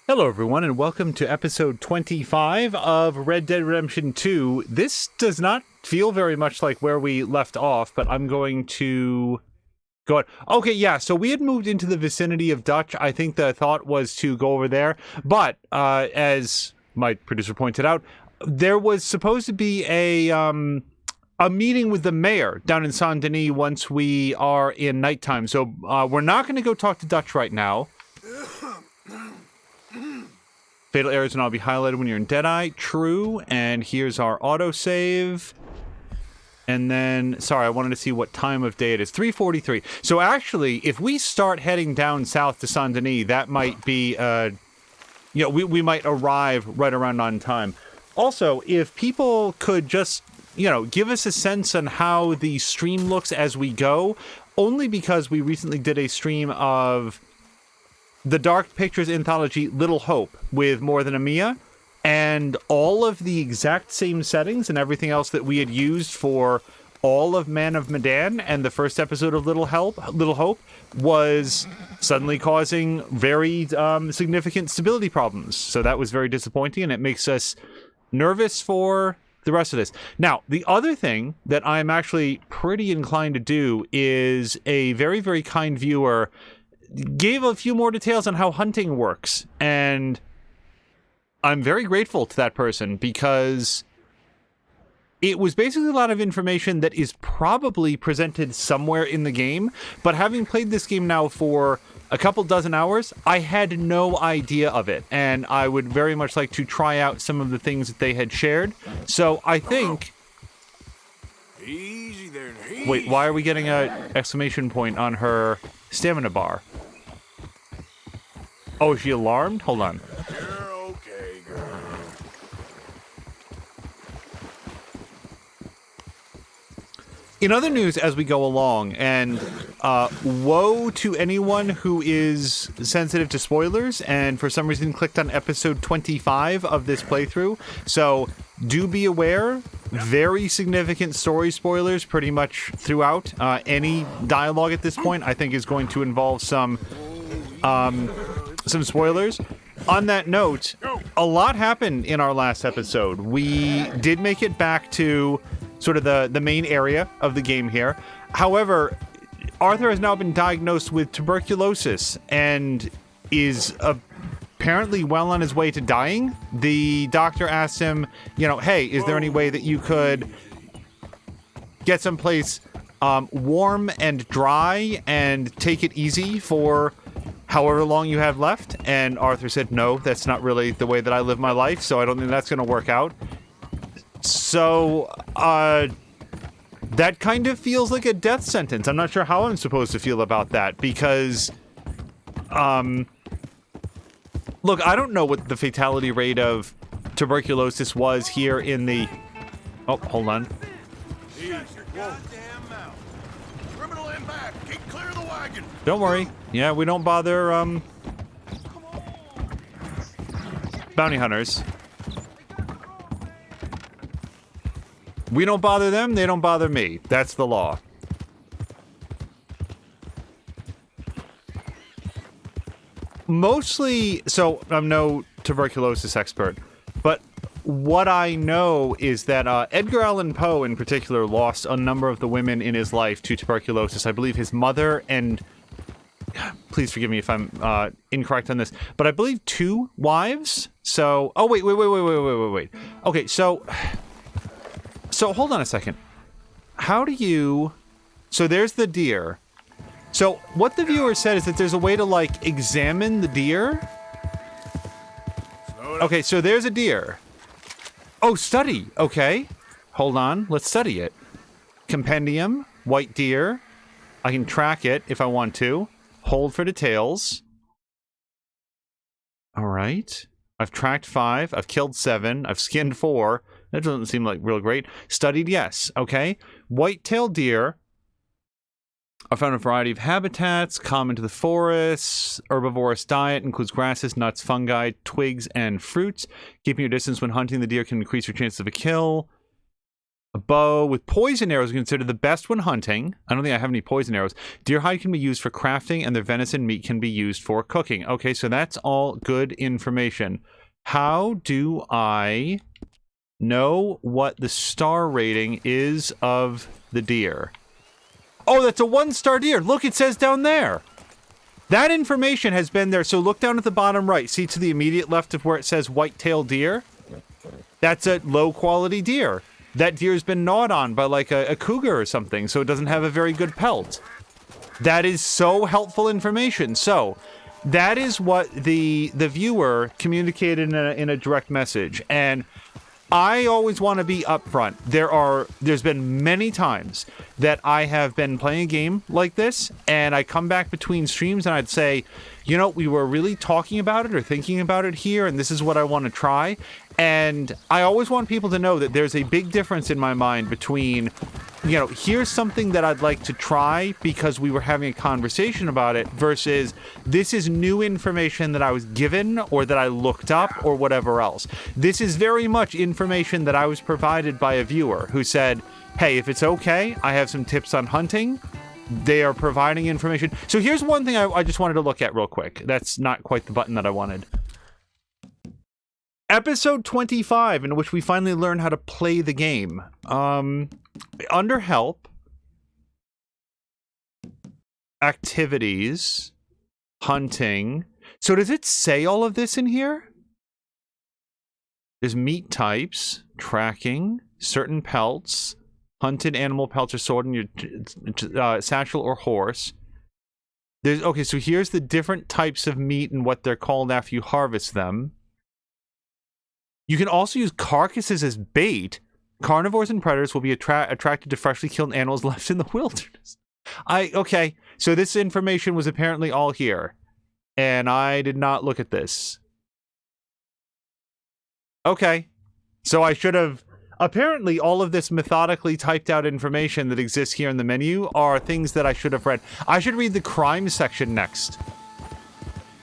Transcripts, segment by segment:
Hello, everyone, and welcome to episode 25 of Red Dead Redemption 2. This does not feel very much like where we left off, but I'm going to go on. Okay, yeah, so we had moved into the vicinity of Dutch. I think the thought was to go over there, but as my producer pointed out, there was supposed to be a meeting with the mayor down in Saint Denis once we are in nighttime. So we're not going to go talk to Dutch right now. Fatal errors will not be highlighted when you're in Deadeye. True. And here's our autosave. And then, sorry, I wanted to see what time of day it is. 3:43. So actually, if we start heading down south to Saint Denis, that might be, we might arrive right around on time. Also, if people could just, give us a sense on how the stream looks as we go, only because we recently did a stream of the Dark Pictures anthology Little Hope with More Than a Mia, and all of the exact same settings and everything else that we had used for all of Man of Medan and the first episode of Little Hope was suddenly causing very significant stability problems. So that was very disappointing, and it makes us nervous for the rest of this. Now, the other thing that I'm actually pretty inclined to do is a very, very kind viewer gave a few more details on how hunting works, and I'm very grateful to that person because it was basically a lot of information that is probably presented somewhere in the game, but having played this game now for a couple dozen hours, I had no idea of it, and I would very much like to try out some of the things that they had shared. So I think... Easy there, easy. Wait, why are we getting an exclamation point on her stamina bar? Oh, is she alarmed? Hold on. You're okay, girl. In other news as we go along, and woe to anyone who is sensitive to spoilers and for some reason clicked on episode 25 of this playthrough. So do be aware, very significant story spoilers pretty much throughout. Any dialogue at this point I think is going to involve some spoilers. On that note, a lot happened in our last episode. We did make it back to sort of the main area of the game here. However, Arthur has now been diagnosed with tuberculosis and is apparently well on his way to dying. The doctor asked him, hey, is there any way that you could get someplace warm and dry and take it easy for however long you have left? And Arthur said, no, that's not really the way that I live my life, so I don't think that's going to work out. So, that kind of feels like a death sentence. I'm not sure how I'm supposed to feel about that, because, look, I don't know what the fatality rate of tuberculosis was here in the... Oh, hold on. Shut your goddamn mouth. Criminal in back. Keep clear of the wagon. Don't worry. Yeah, we don't bother, bounty hunters. We don't bother them, they don't bother me. That's the law. Mostly, so I'm no tuberculosis expert, but what I know is that Edgar Allan Poe in particular lost a number of the women in his life to tuberculosis. I believe his mother and... Please forgive me if I'm incorrect on this, but I believe 2 wives. So, oh wait. Okay, so hold on a second. How do you... So there's the deer. So what the viewer said is that there's a way to, examine the deer. Okay, so there's a deer. Oh, study. Okay. Hold on. Let's study it. Compendium. White deer. I can track it if I want to. Hold for details. All right. I've tracked 5. I've killed 7. I've skinned 4. That doesn't seem like real great. Studied, yes. Okay. White-tailed deer are found in a variety of habitats, common to the forests. Herbivorous diet includes grasses, nuts, fungi, twigs, and fruits. Keeping your distance when hunting the deer can increase your chances of a kill. A bow with poison arrows is considered the best when hunting. I don't think I have any poison arrows. Deer hide can be used for crafting, and their venison meat can be used for cooking. Okay, so that's all good information. How do I know what the star rating is of the deer? Oh, that's a 1-star deer. Look, it says down there. That information has been there. So look down at the bottom right. See to the immediate left of where it says white-tailed deer? That's a low-quality deer. That deer's been gnawed on by like a cougar or something, so it doesn't have a very good pelt. That is so helpful information. So that is what the viewer communicated in a direct message. And I always want to be upfront. There's been many times that I have been playing a game like this, and I come back between streams and I'd say, you know, we were really talking about it or thinking about it here, and this is what I want to try. And I always want people to know that there's a big difference in my mind between, you know, here's something that I'd like to try because we were having a conversation about it versus this is new information that I was given or that I looked up or whatever else. This is very much information that I was provided by a viewer who said, hey, if it's okay, I have some tips on hunting. They are providing information. So here's one thing I just wanted to look at real quick. That's not quite the button that I wanted. Episode 25, in which we finally learn how to play the game. Under help, activities, hunting. So does it say all of this in here? There's meat types, tracking, certain pelts, hunted animal pelts are stored in your satchel or horse. Okay, so here's the different types of meat and what they're called after you harvest them. You can also use carcasses as bait. Carnivores and predators will be attracted to freshly killed animals left in the wilderness. Okay, so this information was apparently all here, and I did not look at this. Okay, so I should have... Apparently, all of this methodically typed out information that exists here in the menu are things that I should have read. I should read the crime section next.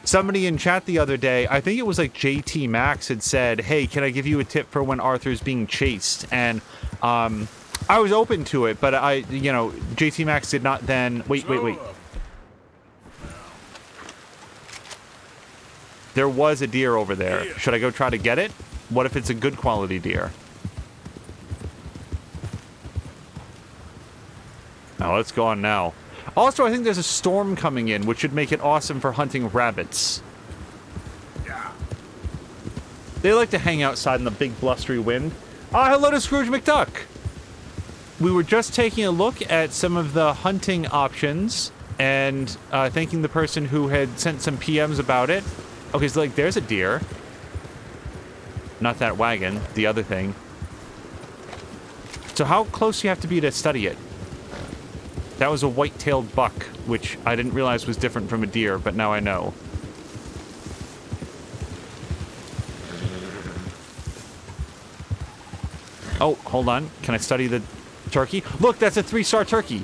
Somebody in chat the other day, I think it was like JT Max, had said, hey, can I give you a tip for when Arthur's being chased? And I was open to it, but JT Max did not then... Wait. There was a deer over there. Should I go try to get it? What if it's a good quality deer? Now, let's go on now. Also, I think there's a storm coming in, which should make it awesome for hunting rabbits. Yeah. They like to hang outside in the big blustery wind. Hello to Scrooge McDuck! We were just taking a look at some of the hunting options and thanking the person who had sent some PMs about it. Okay, so there's a deer. Not that wagon, the other thing. So how close do you have to be to study it? That was a white-tailed buck, which I didn't realize was different from a deer, but now I know. Oh, hold on. Can I study the turkey? Look, that's a 3-star turkey.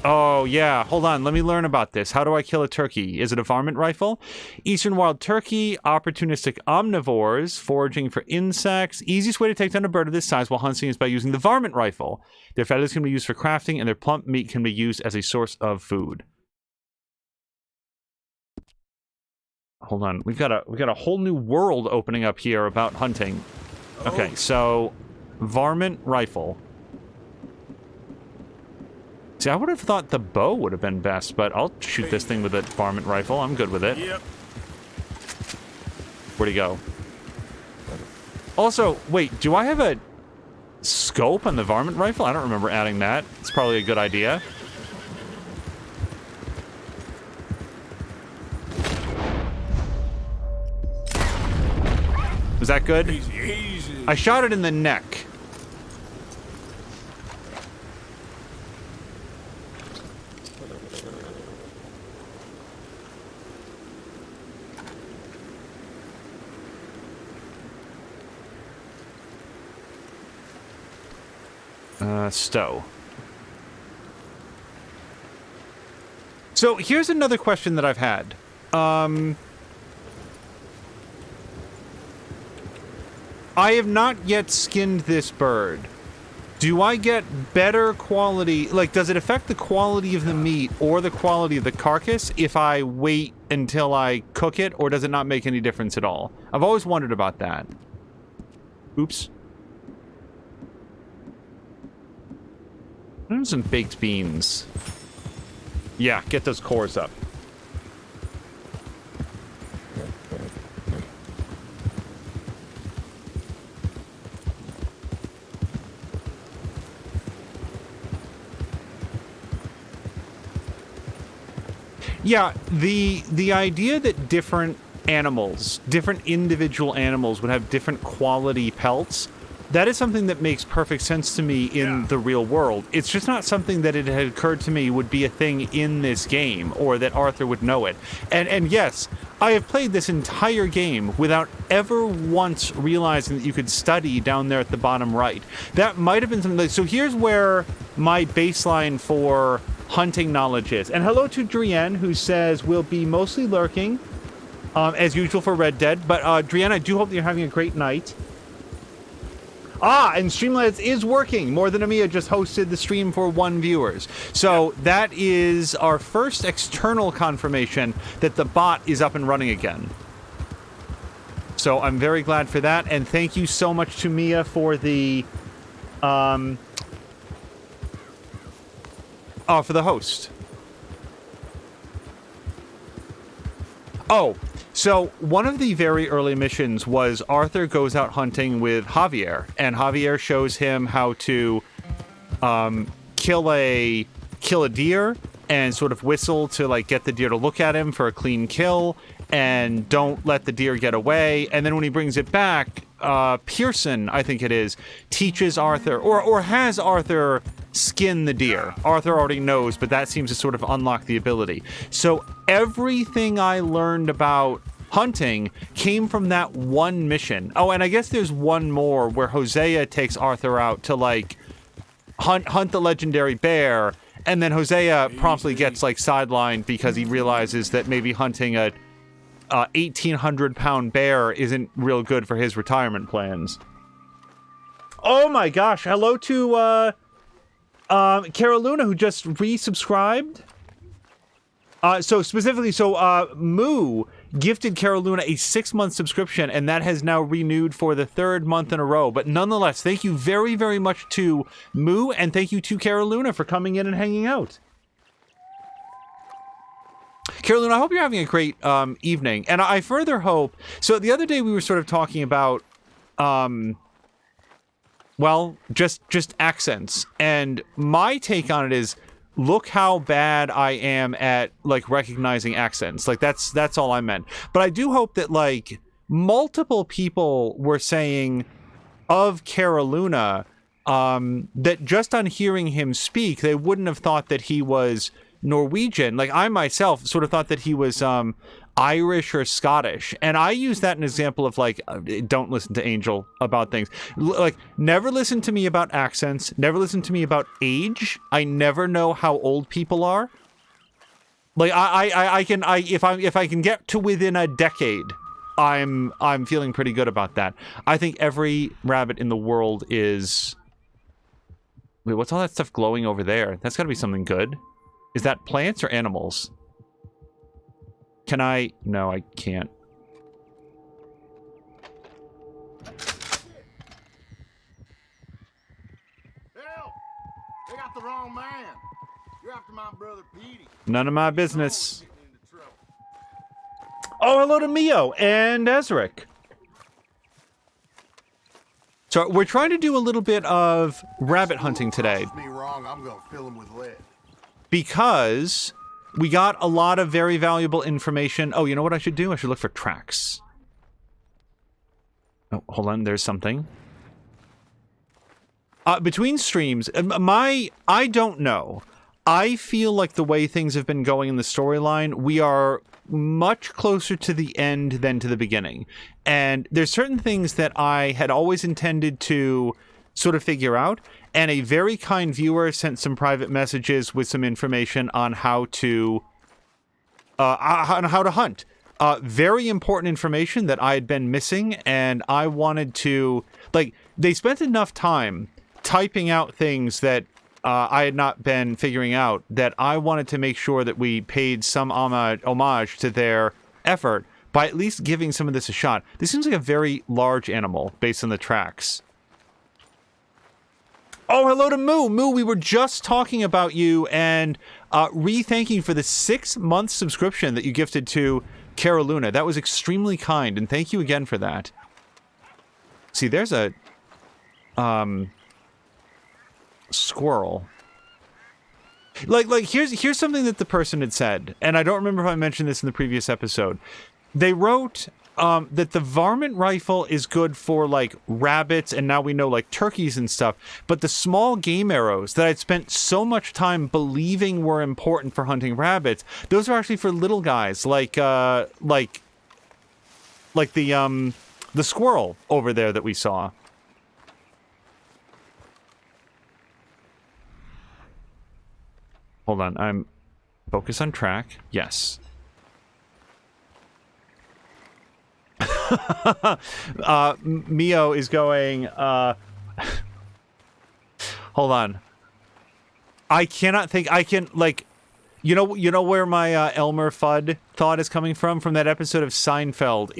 Oh, yeah. Hold on. Let me learn about this. How do I kill a turkey? Is it a varmint rifle? Eastern wild turkey, opportunistic omnivores, foraging for insects. Easiest way to take down a bird of this size while hunting is by using the varmint rifle. Their feathers can be used for crafting, and their plump meat can be used as a source of food. Hold on. We've got a whole new world opening up here about hunting. Okay, so varmint rifle. See, I would have thought the bow would have been best, but I'll shoot this thing with a varmint rifle. I'm good with it. Yep. Where'd he go? Also, wait, do I have a scope on the varmint rifle? I don't remember adding that. It's probably a good idea. Was that good? Easy. I shot it in the neck. Stow. So here's another question that I've had. I have not yet skinned this bird. Do I get better quality? Like, does it affect the quality of the meat or the quality of the carcass if I wait until I cook it, or does it not make any difference at all? I've always wondered about that. Oops. Some baked beans. Yeah, get those cores up. Yeah, the idea that different animals, different individual animals would have different quality pelts, that is something that makes perfect sense to me in the real world. It's just not something that it had occurred to me would be a thing in this game, or that Arthur would know it. And yes, I have played this entire game without ever once realizing that you could study down there at the bottom right. That might have been something like, so here's where my baseline for hunting knowledge is. And hello to Drienne, who says we'll be mostly lurking, as usual for Red Dead. But Drienne, I do hope that you're having a great night. And Streamlabs is working. More Than Amiya just hosted the stream for 1 viewers. So that is our first external confirmation that the bot is up and running again. So I'm very glad for that. And thank you so much to Mia for the for the host. Oh, so one of the very early missions was Arthur goes out hunting with Javier, and Javier shows him how to kill a deer and sort of whistle to like get the deer to look at him for a clean kill, and don't let the deer get away. And then when he brings it back, Pearson, I think it is, teaches Arthur, or has Arthur skin the deer. Arthur already knows, but that seems to sort of unlock the ability. So everything I learned about hunting came from that one mission. Oh, and I guess there's one more where Hosea takes Arthur out to like hunt the legendary bear, and then Hosea promptly gets like sidelined because he realizes that maybe hunting a 1,800-pound bear isn't real good for his retirement plans. Oh my gosh! Hello to Cara Luna, who just resubscribed. So Moo gifted Cara Luna a 6-month subscription, and that has now renewed for the 3rd month in a row. But nonetheless, thank you very, very much to Moo, and thank you to Cara Luna for coming in and hanging out. Cara Luna, I hope you're having a great evening. And I further hope... So the other day we were sort of talking about... well, just accents. And my take on it is, look how bad I am at like recognizing accents. Like that's all I meant. But I do hope that like multiple people were saying of Cara Luna that just on hearing him speak, they wouldn't have thought that he was Norwegian. Like I myself sort of thought that he was Irish or Scottish. And I use that as an example of like, don't listen to Angel about things. Like, never listen to me about accents. Never listen to me about age. I never know how old people are. Like, if I can get to within a decade, I'm feeling pretty good about that. I think every rabbit in the world is... Wait, what's all that stuff glowing over there? That's gotta be something good. Is that plants or animals? Can I? No, I can't. Help! They got the wrong man. You're after my brother Petey. None of my business. Oh, hello to Mio and Ezric. So we're trying to do a little bit of rabbit hunting today. Me wrong, I'm gonna fill him with lead. Because we got a lot of very valuable information. Oh, you know what I should do? I should look for tracks. Oh, hold on. There's something. Between streams, I don't know. I feel like the way things have been going in the storyline, we are much closer to the end than to the beginning. And there's certain things that I had always intended to sort of figure out. And a very kind viewer sent some private messages with some information on how to hunt. very important information that I had been missing, and I wanted to, like, they spent enough time typing out things that I had not been figuring out, that I wanted to make sure that we paid some homage to their effort by at least giving some of this a shot. This seems like a very large animal based on the tracks. Oh, hello to Moo. Moo, we were just talking about you and re-thanking for the 6-month subscription that you gifted to Caroluna. That was extremely kind, and thank you again for that. See, there's a squirrel. Like here's something that the person had said, and I don't remember if I mentioned this in the previous episode. They wrote that the varmint rifle is good for, like, rabbits, and now we know, like, turkeys and stuff. But the small game arrows that I'd spent so much time believing were important for hunting rabbits, those are actually for little guys, like the squirrel over there that we saw. Hold on, I'm focus on track. Yes. Mio is going, hold on. I cannot think, I can, like, you know where my Elmer Fudd thought is coming from that episode of Seinfeld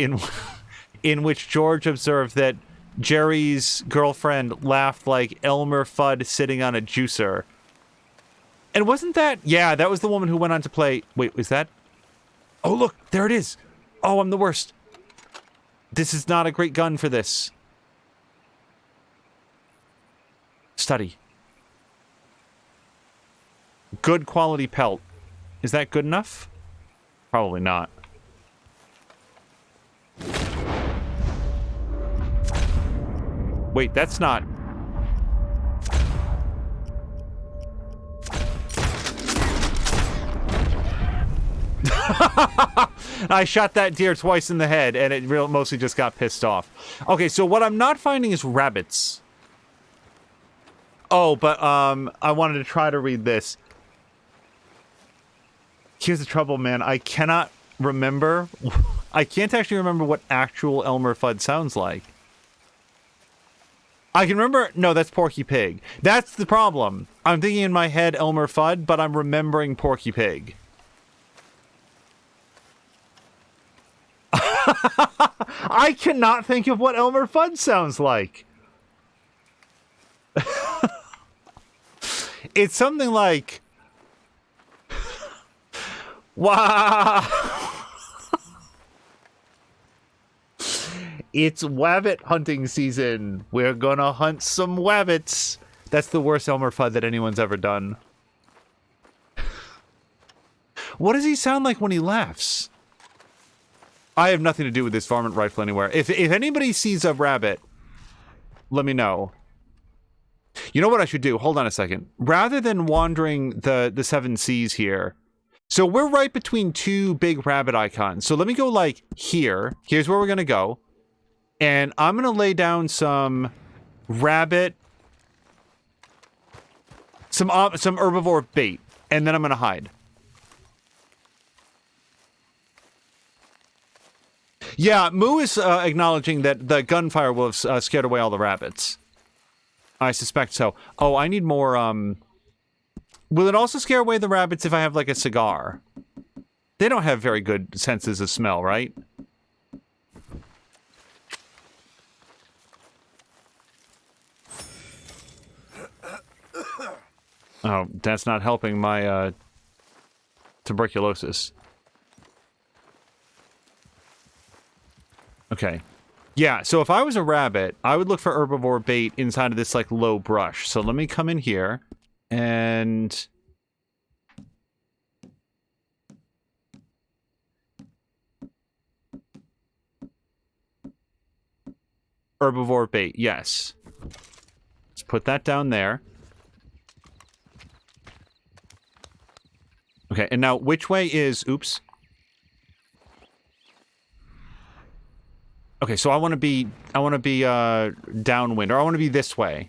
in which George observed that Jerry's girlfriend laughed like Elmer Fudd sitting on a juicer. And wasn't that, yeah, that was the woman who went on to play, wait, is that? Oh, look, there it is. Oh, I'm the worst. This is not a great gun for this. Study. Good quality pelt. Is that good enough? Probably not. Wait, that's not... I shot that deer twice in the head, and it mostly just got pissed off. Okay, so what I'm not finding is rabbits. Oh, but I wanted to try to read this. Here's the trouble, man. I cannot remember. I can't actually remember what actual Elmer Fudd sounds like. I can remember... No, that's Porky Pig. That's the problem. I'm thinking in my head Elmer Fudd, but I'm remembering Porky Pig. I cannot think of what Elmer Fudd sounds like. It's something like... Wow. It's wabbit hunting season. We're gonna hunt some wabbits. That's the worst Elmer Fudd that anyone's ever done. What does he sound like when he laughs? I have nothing to do with this varmint rifle anywhere. If anybody sees a rabbit, let me know. You know what I should do? Hold on a second. Rather than wandering the 7 seas here, so we're right between 2 big rabbit icons. So let me go, like, here. Here's where we're going to go. And I'm going to lay down some rabbit, some herbivore bait, and then I'm going to hide. Yeah, Moo is acknowledging that the gunfire will have scared away all the rabbits. I suspect so. Oh, I need more, Will it also scare away the rabbits if I have, like, a cigar? They don't have very good senses of smell, right? Oh, that's not helping my, tuberculosis. Okay. Yeah, so if I was a rabbit, I would look for herbivore bait inside of this, like, low brush. So let me come in here, and... herbivore bait, yes. Let's put that down there. Okay, and now which way is... Oops. Okay, so I want to be downwind, or I want to be this way.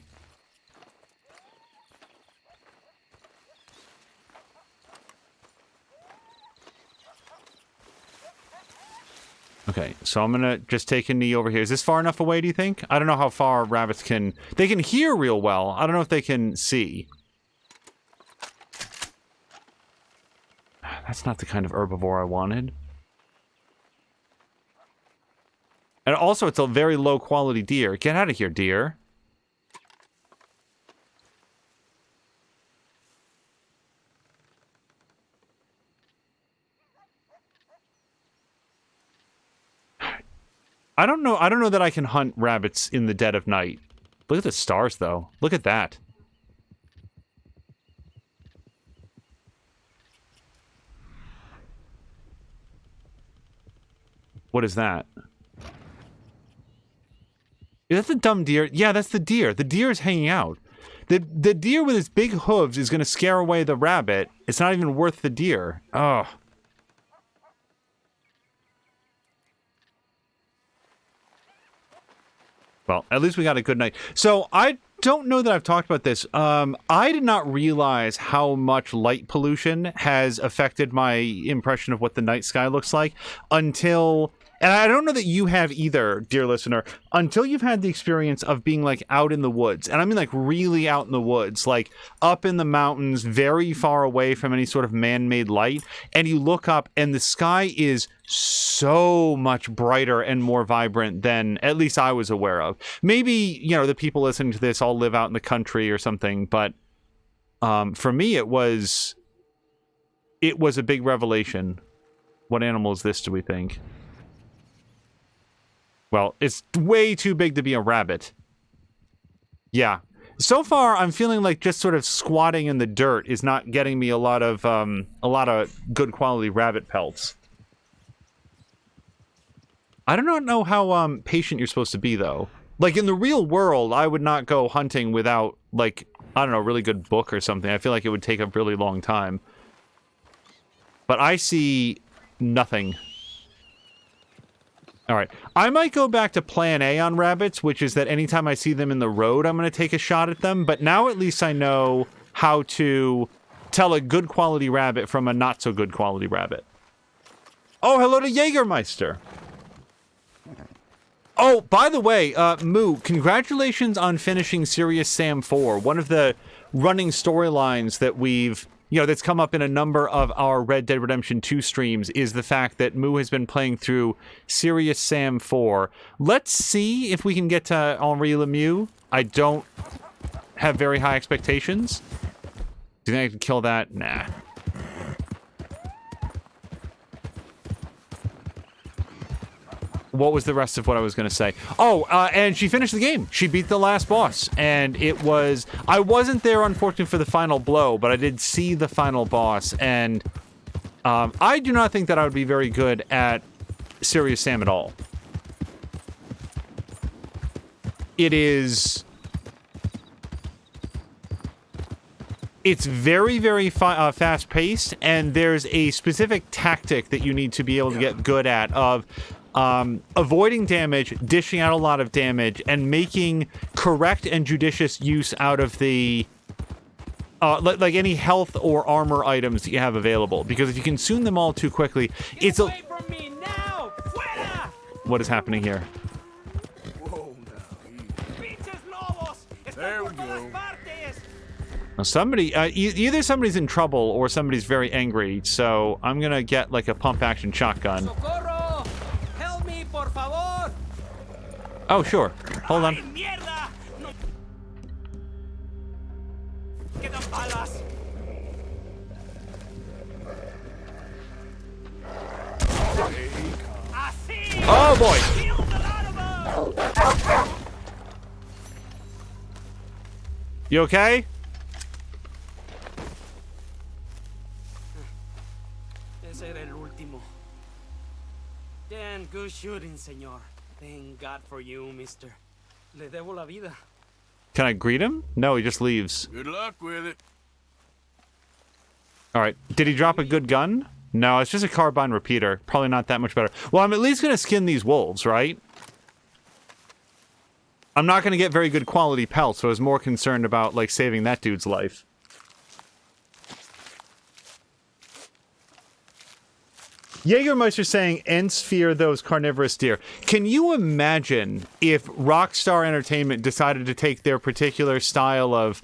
Okay, so I'm gonna just take a knee over here. Is this far enough away, do you think? I don't know how far rabbits can... They can hear real well. I don't know if they can see. That's not the kind of herbivore I wanted. And also, it's a very low-quality deer. Get out of here, deer. I don't know that I can hunt rabbits in the dead of night. Look at the stars, though. Look at that. What is that? Is that the dumb deer? Yeah, that's the deer. The deer is hanging out. The deer with its big hooves is going to scare away the rabbit. It's not even worth the deer. Oh. Well, at least we got a good night. So, I don't know that I've talked about this. I did not realize how much light pollution has affected my impression of what the night sky looks like until... And I don't know that you have either, dear listener, until you've had the experience of being, like, out in the woods. And I mean, like, really out in the woods. Like, up in the mountains, very far away from any sort of man-made light. And you look up, and the sky is so much brighter and more vibrant than at least I was aware of. Maybe, you know, the people listening to this all live out in the country or something. But for me, it was a big revelation. What animal is this, do we think? Well, it's way too big to be a rabbit. Yeah. So far, I'm feeling like just sort of squatting in the dirt is not getting me a lot of good quality rabbit pelts. I do not know how patient you're supposed to be, though. Like, in the real world, I would not go hunting without, like, I don't know, a really good book or something. I feel like it would take a really long time. But I see nothing. All right. I might go back to plan A on rabbits, which is that anytime I see them in the road, I'm going to take a shot at them. But now at least I know how to tell a good quality rabbit from a not so good quality rabbit. Oh, hello to Jägermeister. Oh, by the way, Moo, congratulations on finishing Serious Sam 4. One of the running storylines that we've... You know, that's come up in a number of our Red Dead Redemption 2 streams is the fact that Moo has been playing through Serious Sam 4. Let's see if we can get to Henri Lemieux. I don't have very high expectations. Do you think I can kill that? Nah. What was the rest of what I was going to say? Oh, and she finished the game. She beat the last boss. And it was... I wasn't there, unfortunately, for the final blow, but I did see the final boss. And I do not think that I would be very good at Serious Sam at all. It is... It's very, very fast-paced, and there's a specific tactic that you need to be able to get good at of... avoiding damage, dishing out a lot of damage, and making correct and judicious use out of the, like any health or armor items that you have available. Because if you consume them all too quickly, it's a... From me now! Fuera! What is happening here? Whoa, now, There we go. Now somebody, either somebody's in trouble or somebody's very angry, so I'm gonna get like a pump-action shotgun. Socorro! Help me, por favor! Oh, sure. Hold on. Ay, mierda! No. Quedan balas. Así. Oh, boy! Kill the lot of them! You okay? Ese era el último. Damn good shooting, señor. Thank God for you, mister. Le debo la vida. Can I greet him? No, he just leaves. Good luck with it. All right. Did he drop a good gun? No, it's just a carbine repeater. Probably not that much better. Well, I'm at least going to skin these wolves, right? I'm not going to get very good quality pelts, so I was more concerned about, like, saving that dude's life. Jägermeister saying, Ents fear those carnivorous deer. Can you imagine if Rockstar Entertainment decided to take their particular style of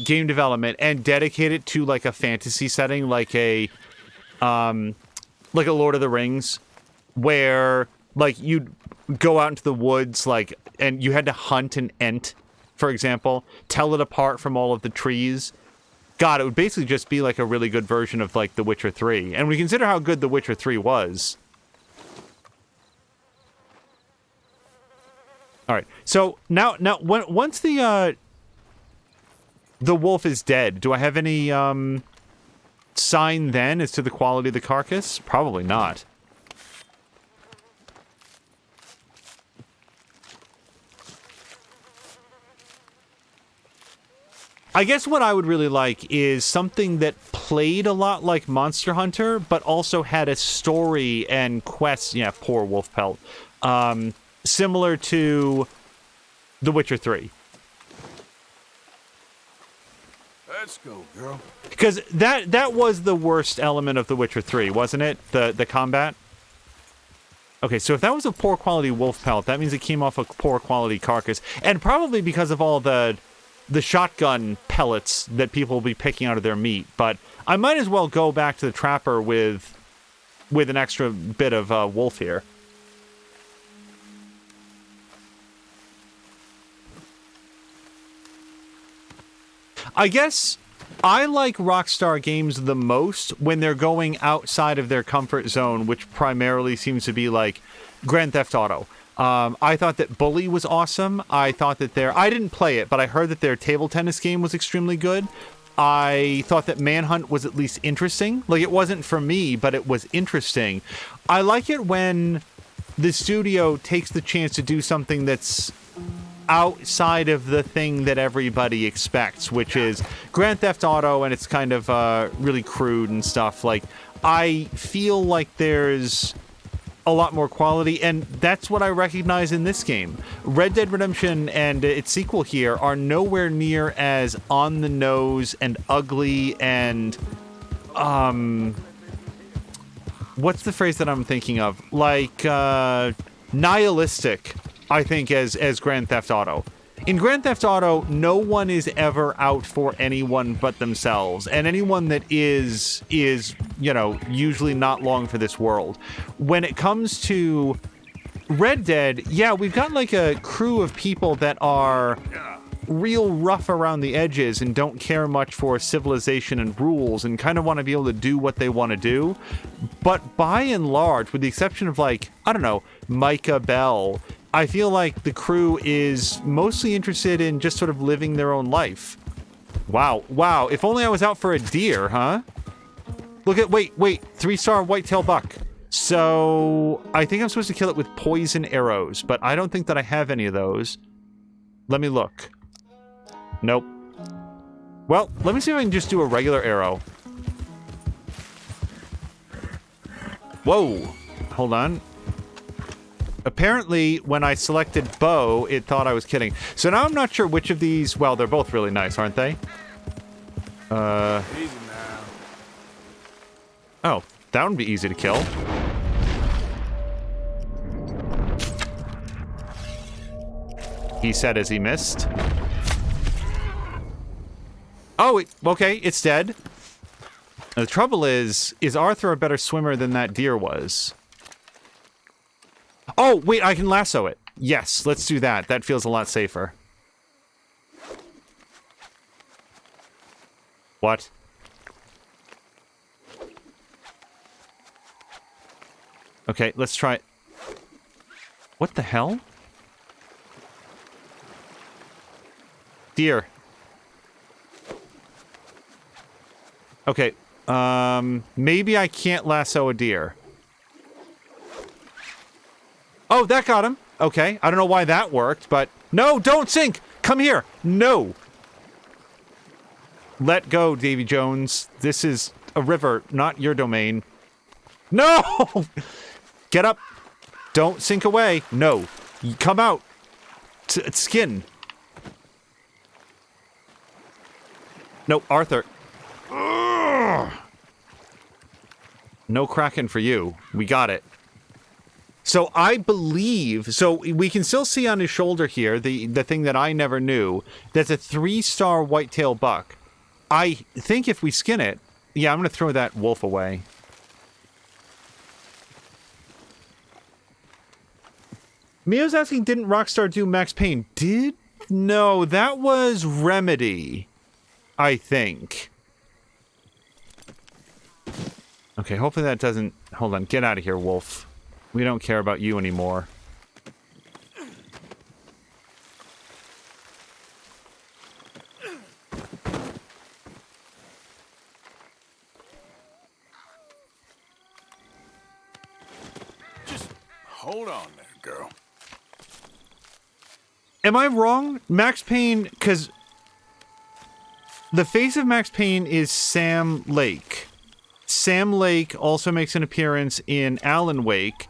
game development and dedicate it to like a fantasy setting, like a Lord of the Rings, where like you'd go out into the woods, like, and you had to hunt an Ent, for example, tell it apart from all of the trees. God, it would basically just be like a really good version of like The Witcher 3. And we consider how good The Witcher 3 was. All right. So now once the wolf is dead, do I have any sign then as to the quality of the carcass? Probably not. I guess what I would really like is something that played a lot like Monster Hunter, but also had a story and quests. Yeah, poor wolf pelt. Similar to The Witcher 3. Let's go, girl. Because that was the worst element of The Witcher 3, wasn't it? The combat? Okay, so if that was a poor quality wolf pelt, that means it came off a poor quality carcass. And probably because of all the shotgun pellets that people will be picking out of their meat. But I might as well go back to the trapper with an extra bit of wolf here. I guess I like Rockstar games the most when they're going outside of their comfort zone, which primarily seems to be like Grand Theft Auto. I thought that Bully was awesome. I thought that I didn't play it, but I heard that their table tennis game was extremely good. I thought that Manhunt was at least interesting. Like, it wasn't for me, but it was interesting. I like it when the studio takes the chance to do something that's outside of the thing that everybody expects, which is Grand Theft Auto, and it's kind of really crude and stuff. Like, I feel like there's a lot more quality, and that's what I recognize in this game. Red Dead Redemption and its sequel here are nowhere near as on the nose and ugly and what's the phrase that I'm thinking of? Like nihilistic, I think, as Grand Theft Auto. In Grand Theft Auto, no one is ever out for anyone but themselves, and anyone that is, you know, usually not long for this world. When it comes to Red Dead, yeah, we've got like a crew of people that are real rough around the edges and don't care much for civilization and rules and kind of want to be able to do what they want to do. But by and large, with the exception of like, I don't know, Micah Bell, I feel like the crew is mostly interested in just sort of living their own life. Wow. If only I was out for a deer, huh? Look at, wait, 3-star whitetail buck. So I think I'm supposed to kill it with poison arrows, but I don't think that I have any of those. Let me look. Nope. Well, let me see if I can just do a regular arrow. Whoa. Hold on. Apparently, when I selected bow, it thought I was kidding. So now I'm not sure which of these... Well, they're both really nice, aren't they? Easy now. Oh, that would be easy to kill. He said as he missed. Oh, okay, it's dead. Now, the trouble is Arthur a better swimmer than that deer was? Oh, wait, I can lasso it. Yes, let's do that. That feels a lot safer. What? Okay, let's try... What the hell? Deer. Okay, maybe I can't lasso a deer. Oh, that got him. Okay, I don't know why that worked, but... No, don't sink! Come here! No! Let go, Davy Jones. This is a river, not your domain. No! Get up. Don't sink away. No. Come out. Skin. No, Arthur. Ugh. No Kraken for you. We got it. So I believe, so we can still see on his shoulder here, the thing that I never knew, that's a 3-star whitetail buck. I think if we skin it, yeah, I'm going to throw that wolf away. Mio's asking, didn't Rockstar do Max Payne? No, that was Remedy, I think. Okay, hopefully that doesn't... Hold on, get out of here, wolf. We don't care about you anymore. Just hold on there, girl. Am I wrong? Max Payne, because the face of Max Payne is Sam Lake. Sam Lake also makes an appearance in Alan Wake,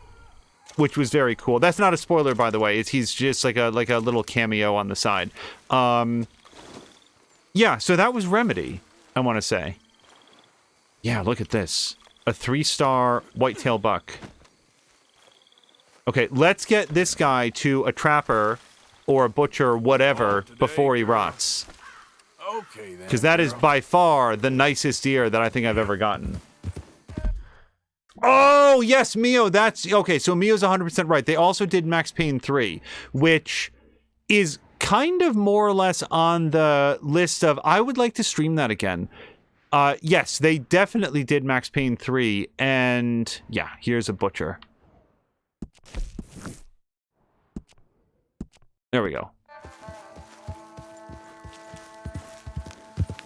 which was very cool. That's not a spoiler, by the way. He's just like a little cameo on the side. Yeah, so that was Remedy, I want to say. Yeah, look at this. A 3-star whitetail buck. Okay, let's get this guy to a trapper or a butcher, whatever, before he rots. Okay, then. Because that is by far the nicest deer that I think I've ever gotten. Oh, yes, Mio, that's... Okay, so Mio's 100% right. They also did Max Payne 3, which is kind of more or less on the list of, I would like to stream that again. Yes, they definitely did Max Payne 3, and yeah, here's a butcher. There we go.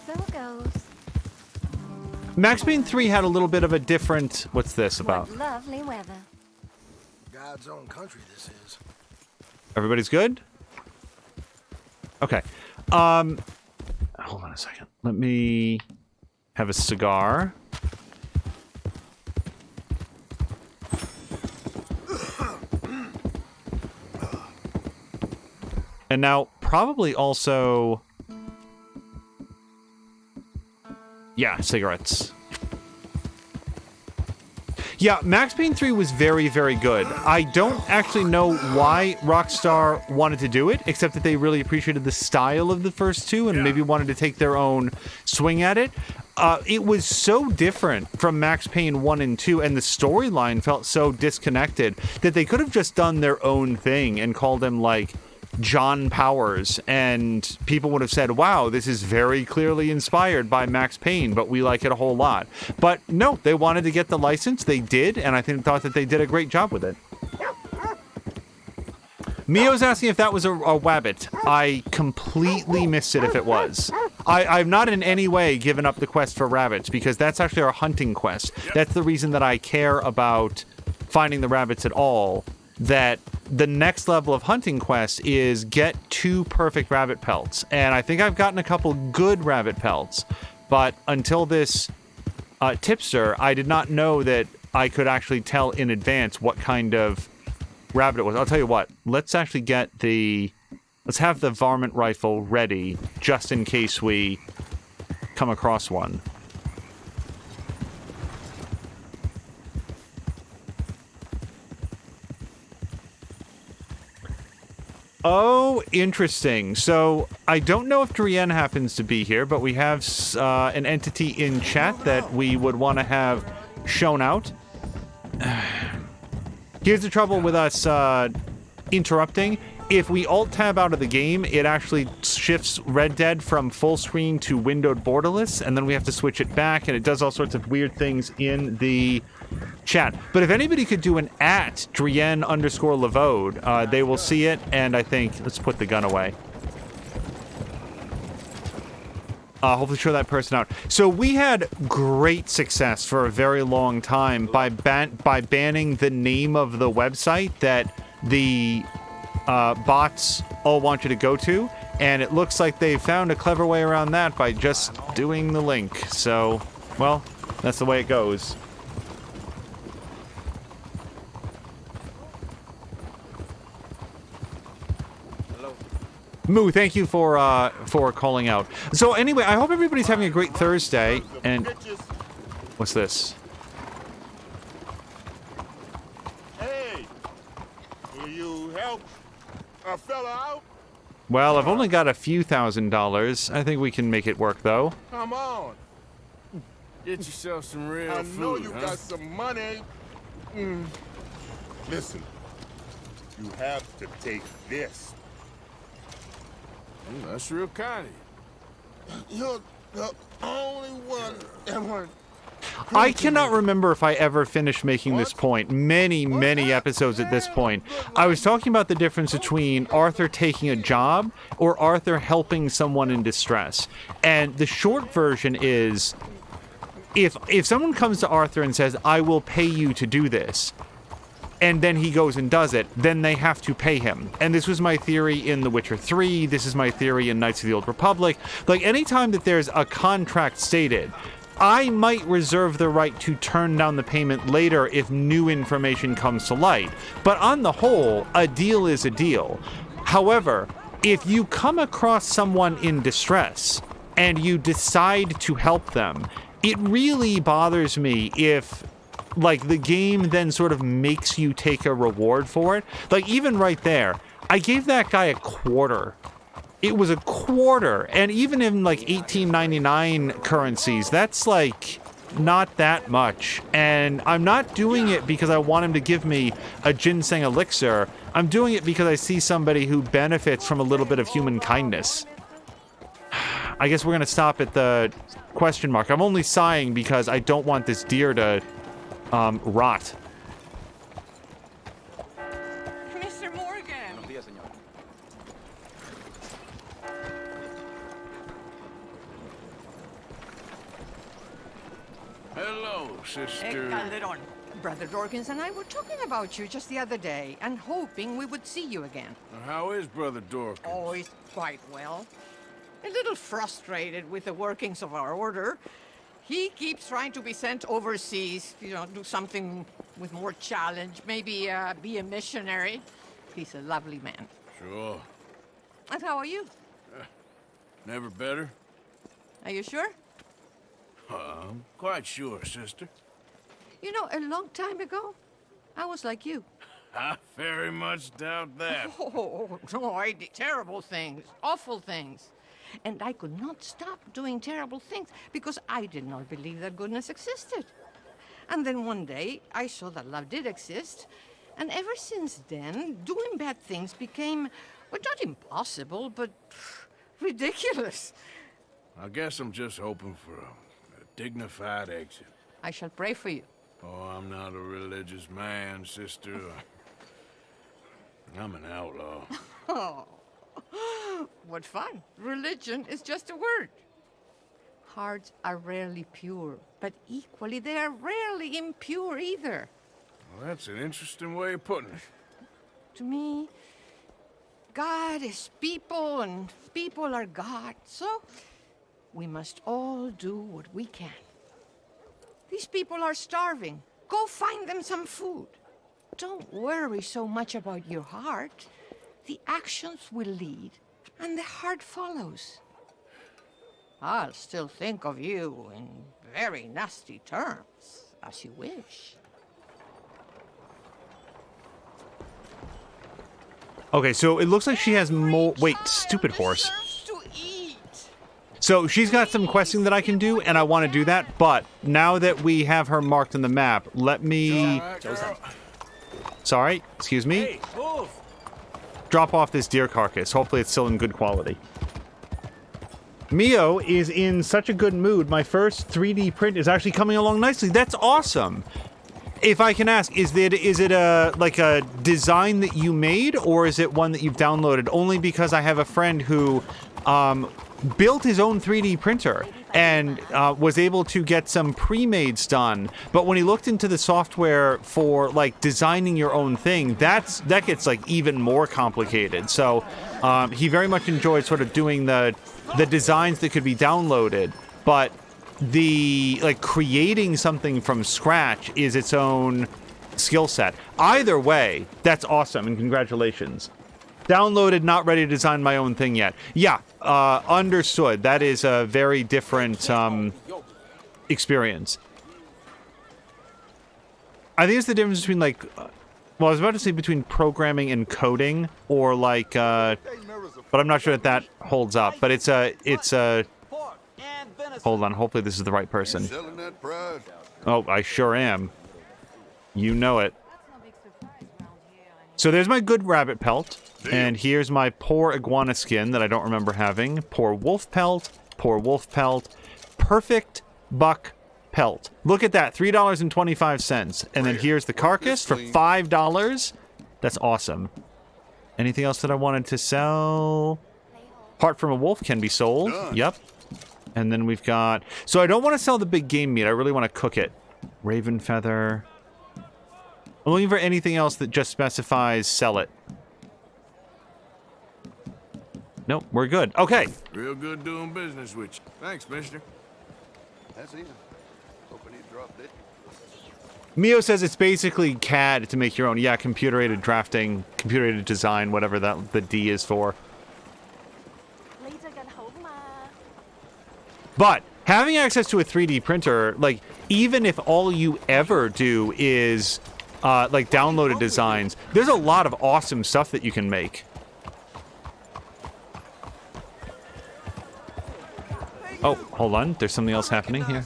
So it goes. Max Payne 3 had a little bit of a different... What's this about? What lovely weather. God's own country this is. Everybody's good? Okay. Hold on a second. Let me have a cigar. And now, probably also... Yeah, cigarettes. Yeah, Max Payne 3 was very, very good. I don't actually know why Rockstar wanted to do it, except that they really appreciated the style of the first two and maybe wanted to take their own swing at it. It was so different from Max Payne 1 and 2, and the storyline felt so disconnected that they could have just done their own thing and called them, like, John Powers, and people would have said, wow, this is very clearly inspired by Max Payne, but we like it a whole lot. But no, they wanted to get the license. They did, and I thought that they did a great job with it. Mio's asking if that was a wabbit. I completely missed it if it was. I've not in any way given up the quest for rabbits, because that's actually our hunting quest. That's the reason that I care about finding the rabbits at all. That the next level of hunting quest is get 2 perfect rabbit pelts. And I think I've gotten a couple good rabbit pelts. But until this tipster, I did not know that I could actually tell in advance what kind of rabbit it was. I'll tell you what, let's actually get the... Let's have the varmint rifle ready just in case we come across one. Oh, interesting. So, I don't know if Drienne happens to be here, but we have an entity in chat that we would want to have shown out. Here's the trouble with us interrupting. If we alt-tab out of the game, it actually shifts Red Dead from full screen to windowed borderless, and then we have to switch it back, and it does all sorts of weird things in the chat. But if anybody could do an @Drienne_Levode, they will see it, and I think... Let's put the gun away. Hopefully show that person out. So we had great success for a very long time by banning the name of the website that the bots all want you to go to, and it looks like they found a clever way around that by just doing the link. So, well, that's the way it goes. Moo, thank you for calling out. So anyway, I hope everybody's having a great Thursday. And what's this? Will you help a fella out? Well, I've only got a few $1,000s. I think we can make it work, though. Come on. Get yourself some real I food, know you huh? got some money. Listen, you have to take this. That's real kind of you. You're the only one that would. I cannot remember if I ever finished making this point. Many episodes at this point. I was talking about the difference between Arthur taking a job or Arthur helping someone in distress. And the short version is, if someone comes to Arthur and says, I will pay you to do this, and then he goes and does it, then they have to pay him. And this was my theory in The Witcher 3, this is my theory in Knights of the Old Republic. Like, anytime that there's a contract stated, I might reserve the right to turn down the payment later if new information comes to light. But on the whole, a deal is a deal. However, if you come across someone in distress and you decide to help them, it really bothers me if, like, the game then sort of makes you take a reward for it. Like, even right there, I gave that guy a quarter. It was a quarter, and even in like 1899 currencies, that's like not that much. And I'm not doing it because I want him to give me a ginseng elixir. I'm doing it because I see somebody who benefits from a little bit of human kindness. I guess we're gonna stop at the question mark. I'm only sighing because I don't want this deer to rot. Mr. Morgan. Hello, sister. Calderon. Brother Dorkins and I were talking about you just the other day and hoping we would see you again. How is Brother Dorkins? Oh, he's quite well. A little frustrated with the workings of our order. He keeps trying to be sent overseas, do something with more challenge, maybe be a missionary. He's a lovely man. Sure. And how are you? Never better? Are you sure? I'm quite sure, sister. You know, a long time ago, I was like you. I very much doubt that. Oh, no, I did terrible things, awful things. And I could not stop doing terrible things because I did not believe that goodness existed. And then one day, I saw that love did exist. And ever since then, doing bad things became, well, not impossible, but ridiculous. I guess I'm just hoping for a dignified exit. I shall pray for you. Oh, I'm not a religious man, sister. I'm an outlaw. Oh, what fun. Religion is just a word. Hearts are rarely pure, but equally they are rarely impure either. Well, that's an interesting way of putting it. To me, God is people and people are God, so we must all do what we can. These people are starving. Go find them some food. Don't worry so much about your heart. The actions will lead, and the heart follows. I'll still think of you in very nasty terms, as you wish. Okay, so it looks like she has more. Wait, stupid horse. So she's got some questing that I can do, and I want to do that, but now that we have her marked on the map, let me... Sorry, excuse me. Hey, move! Drop off this deer carcass. Hopefully it's still in good quality. Mio is in such a good mood. My first 3D print is actually coming along nicely. That's awesome. If I can ask, is it a like a design that you made, or is it one that you've downloaded? Only because I have a friend who built his own 3D printer and was able to get some pre-mades done. But when he looked into the software for like designing your own thing, that gets like even more complicated. So he very much enjoyed sort of doing the designs that could be downloaded, but the like creating something from scratch is its own skill set. Either way, that's awesome and congratulations. Downloaded, not ready to design my own thing yet. Yeah, understood. That is a very different experience. I think it's the difference between like, Well, I was about to say between programming and coding, or like, but I'm not sure that holds up. But it's a, hold on, hopefully this is the right person. Selling that prize? Oh, I sure am. You know it. So there's my good rabbit pelt, and here's my poor iguana skin that I don't remember having. Poor wolf pelt, perfect buck pelt. Look at that, $3.25. And then here's the carcass for $5. That's awesome. Anything else that I wanted to sell? Heart from a wolf can be sold. Yep. And then we've got... So I don't want to sell the big game meat. I really want to cook it. Raven feather. I'm looking for anything else that just specifies sell it. Nope, we're good. Okay. Real good doing business with you. Thanks, mister. That's it. Hoping he dropped it. Mio says it's basically CAD to make your own. Yeah, computer-aided drafting, computer-aided design, whatever that the D is for. But having access to a 3D printer, like, even if all you ever do is, like, downloaded designs, there's a lot of awesome stuff that you can make. Oh, hold on. There's something else happening here.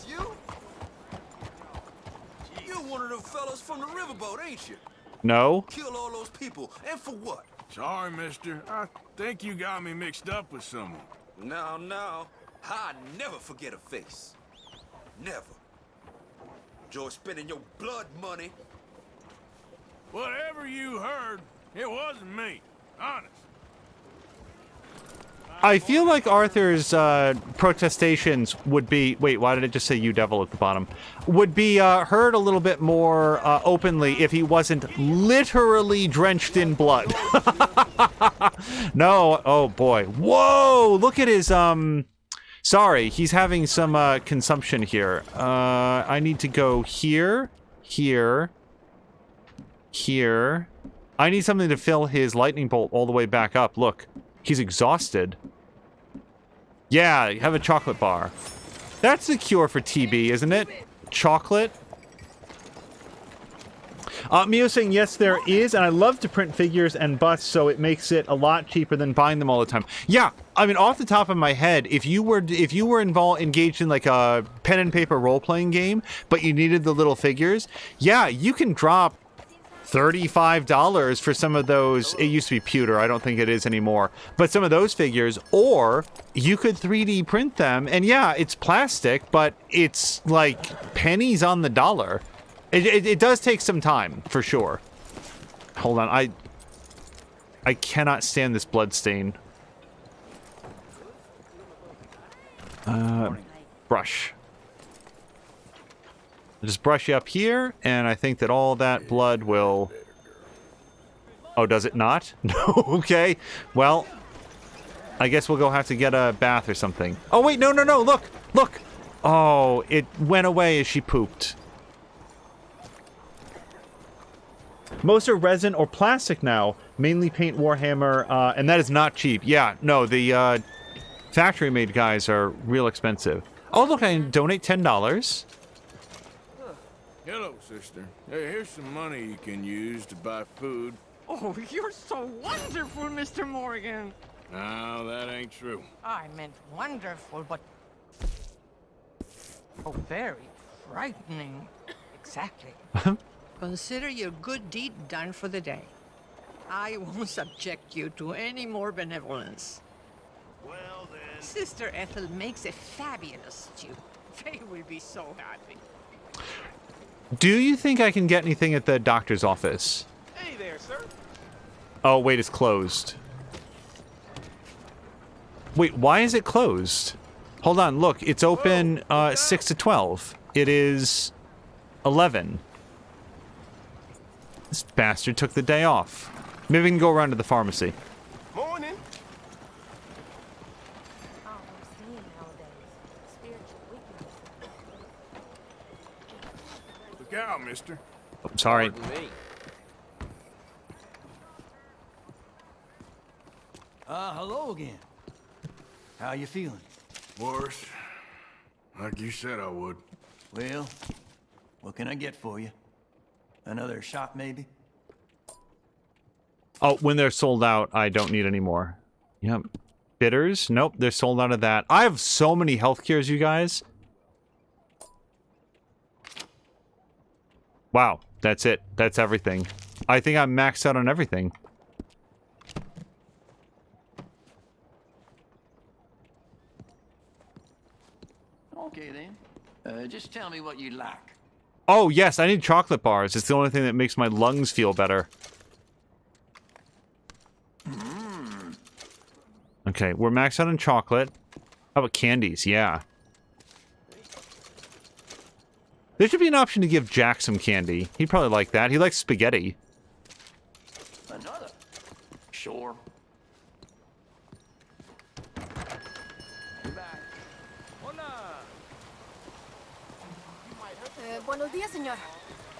You're one of them fellas from the riverboat, ain't you? No? Kill all those people, and for what? Sorry, mister. I think you got me mixed up with someone. Now, I never forget a face. Never. Enjoy spending your blood money. Whatever you heard, it wasn't me. Honest. I feel like Arthur's protestations would be... Wait, why did it just say you devil at the bottom? Would be heard a little bit more openly if he wasn't literally drenched in blood. No, oh boy. Whoa, look at his... Sorry, he's having some consumption here. I need to go here, here, here. I need something to fill his lightning bolt all the way back up. Look. He's exhausted. Yeah, have a chocolate bar. That's the cure for TB, isn't it? Chocolate. Mio saying, yes, there is, and I love to print figures and busts, so it makes it a lot cheaper than buying them all the time. Yeah, I mean, off the top of my head, if you were engaged in like a pen and paper role-playing game, but you needed the little figures, yeah, you can drop $35 for some of those. It used to be pewter. I don't think it is anymore. But some of those figures, or you could 3D print them. And yeah, it's plastic, but it's like pennies on the dollar. It does take some time, for sure. Hold on. I cannot stand this blood stain. Brush. I'll just brush you up here, and I think that all that blood will... Oh, does it not? No, okay. Well, I guess we'll go have to get a bath or something. Oh, wait, no, look! Look! Oh, it went away as she pooped. Most are resin or plastic now. Mainly paint Warhammer, and that is not cheap. Yeah, no, the factory-made guys are real expensive. Oh, look, I can donate $10. Hello, sister. Hey, here's some money you can use to buy food. Oh, you're so wonderful, Mr. Morgan. No, that ain't true. I meant wonderful, but... Oh, very frightening. Exactly. Consider your good deed done for the day. I won't subject you to any more benevolence. Well, then. Sister Ethel makes a fabulous stew. They will be so happy. Do you think I can get anything at the doctor's office? Hey there, sir. Oh, wait, it's closed. Wait, why is it closed? Hold on, look, it's open 6 to 12. It is 11. This bastard took the day off. Maybe we can go around to the pharmacy. Morning. Oh, I'm seeing nowadays. Spiritual weakness. Look out, mister. Oh, sorry. Hello again. How you feeling? Worse. Like you said I would. Well, what can I get for you? Another shot, maybe? Oh, when they're sold out, I don't need any more. Yep. Bitters? Nope, they're sold out of that. I have so many health cures, you guys. Wow, that's it. That's everything. I think I'm maxed out on everything. Okay, then. Just tell me what you like. Oh, yes, I need chocolate bars. It's the only thing that makes my lungs feel better. Okay, we're maxed out on chocolate. How about candies? Yeah. There should be an option to give Jack some candy. He'd probably like that. He likes spaghetti. Another? Sure. Buenos días, señor.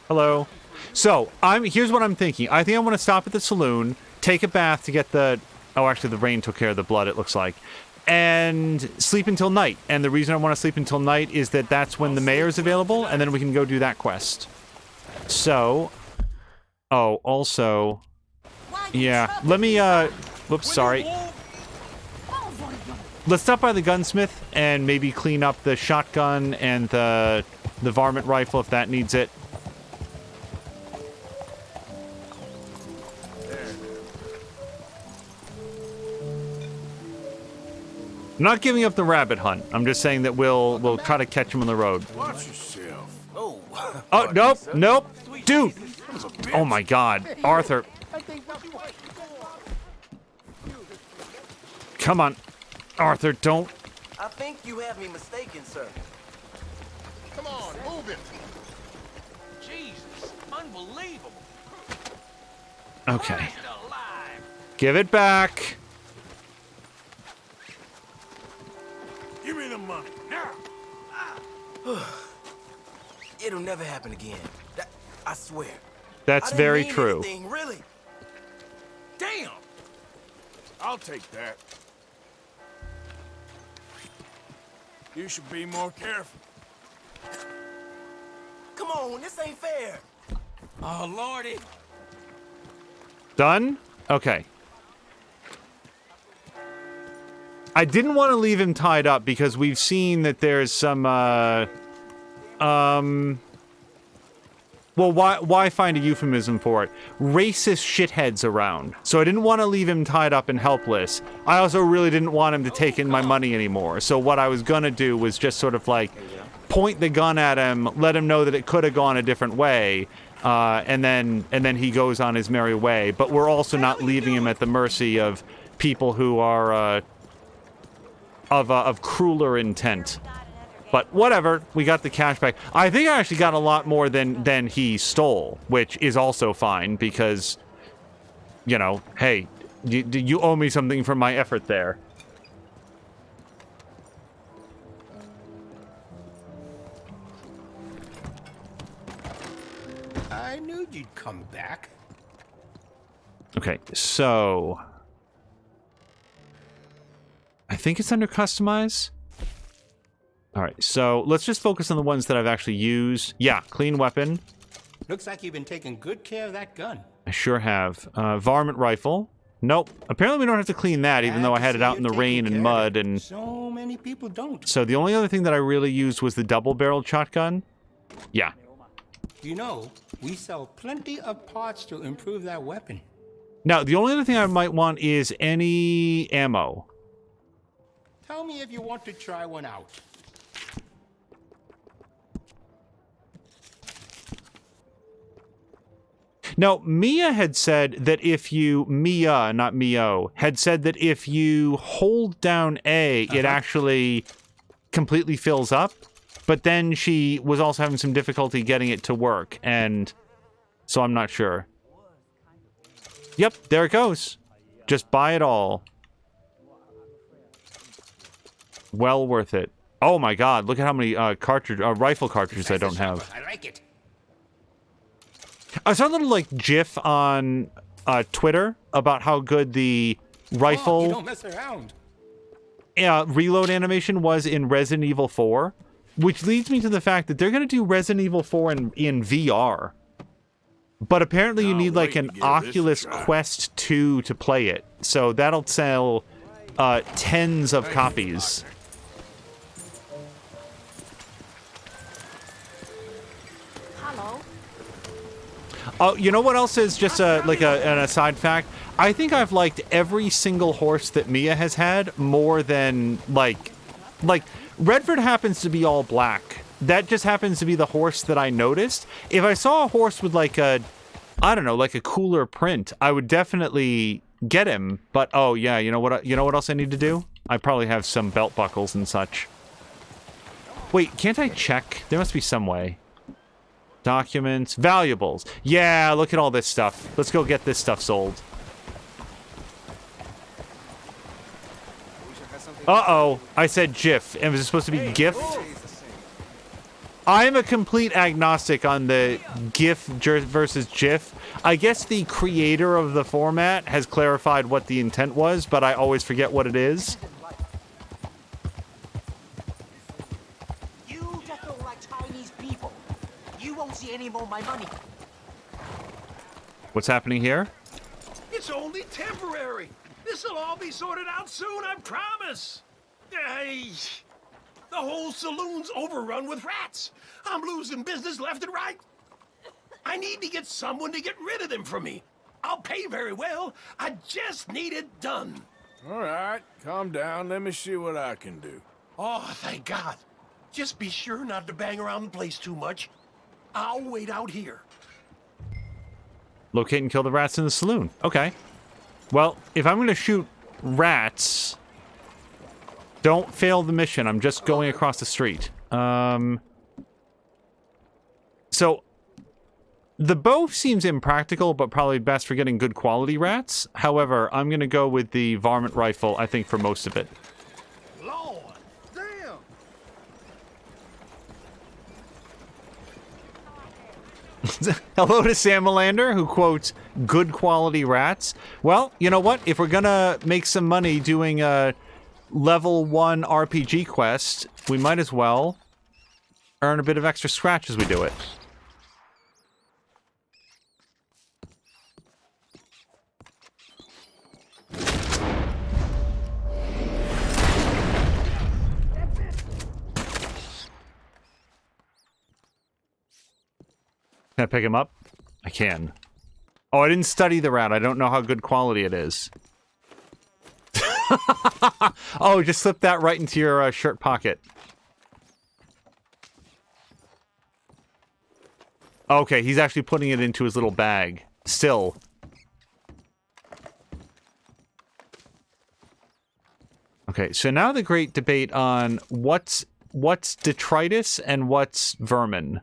Hello. So, here's what I'm thinking. I think I want to stop at the saloon, take a bath to get the... Oh, actually, the rain took care of the blood, it looks like. And sleep until night. And the reason I want to sleep until night is that that's when the mayor's available, and then we can go do that quest. So... Oh, also... Yeah, let me, whoops, sorry. Let's stop by the gunsmith and maybe clean up the shotgun and the varmint rifle if that needs it. I'm not giving up the rabbit hunt. I'm just saying that we'll try to catch him on the road. Watch yourself. Oh, nope, nope. Dude. Oh my god. Arthur. Come on. Arthur, don't. I think you have me mistaken, sir. Come on, move it. Jesus, unbelievable. Okay. Give it back. Give me the money, now! It'll never happen again. I swear. That's very true. Anything, really. Damn! I'll take that. You should be more careful. Come on, this ain't fair. Oh, Lordy. Done? Okay. I didn't want to leave him tied up because we've seen that there's some, well, why find a euphemism for it? Racist shitheads around. So I didn't want to leave him tied up and helpless. I also really didn't want him to take in my money anymore. So what I was gonna do was just sort of like point the gun at him, let him know that it could have gone a different way, and then he goes on his merry way. But we're also not leaving him at the mercy of people who are of crueler intent. But whatever, we got the cash back. I think I actually got a lot more than he stole, which is also fine because, you know, hey, you owe me something for my effort there. I knew you'd come back. Okay, so I think it's under customize. All right, so let's just focus on the ones that I've actually used. Yeah, clean weapon. Looks like you've been taking good care of that gun. I sure have. Varmint rifle. Nope. Apparently we don't have to clean that, even though I had it out in the rain and mud. And so many people don't. So the only other thing that I really used was the double-barreled shotgun. Yeah. You know, we sell plenty of parts to improve that weapon. Now, the only other thing I might want is any ammo. Tell me if you want to try one out. Now, Mia had said that if you... Mia, not Mio, had said that if you hold down A, it actually completely fills up. But then she was also having some difficulty getting it to work, and so I'm not sure. Yep, there it goes. Just buy it all. Well worth it. Oh my god, look at how many rifle cartridges I don't have. I like it. I saw a little like GIF on Twitter about how good the rifle you don't mess around. Reload animation was in Resident Evil 4, which leads me to the fact that they're going to do Resident Evil 4 in VR. But apparently you Can't need like wait an to give this a Oculus try. Quest 2 to play it. So that'll sell tens of copies. Hello. Oh, you know what else is just an aside fact? I think I've liked every single horse that Mia has had more than like Redford happens to be all black. That just happens to be the horse that I noticed. If I saw a horse with like a, I don't know, like a cooler print, I would definitely get him. But oh yeah, you know what else I need to do? I probably have some belt buckles and such. Wait, can't I check? There must be some way. Documents, valuables. Yeah, look at all this stuff. Let's go get this stuff sold. Uh-oh, I said GIF. And was it supposed to be GIF? I'm a complete agnostic on the GIF versus GIF. I guess the creator of the format has clarified what the intent was, but I always forget what it is. You just don't like Chinese people. You won't see any more of my money. What's happening here? It's only temporary. This'll all be sorted out soon, I promise. Hey, the whole saloon's overrun with rats. I'm losing business left and right. I need to get someone to get rid of them for me. I'll pay very well. I just need it done. All right, calm down. Let me see what I can do. Oh, thank God. Just be sure not to bang around the place too much. I'll wait out here. Locate and kill the rats in the saloon. Okay. Well, if I'm going to shoot rats, don't fail the mission. I'm just going across the street. So, the bow seems impractical, but probably best for getting good quality rats. However, I'm going to go with the varmint rifle, I think, for most of it. Lord, damn. Hello to Sam Melander, who quotes, good quality rats. Well, you know what? If we're gonna make some money doing a level 1 RPG quest, we might as well earn a bit of extra scratch as we do it. Can I pick him up? I can. Oh, I didn't study the rat. I don't know how good quality it is. Oh, just slip that right into your shirt pocket. Okay, he's actually putting it into his little bag. Still. Okay, so now the great debate on what's detritus and what's vermin.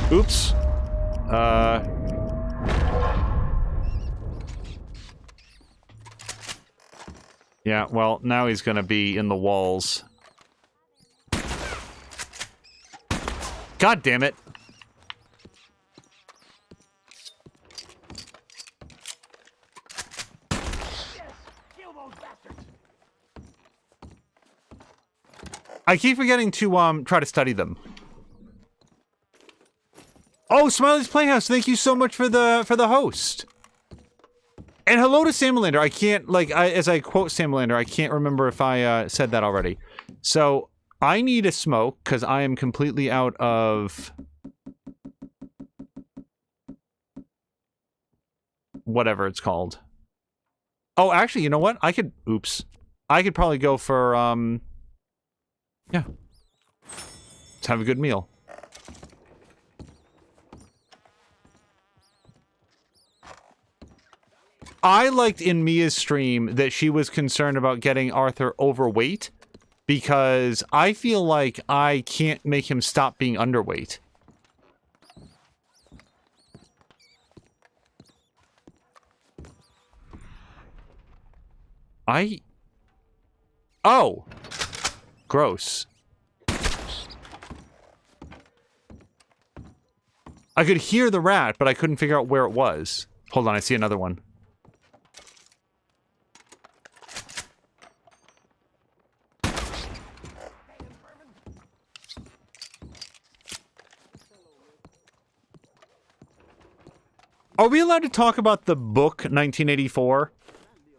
Oops. Yeah, well, now he's gonna be in the walls. God damn it. I keep forgetting to try to study them. Oh, Smiley's Playhouse, thank you so much for the host. And hello to Sam Melander. I can't, like, as I quote Sam Melander, I can't remember if I said that already. So, I need a smoke, because I am completely out of whatever it's called. Oh, actually, you know what? I could probably go for, yeah. Let's have a good meal. I liked in Mia's stream that she was concerned about getting Arthur overweight because I feel like I can't make him stop being underweight. Oh! Gross. I could hear the rat, but I couldn't figure out where it was. Hold on, I see another one. Are we allowed to talk about the book 1984?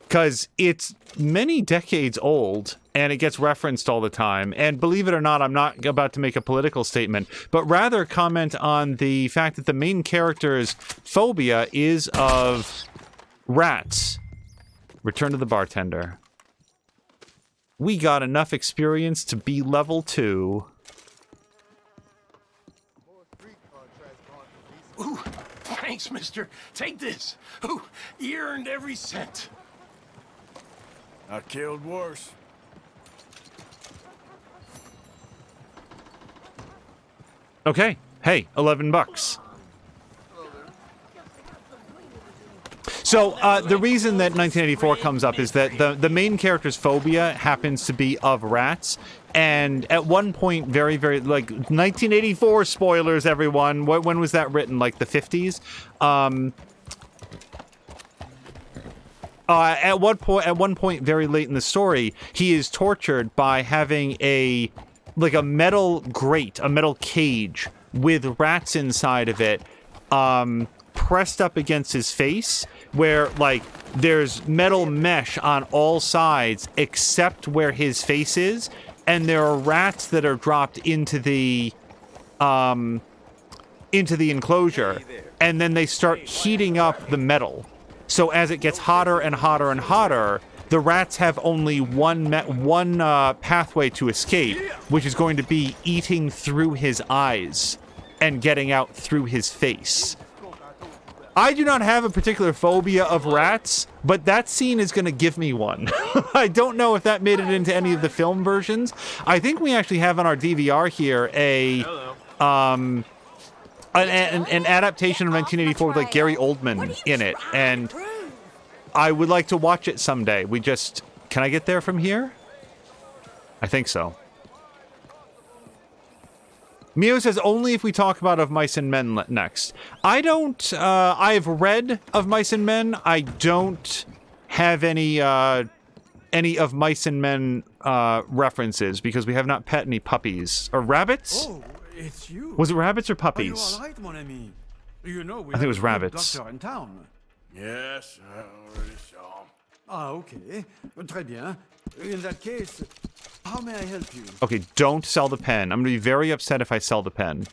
Because it's many decades old, and it gets referenced all the time. And believe it or not, I'm not about to make a political statement, but rather comment on the fact that the main character's phobia is of rats. Return to the bartender. We got enough experience to be level 2. Ooh, thanks, mister. Take this. Ooh, you earned every cent. I killed worse. Okay. Hey, $11. So the reason that 1984 comes up is that the main character's phobia happens to be of rats, and at one point, very, very, like, 1984 spoilers, everyone. When was that written? Like the 50s? At one point, very late in the story, he is tortured by having a metal grate, a metal cage with rats inside of it, pressed up against his face, where, like, there's metal mesh on all sides except where his face is, and there are rats that are dropped into the enclosure, and then they start heating up the metal. So as it gets hotter and hotter and hotter, the rats have only one pathway to escape, which is going to be eating through his eyes and getting out through his face. I do not have a particular phobia of rats, but that scene is going to give me one. I don't know if that made it into any of the film versions. I think we actually have on our DVR here an adaptation of 1984 with, like, Gary Oldman in it, and I would like to watch it someday. Can I get there from here? I think so. Mio says only if we talk about Of Mice and Men next. I've read Of Mice and Men. I don't have any Of Mice and Men references because we have not pet any puppies or rabbits. Oh, it's you. Was it rabbits or puppies? Are you all right, mon ami? You know we I think it was have a good rabbits. doctor in town. Yes, I already saw him. Ah, okay. Très bien. In that case, how may I help you? Okay, don't sell the pen. I'm going to be very upset if I sell the pen.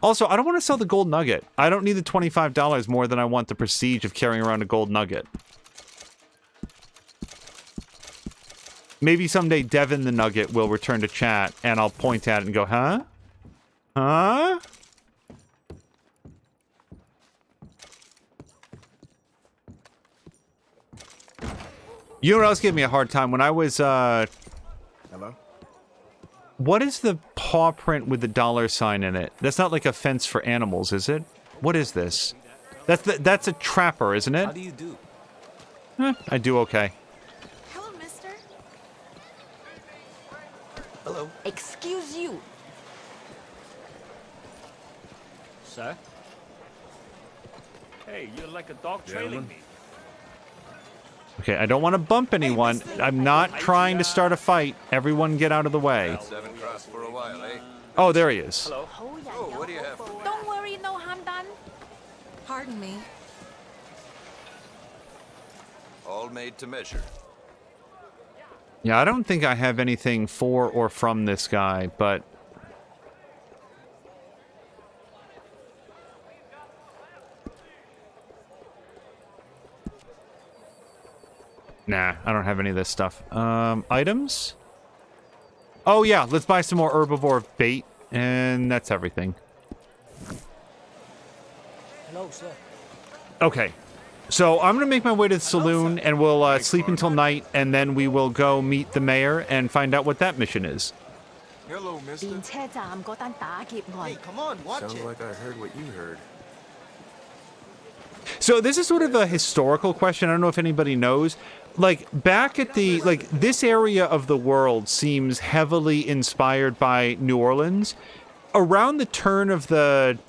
Also, I don't want to sell the gold nugget. I don't need the $25 more than I want the prestige of carrying around a gold nugget. Maybe someday Devin the Nugget will return to chat, and I'll point at it and go, huh? Huh? You know what else gave me a hard time? When I was, Hello? What is the paw print with the $sign in it? That's not like a fence for animals, is it? What is this? That's a trapper, isn't it? How do you do? I do okay. Hello, mister. Hello. Excuse you. Sir? Hey, you're like a dog trailing me. Okay, I don't want to bump anyone. I'm not trying to start a fight. Everyone get out of the way. Seven crossed for a while, eh? Oh, there he is. Oh, what do you have? Don't worry, no harm done. Pardon me. All made to measure. Yeah, I don't think I have anything for or from this guy, but... Nah, I don't have any of this stuff. Items? Oh yeah, let's buy some more herbivore bait, and that's everything. Hello, sir. Okay, so I'm gonna make my way to the saloon, and we'll sleep until night, and then we will go meet the mayor and find out what that mission is. Hello, mister. 電車站嗰單打劫案。 Come on, watch Sounds like I heard what you heard. So this is sort of a historical question. I don't know if anybody knows. Like, back at the... Like, this area of the world seems heavily inspired by New Orleans. Around the turn of the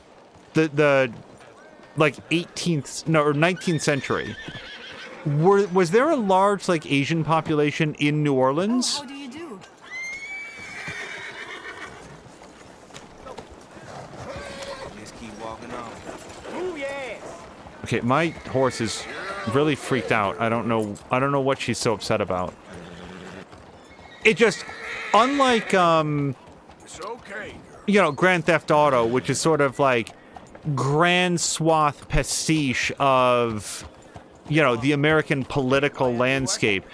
like, 18th... No, or 19th century, was there a large, like, Asian population in New Orleans? How do you do? Just keep walking on. Ooh, yeah. Okay, my horse is really freaked out. I don't know what she's so upset about. It just, unlike, It's okay, girl. Grand Theft Auto, which is sort of like grand swath pastiche of, the American political landscape.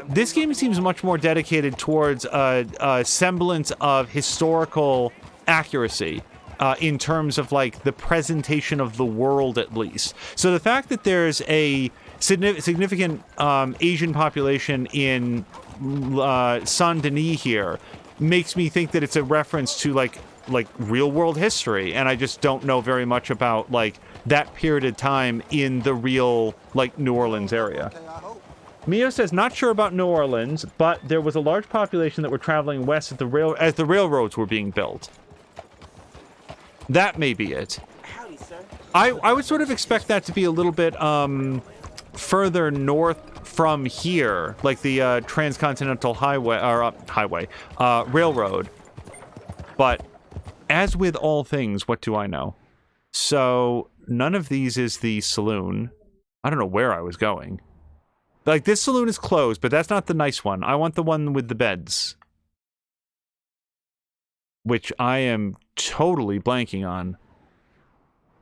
This game seems much more dedicated towards a semblance of historical accuracy. In terms of, like, the presentation of the world, at least. So the fact that there's a significant Asian population in Saint Denis here makes me think that it's a reference to, like real-world history, and I just don't know very much about, like, that period of time in the real, like, New Orleans area. Mio says, not sure about New Orleans, but there was a large population that were traveling west as the railroads were being built. That may be it. Howdy, sir. I would sort of expect that to be a little bit further north from here, like the transcontinental highway or railroad. But as with all things, what do I know? So none of these is the saloon. I don't know where I was going. Like, this saloon is closed, but that's not the nice one. I want the one with the beds, which I am totally blanking on.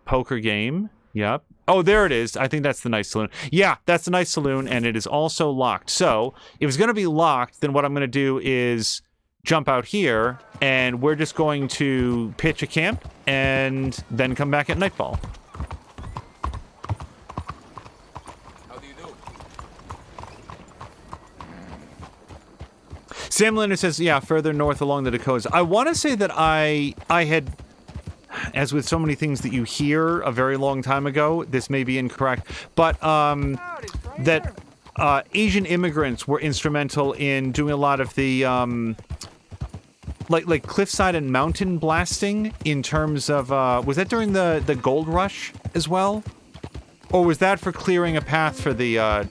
Poker game. Yep. Oh, there it is. I think that's the nice saloon. Yeah, that's the nice saloon, and it is also locked. So, if it's going to be locked, then what I'm going to do is jump out here, and we're just going to pitch a camp, and then come back at nightfall. Sam Linder says, yeah, further north along the Dakotas. I want to say that I had, as with so many things that you hear a very long time ago, this may be incorrect, but that Asian immigrants were instrumental in doing a lot of the, like cliffside and mountain blasting in terms of, was that during the Gold Rush as well? Or was that for clearing a path for the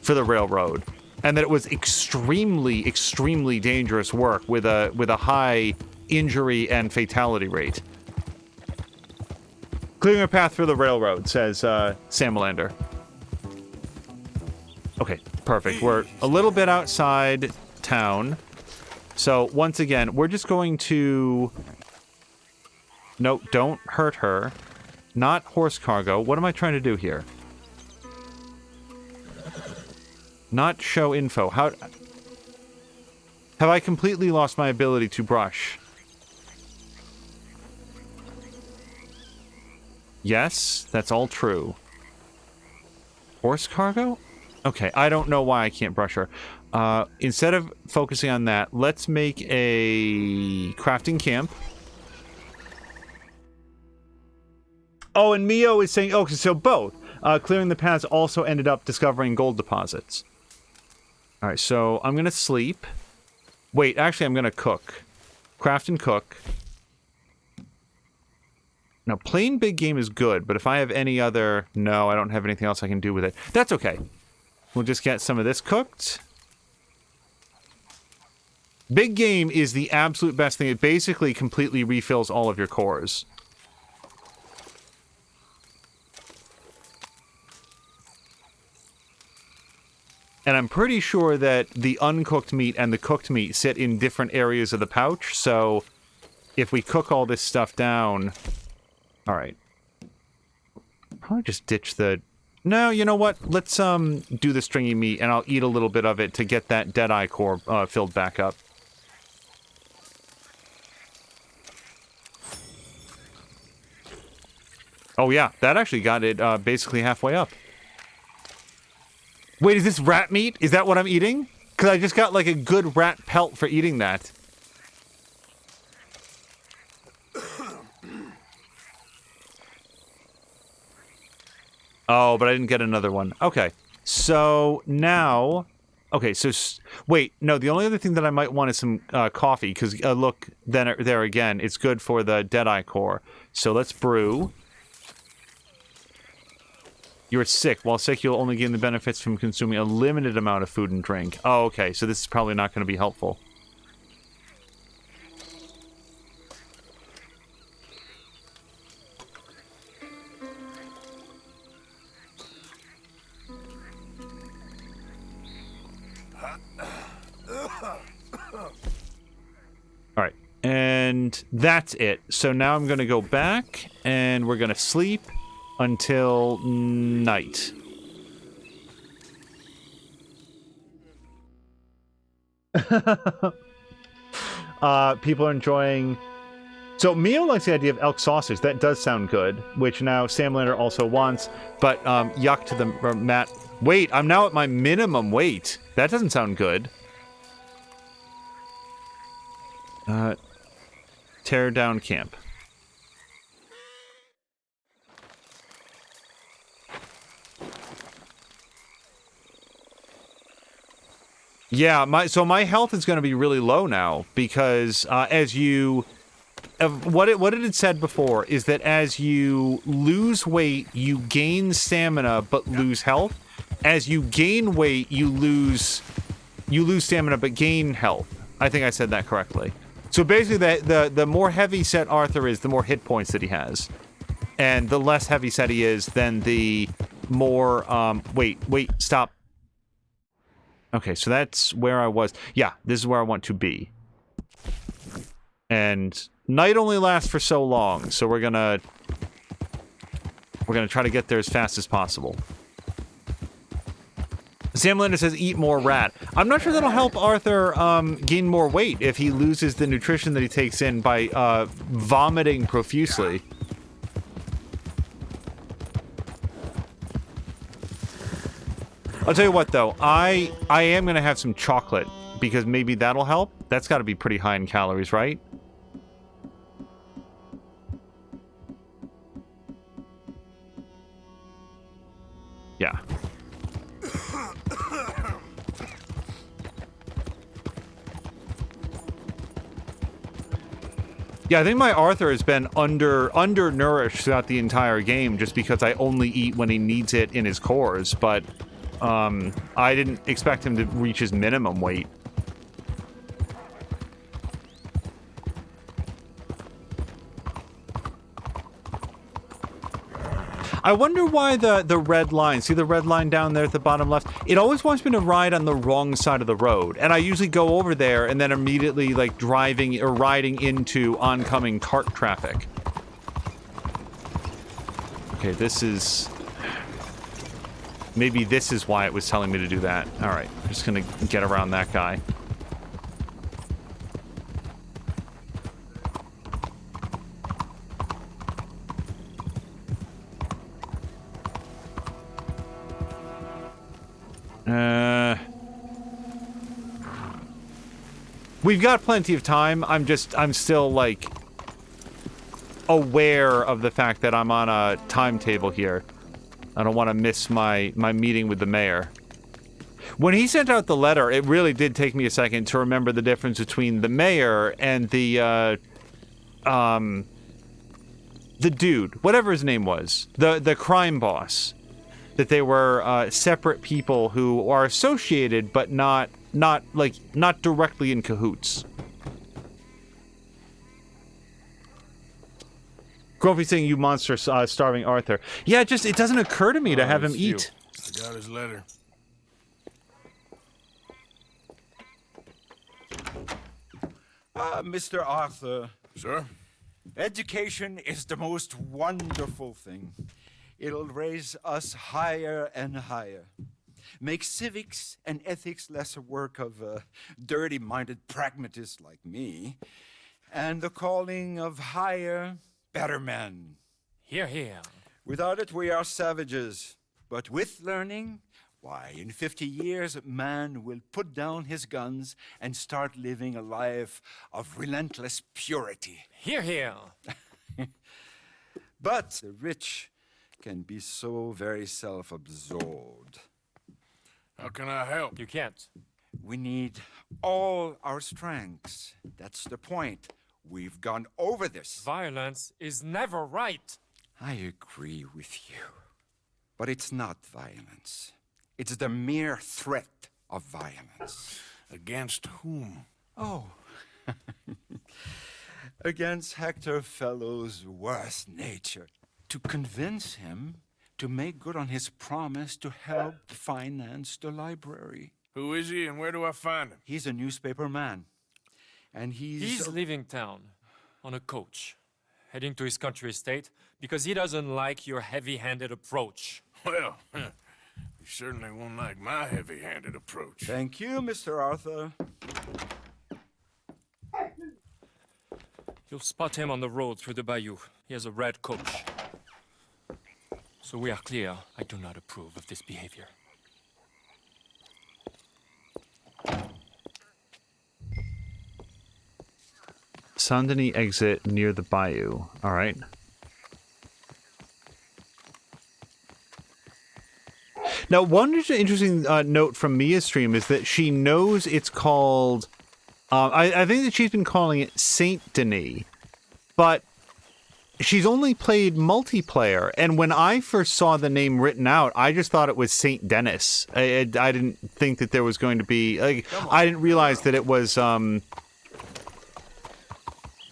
railroad? And that it was extremely, extremely dangerous work with a high injury and fatality rate. Clearing a path for the railroad, says Sam Melander. Okay, perfect. We're a little bit outside town. So, once again, we're just going to... Nope, don't hurt her. Not horse cargo. What am I trying to do here? Not show info. How... Have I completely lost my ability to brush? Yes, that's all true. Horse cargo? Okay, I don't know why I can't brush her. Instead of focusing on that, let's make a crafting camp. Oh, and Mio is saying... Oh, so both. Clearing the paths also ended up discovering gold deposits. Alright, so I'm gonna sleep. Wait, actually, I'm gonna cook. Craft and cook. Now, plain big game is good, but if I have any other... No, I don't have anything else I can do with it. That's okay. We'll just get some of this cooked. Big game is the absolute best thing. It basically completely refills all of your cores. And I'm pretty sure that the uncooked meat and the cooked meat sit in different areas of the pouch, so if we cook all this stuff down... Alright. Probably just ditch the... No, you know what? Let's do the stringy meat, and I'll eat a little bit of it to get that Deadeye core filled back up. Oh yeah, that actually got it basically halfway up. Wait, is this rat meat? Is that what I'm eating? Because I just got, like, a good rat pelt for eating that. Oh, but I didn't get another one. Okay. So, now... Okay, so... Wait, no, the only other thing that I might want is some coffee, because, look, there again, it's good for the Deadeye core. So, let's brew... You're sick. While sick, you'll only gain the benefits from consuming a limited amount of food and drink. Oh, okay. So this is probably not going to be helpful. And that's it. So now I'm going to go back, and we're going to sleep until night. People are enjoying... So Mio likes the idea of elk sausage. That does sound good, which now Sam Lander also wants. But yuck to the Matt. Wait, I'm now at my minimum weight. That doesn't sound good. Tear down camp. Yeah, my health is going to be really low now because as you... what it had said before is that as you lose weight, you gain stamina but lose health. As you gain weight, you lose stamina but gain health. I think I said that correctly. So basically, the more heavy set Arthur is, the more hit points that he has, and the less heavy set he is, then the more. Wait, stop. Okay, so that's where I was. Yeah, this is where I want to be. And night only lasts for so long, so we're gonna try to get there as fast as possible. Sam Lander says, eat more rat. I'm not sure that'll help Arthur gain more weight if he loses the nutrition that he takes in by vomiting profusely. I'll tell you what, though. I am going to have some chocolate, because maybe that'll help. That's got to be pretty high in calories, right? Yeah. Yeah, I think my Arthur has been undernourished throughout the entire game just because I only eat when he needs it in his cores, but I didn't expect him to reach his minimum weight. I wonder why the red line, see the red line down there at the bottom left? It always wants me to ride on the wrong side of the road. And I usually go over there and then immediately like driving or riding into oncoming cart traffic. Okay, this is... Maybe this is why it was telling me to do that. All right, I'm just gonna get around that guy. We've got plenty of time. I'm still like aware of the fact that I'm on a timetable here. I don't want to miss my meeting with the mayor. When he sent out the letter, it really did take me a second to remember the difference between the mayor and the dude, whatever his name was, the crime boss. That they were separate people who are associated, but not directly in cahoots. Grumpy saying, "You monster, starving Arthur." Yeah, it doesn't occur to me to have him eat. I got his letter. Mr. Arthur. Sir? Education is the most wonderful thing. It'll raise us higher and higher. Make civics and ethics less a work of dirty-minded pragmatists like me, and the calling of higher, better men. Hear, hear. Without it, we are savages. But with learning, why, in 50 years, man will put down his guns and start living a life of relentless purity. Hear, hear. But the rich can be so very self-absorbed. How can I help? You can't. We need all our strengths. That's the point. We've gone over this. Violence is never right. I agree with you. But it's not violence. It's the mere threat of violence. Against whom? Oh. Against Hector Fellow's worst nature. To convince him to make good on his promise to help finance the library. Who is he and where do I find him? He's a newspaper man. And He's leaving town. on a coach, heading to his country estate because he doesn't like your heavy-handed approach. Well, you certainly won't like my heavy-handed approach. Thank you, Mr. Arthur. You'll spot him on the road through the bayou. He has a red coach. So we are clear, I do not approve of this behavior. Saint-Denis exit near the bayou. All right. Now, one interesting note from Mia's stream is that she knows it's called... I think that she's been calling it Saint Denis, but she's only played multiplayer, and when I first saw the name written out, I just thought it was Saint Denis. I didn't think that there was going to be... I didn't realize that it was...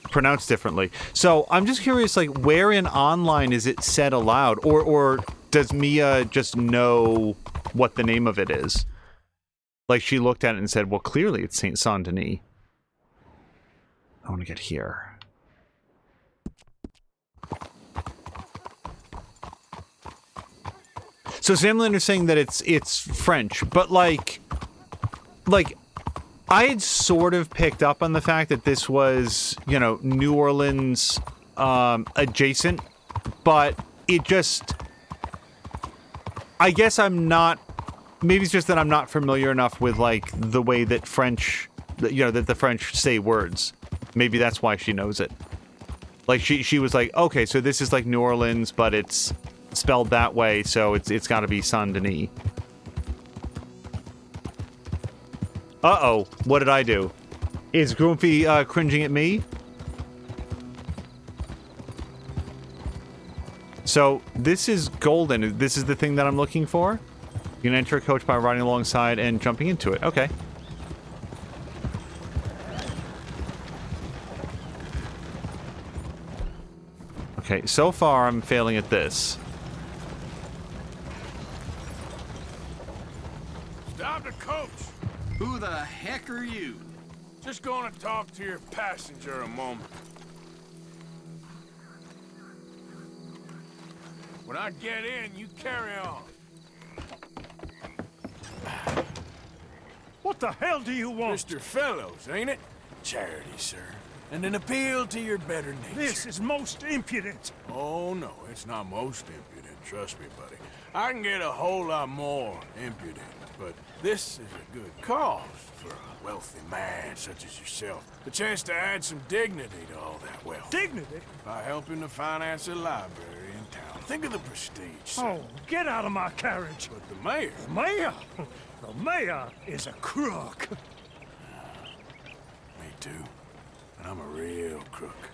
pronounced differently. So I'm just curious, like, where in online is it said aloud, or does Mia just know what the name of it is? Like, she looked at it and said, well, clearly it's Saint-Denis. I want to get here. So Sam Linder's saying that it's French, but like I had sort of picked up on the fact that this was, you know, New Orleans adjacent, but it just... I guess I'm not... Maybe it's just that I'm not familiar enough with, like, the way that French... You know, that the French say words. Maybe that's why she knows it. Like, she was like, okay, so this is like New Orleans, but it's spelled that way, so it's got to be Saint-Denis. Uh-oh, what did I do? Is Grumpy cringing at me? So, this is golden. This is the thing that I'm looking for? You can enter a coach by riding alongside and jumping into it. Okay. Okay, so far I'm failing at this. Stop the coach! Who the heck are you? Just going to talk to your passenger a moment. When I get in, you carry on. What the hell do you want? Mr. Fellows, ain't it? Charity, sir. And an appeal to your better nature. This is most impudent. Oh, no, it's not most impudent. Trust me, buddy. I can get a whole lot more impudent, but this is a good cause for a wealthy man such as yourself. The chance to add some dignity to all that wealth. Dignity? By helping to finance a library in town. Think of the prestige, sir. Oh, get out of my carriage. But the mayor... The mayor? The mayor is a crook. Me too. And I'm a real crook.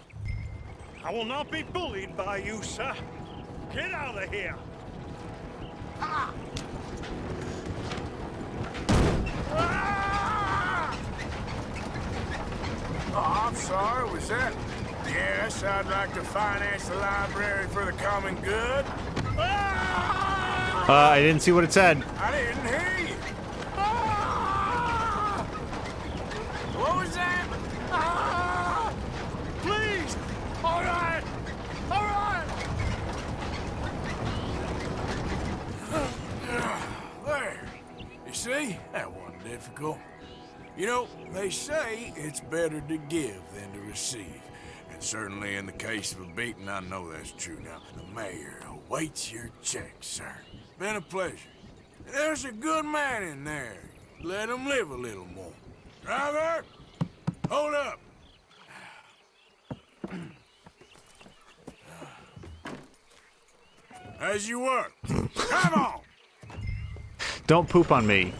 I will not be bullied by you, sir. Get out of here. Ah! Ah! Oh, I'm sorry, was that? Yes, I'd like to finance the library for the common good. Ah! I didn't see what it said. I didn't hear you. Ah! What was that? Ah! Please! All right! All right! There. You see? That wasn't difficult. You know, they say it's better to give than to receive. And certainly in the case of a beating, I know that's true. Now, the mayor awaits your check, sir. Been a pleasure. There's a good man in there. Let him live a little more. Driver! Hold up! As you were. Come on! Don't poop on me.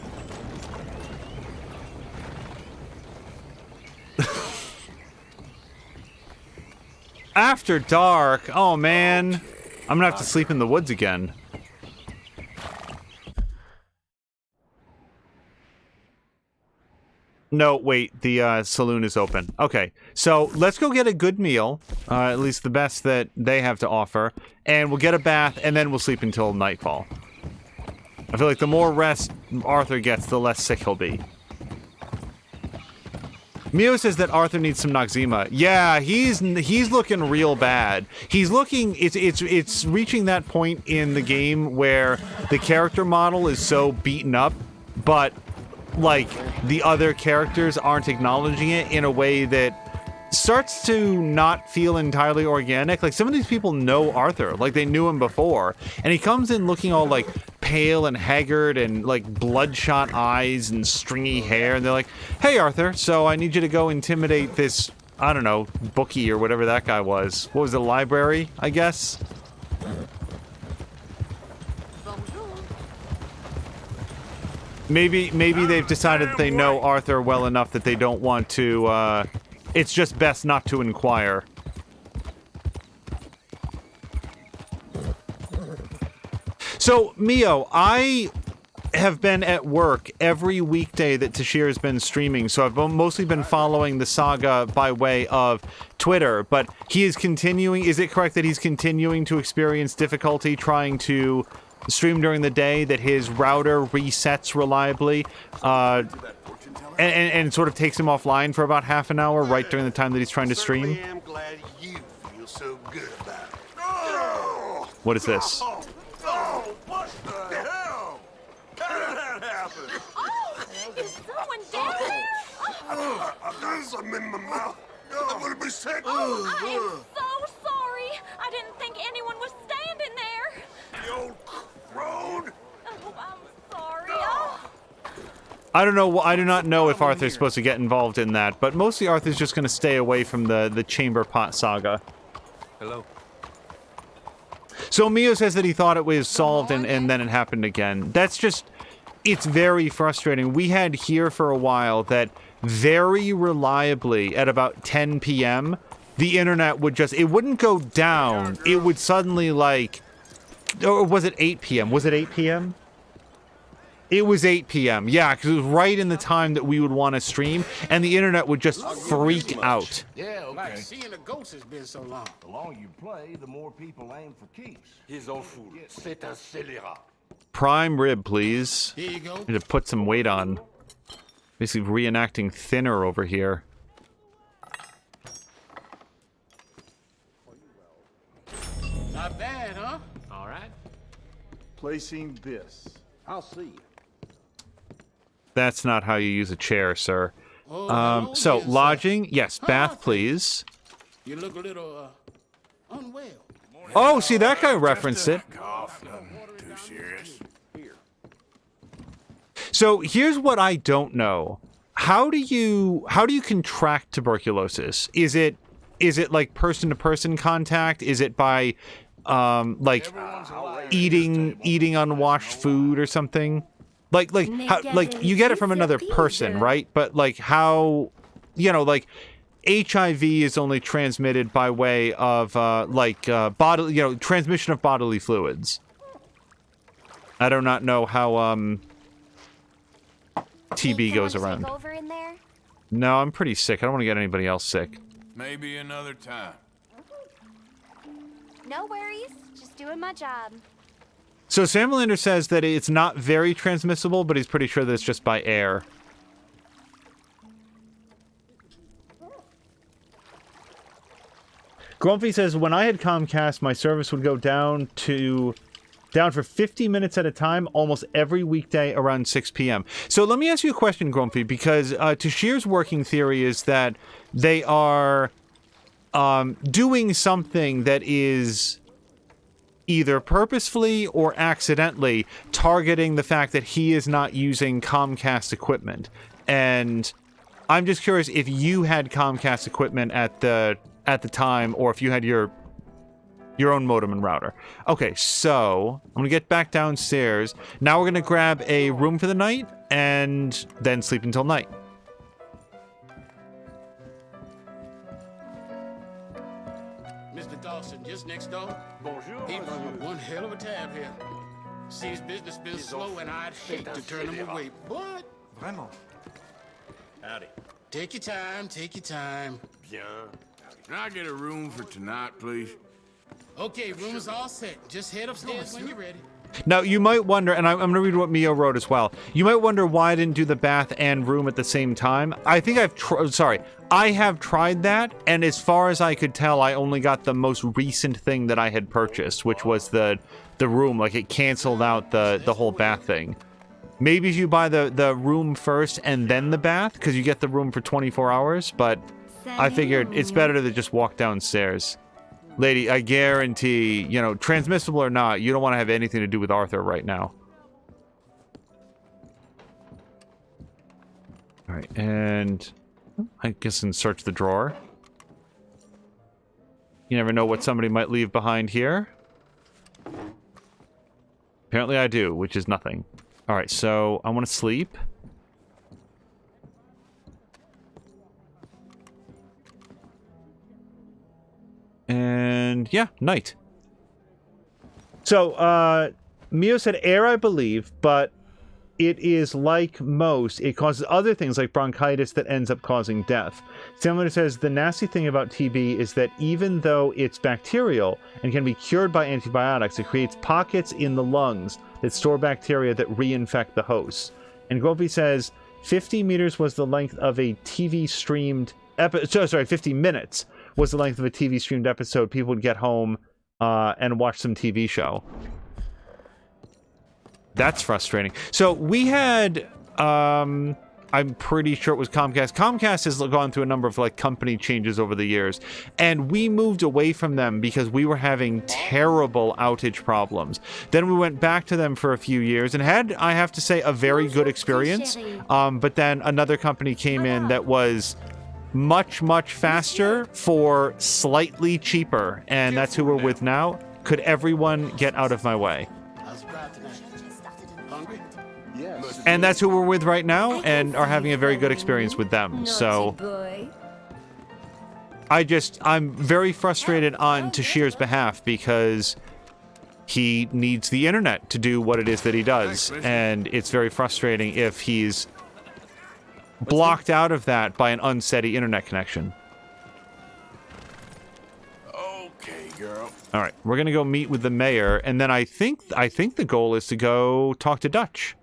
After dark. Oh, man. Okay. I'm gonna have to sleep in the woods again. No, wait. The saloon is open. Okay, so let's go get a good meal. At least the best that they have to offer. And we'll get a bath, and then we'll sleep until nightfall. I feel like the more rest Arthur gets, the less sick he'll be. Mio says that Arthur needs some Noxzema. Yeah, he's looking real bad. He's looking. It's reaching that point in the game where the character model is so beaten up, but like the other characters aren't acknowledging it in a way that starts to not feel entirely organic. Like some of these people know Arthur, like they knew him before, and he comes in looking all like pale and haggard and like bloodshot eyes and stringy hair, and they're like, "Hey Arthur, so I need you to go intimidate this, I don't know, bookie or whatever that guy was. What was the library, I guess?" Maybe they've decided that they know Arthur well enough that they don't want to, it's just best not to inquire. So, Mio, I have been at work every weekday that Tashir has been streaming, so I've mostly been following the saga by way of Twitter, but he is continuing, is it correct that he's continuing to experience difficulty trying to stream during the day, that his router resets reliably, and sort of takes him offline for about half an hour right during the time that he's trying to stream? I'm glad you feel so good about it. What is this? Oh, what the hell? How did that happen? Oh, is someone dead there? I got something in my mouth. I'm gonna be sick. Oh, I am so sorry. I didn't think anyone was standing there. You old crone. Oh, I'm sorry. Oh. I don't know. I do not know if Arthur's supposed to get involved in that, but mostly Arthur's just going to stay away from the chamber pot saga. Hello. So Mio says that he thought it was solved and then it happened again. That's just, it's very frustrating. We had here for a while that very reliably at about 10 p.m., the internet would just, it wouldn't go down. It would suddenly like, or was it 8 p.m.? Was it 8 p.m.? It was 8 p.m. Yeah, because it was right in the time that we would want to stream, and the internet would just freak out. Yeah, okay. Like seeing a ghost has been so long. The longer you play, the more people aim for keeps. He's all fool. C'est un scélérat. Prime rib, please. Here you go. Need to put some weight on. Basically reenacting Thinner over here. Not bad, huh? All right. Placing this. I'll see you. That's not how you use a chair, sir. Oh, so, yes, lodging. Yes, bath, please. You look a little, unwell. Oh, see, that guy referenced it. Cough, nothing too serious. So, here's what I don't know. How do you contract tuberculosis? Is it like person-to-person contact? Is it by, like, eating unwashed food or something? Like you get it from another person, right? But like how, like HIV is only transmitted by way of bodily, transmission of bodily fluids. I do not know how TB goes around. Over in there? No, I'm pretty sick. I don't want to get anybody else sick. Maybe another time. No worries. Just doing my job. So Sam Lander says that it's not very transmissible, but he's pretty sure that it's just by air. Grumpy says, when I had Comcast, my service would go down for 50 minutes at a time, almost every weekday around 6 p.m. So let me ask you a question, Grumpy, because Tashir's working theory is that they are doing something that is either purposefully or accidentally targeting the fact that he is not using Comcast equipment. And I'm just curious if you had Comcast equipment at the time, or if you had your own modem and router. Okay, so I'm gonna get back downstairs. Now we're gonna grab a room for the night and then sleep until night. Mr. Dawson, just next door. Bonjour. He run one hell of a tab here. See, his business been slow, and I'd hate to turn him away, but... Vraiment. Howdy. Take your time, take your time. Bien. Can I get a room for tonight, please? Okay, room is all set. Just head upstairs when you're ready. Now, you might wonder, and I'm going to read what Mio wrote as well. You might wonder why I didn't do the bath and room at the same time. I think I have tried that, and as far as I could tell, I only got the most recent thing that I had purchased, which was the room. Like, it canceled out the whole bath thing. Maybe if you buy the room first and then the bath, because you get the room for 24 hours, but I figured it's better to just walk downstairs. Lady, I guarantee, you know, transmissible or not, you don't want to have anything to do with Arthur right now. Alright, and I guess and search the drawer. You never know what somebody might leave behind here. Apparently I do, which is nothing. Alright, so I want to sleep. And yeah, night. So, Mio said air, I believe, but it is like most. It causes other things like bronchitis that ends up causing death. Similar says the nasty thing about TB is that even though it's bacterial and can be cured by antibiotics, it creates pockets in the lungs that store bacteria that reinfect the host. And Grumpy says 50 meters was the length of a TV streamed episode. Sorry, 50 minutes was the length of a TV streamed episode. People would get home and watch some TV show. That's frustrating. So we had, I'm pretty sure it was Comcast. Comcast has gone through a number of like company changes over the years, and we moved away from them because we were having terrible outage problems. Then we went back to them for a few years and had, I have to say, a very good experience. But then another company came in that was much faster for slightly cheaper, and that's who we're with now. Could everyone get out of my way? And that's who we're with right now, and are having a very good experience with them. So I'm very frustrated on Tashir's behalf because he needs the internet to do what it is that he does, and it's very frustrating if he's blocked out of that by an unsteady internet connection. Okay, girl. All right, we're gonna go meet with the mayor, and then I think the goal is to go talk to Dutch.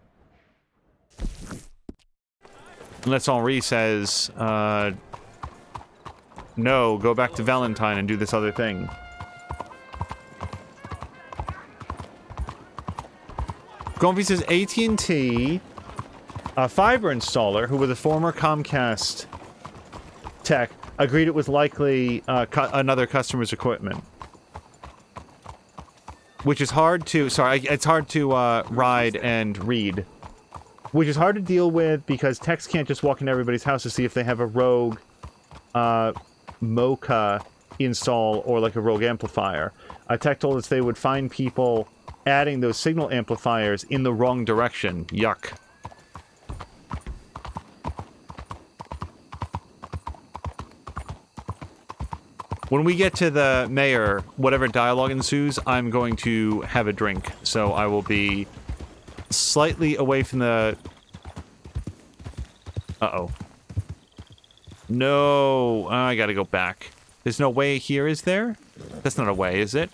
Unless Henri says, no, go back to Valentine and do this other thing. Grumpy says AT&T, a fiber installer who was a former Comcast tech, agreed it was likely another customer's equipment. Which is hard to, it's hard to ride and read. Which is hard to deal with because techs can't just walk into everybody's house to see if they have a rogue Mocha install or like a rogue amplifier. A tech told us they would find people adding those signal amplifiers in the wrong direction. Yuck. When we get to the mayor, whatever dialogue ensues, I'm going to have a drink. So I will be slightly away from the... Uh-oh. No, I gotta go back. There's no way here, is there? That's not a way, is it?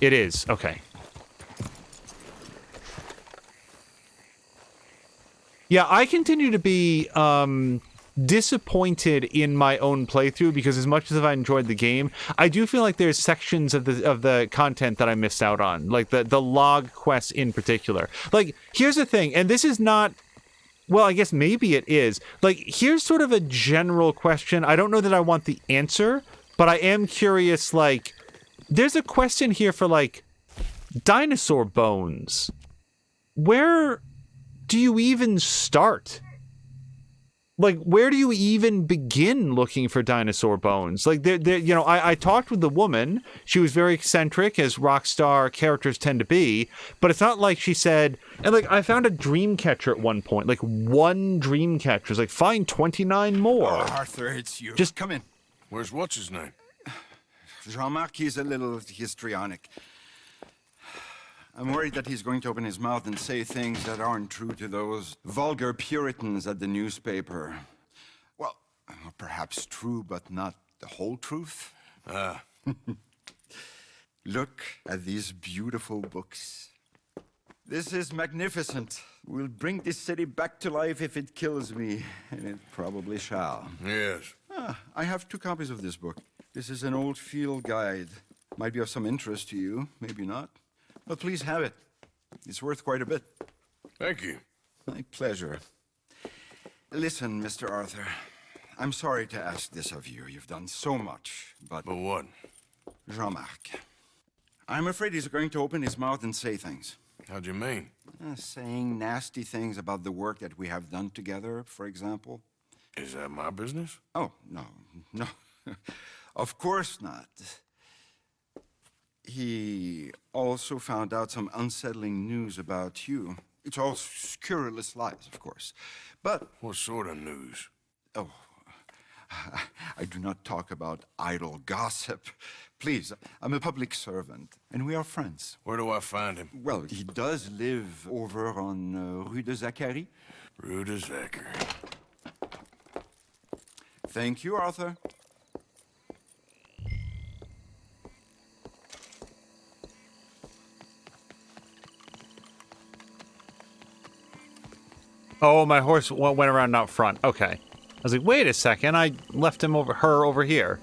It is, okay. Yeah, I continue to be, disappointed in my own playthrough because as much as I enjoyed the game, I do feel like there's sections of the content that I missed out on, like the log quests in particular. Like, here's the thing, and this is not, well, I guess maybe it is. Like, here's sort of a general question. I don't know that I want the answer, but I am curious, like, there's a question here for, like, dinosaur bones. Where do you even start? Like, where do you even begin looking for dinosaur bones? Like, you know, I talked with the woman. She was very eccentric, as Rockstar characters tend to be. But it's not like she said... And, like, I found a dream catcher at one point. Like, one dream catcher. It's like, find 29 more. Oh, Arthur, it's you. Just come in. Where's what's-his-name? Jean-Marc, he's a little histrionic. I'm worried that he's going to open his mouth and say things that aren't true to those vulgar Puritans at the newspaper. Well, perhaps true, but not the whole truth. Look at these beautiful books. This is magnificent. We'll bring this city back to life if it kills me, and it probably shall. Yes. I have 2 copies of this book. This is an old field guide. Might be of some interest to you, maybe not. But please have it. It's worth quite a bit. Thank you. My pleasure. Listen, Mr. Arthur, I'm sorry to ask this of you. You've done so much, but... But what? Jean-Marc. I'm afraid he's going to open his mouth and say things. How'd you mean? Saying nasty things about the work that we have done together, for example. Is that my business? Oh, no. Of course not. He also found out some unsettling news about you. It's all scurrilous lies, of course. But... What sort of news? Oh, I do not talk about idle gossip. Please, I'm a public servant, and we are friends. Where do I find him? Well, he does live over on Rue de Zaccharie. Rue de Zaccharie. Thank you, Arthur. Oh, my horse went around out front. Okay. I was like, wait a second, I left him over here.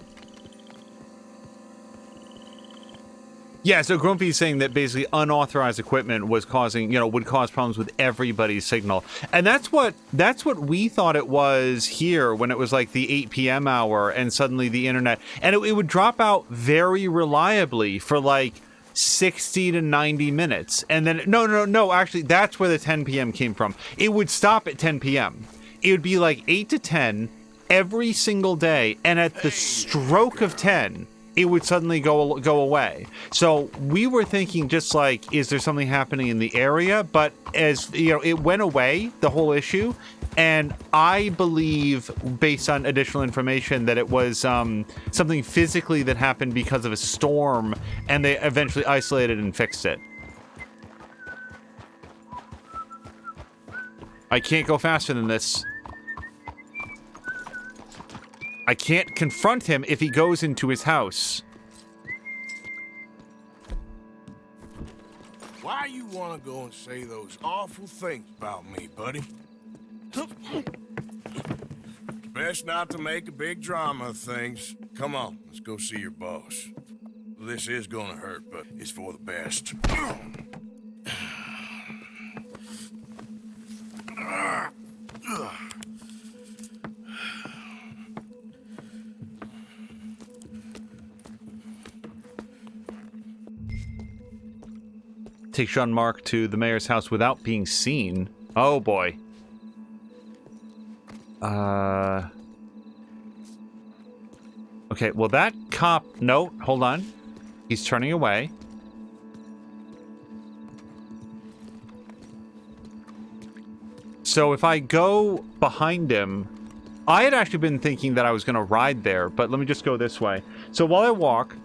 Yeah, so Grumpy's saying that basically unauthorized equipment was causing, would cause problems with everybody's signal. And that's what we thought it was here when it was like the 8 p.m. hour and suddenly the internet. And it would drop out very reliably for like 60 to 90 minutes. And then, no, actually, that's where the 10 p.m. came from. It would stop at 10 p.m. It would be like 8 to 10 every single day. And at the stroke of 10... it would suddenly go away. So we were thinking just like, is there something happening in the area? But as it went away, the whole issue. And I believe, based on additional information, that it was something physically that happened because of a storm, and they eventually isolated and fixed it. I can't go faster than this. I can't confront him if he goes into his house. Why you want to go and say those awful things about me, buddy? Best not to make a big drama of things. Come on, let's go see your boss. This is gonna hurt, but it's for the best. Take Jean-Marc to the mayor's house without being seen. Oh boy. Okay, well that cop... No, hold on. He's turning away. So if I go behind him... I had actually been thinking that I was going to ride there, but let me just go this way. So while I walk,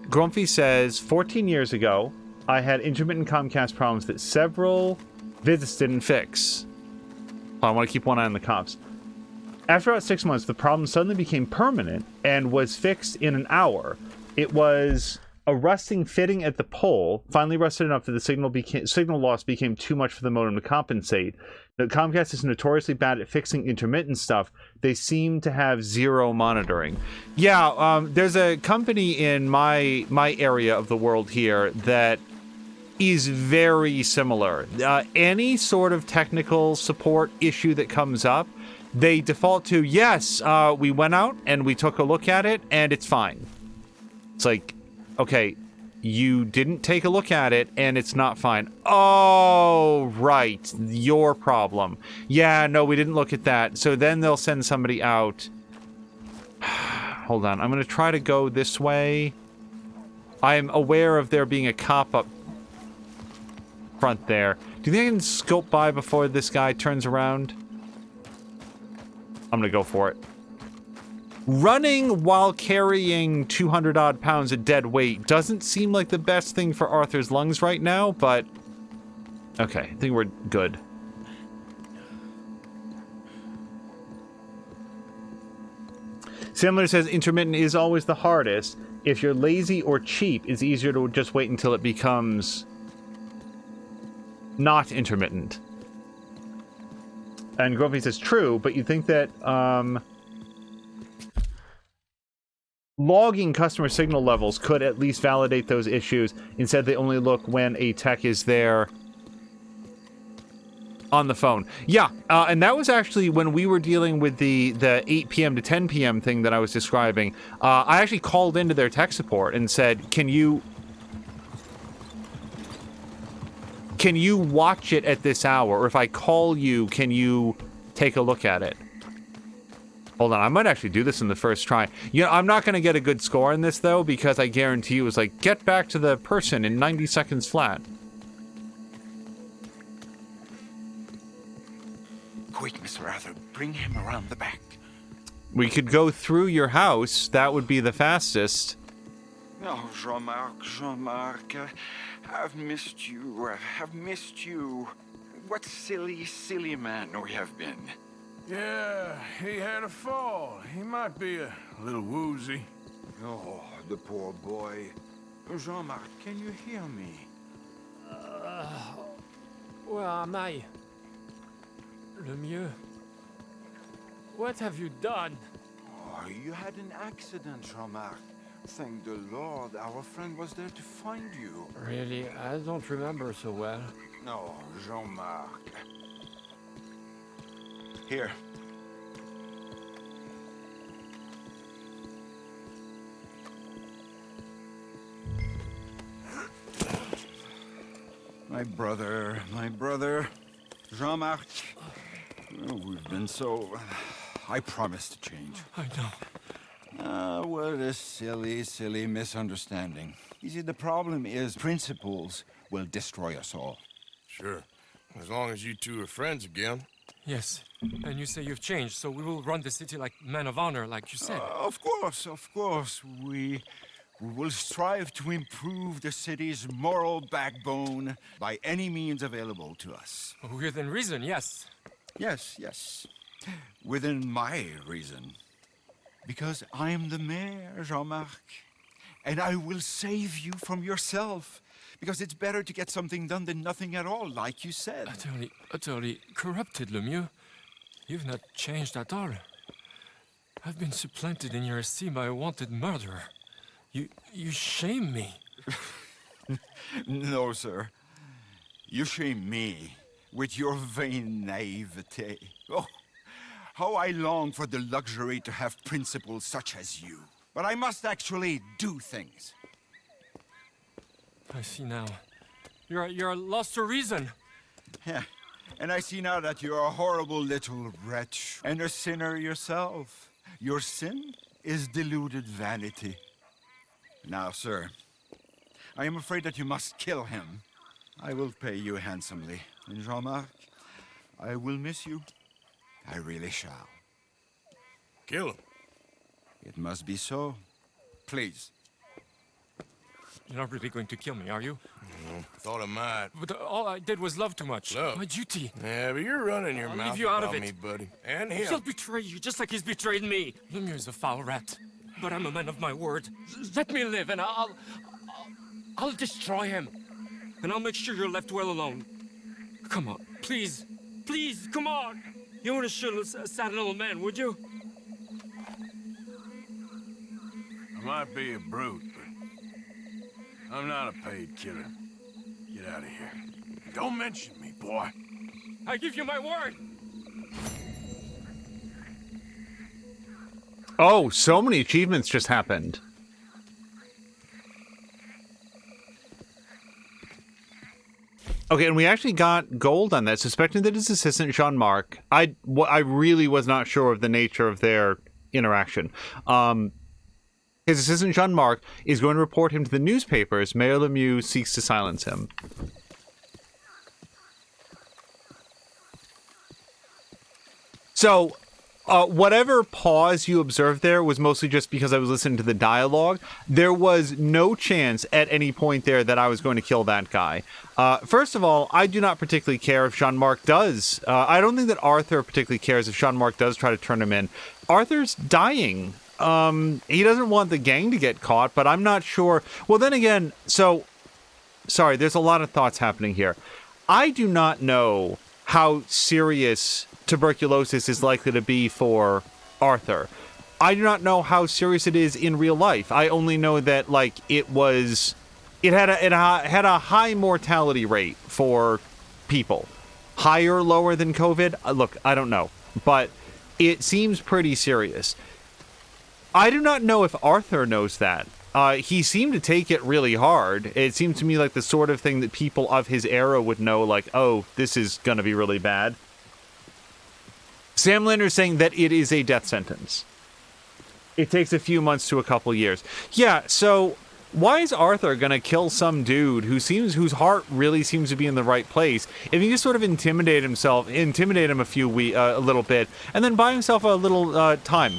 Grumpy says, 14 years ago, I had intermittent Comcast problems that several visits didn't fix. I want to keep one eye on the cops. After about 6 months, the problem suddenly became permanent and was fixed in an hour. It was a rusting fitting at the pole, finally rusted enough that the signal loss became too much for the modem to compensate. Now, Comcast is notoriously bad at fixing intermittent stuff. They seem to have zero monitoring. Yeah, there's a company in my area of the world here that is very similar. Any sort of technical support issue that comes up, they default to, yes, we went out and we took a look at it and it's fine. It's like, okay, you didn't take a look at it and it's not fine. Oh, right, your problem. Yeah, no, we didn't look at that. So then they'll send somebody out. Hold on, I'm going to try to go this way. I'm aware of there being a cop up front there. Do you think I can scope by before this guy turns around? I'm gonna go for it. Running while carrying 200 odd pounds of dead weight doesn't seem like the best thing for Arthur's lungs right now, but okay, I think we're good. Sandler says intermittent is always the hardest. If you're lazy or cheap, it's easier to just wait until it becomes not intermittent. And Grumpy says, true, but you think that, logging customer signal levels could at least validate those issues. Instead, they only look when a tech is there on the phone. Yeah, and that was actually when we were dealing with the 8 p.m. to 10 p.m. thing that I was describing. I actually called into their tech support and said, can you watch it at this hour? Or if I call you, can you take a look at it? Hold on, I might actually do this in the first try. You know, I'm not going to get a good score on this, though, because I guarantee you it was like, get back to the person in 90 seconds flat. Quick, Mr. Arthur, bring him around the back. We could go through your house. That would be the fastest. Oh, Jean-Marc, I've missed you. I've missed you. What silly, silly man we have been. Yeah, he had a fall. He might be a little woozy. Oh, the poor boy. Jean-Marc, can you hear me? Where am I? Lemieux? What have you done? Oh, you had an accident, Jean-Marc. Thank the Lord, our friend was there to find you. Really, I don't remember so well. No, Jean-Marc. Here. My brother, Jean-Marc. Oh, we've been so... I promised to change. I know. What a silly, silly misunderstanding. You see, the problem is principles will destroy us all. Sure. As long as you two are friends again. Yes, and you say you've changed, so we will run the city like men of honor, like you said. Of course. We will strive to improve the city's moral backbone by any means available to us. Within reason, yes. Yes. Within my reason. Because I'm the mayor, Jean-Marc. And I will save you from yourself. Because it's better to get something done than nothing at all, like you said. Utterly corrupted, Lemieux. You've not changed at all. I've been supplanted in your esteem by a wanted murderer. You shame me. No, sir. You shame me with your vain naivete. Oh, how I long for the luxury to have principles such as you. But I must actually do things. I see now. You're lost to reason. Yeah, and I see now that you're a horrible little wretch and a sinner yourself. Your sin is deluded vanity. Now, sir, I am afraid that you must kill him. I will pay you handsomely. And Jean-Marc, I will miss you. I really shall. Kill him. It must be so. Please. You're not really going to kill me, are you? Thought I might. But all I did was love too much. Love? My duty. Yeah, but you're running your I'll mouth leave you out about of me, it. buddy. And him. He'll betray you just like he's betrayed me. Lemieux is a foul rat. But I'm a man of my word. Let me live and I'll destroy him. And I'll make sure you're left well alone. Come on, please. Please, come on. You wouldn't shoot a sad little man, would you? I might be a brute, but I'm not a paid killer. Get out of here. Don't mention me, boy. I give you my word. Oh, so many achievements just happened. Okay, and we actually got gold on that, suspecting that his assistant, Jean-Marc. I really was not sure of the nature of their interaction. His assistant, Jean-Marc, is going to report him to the newspapers. Mayor Lemieux seeks to silence him. So, whatever pause you observed there was mostly just because I was listening to the dialogue. There was no chance at any point there that I was going to kill that guy. First of all, I do not particularly care if Jean-Marc does. I don't think that Arthur particularly cares if Jean-Marc does try to turn him in. Arthur's dying. He doesn't want the gang to get caught, but I'm not sure. Well, then again, so... Sorry, there's a lot of thoughts happening here. I do not know how serious tuberculosis is likely to be for Arthur. I do not know how serious it is in real life. I only know that, like, it had a high mortality rate for people. Higher, lower than COVID? Look, I don't know. But it seems pretty serious. I do not know if Arthur knows that. He seemed to take it really hard. It seemed to me like the sort of thing that people of his era would know, like, oh, this is going to be really bad. Sam Lander's saying that it is a death sentence. It takes a few months to a couple years. Yeah, so why is Arthur going to kill some dude whose heart really seems to be in the right place if he just sort of intimidate him a little bit, and then buy himself a little time?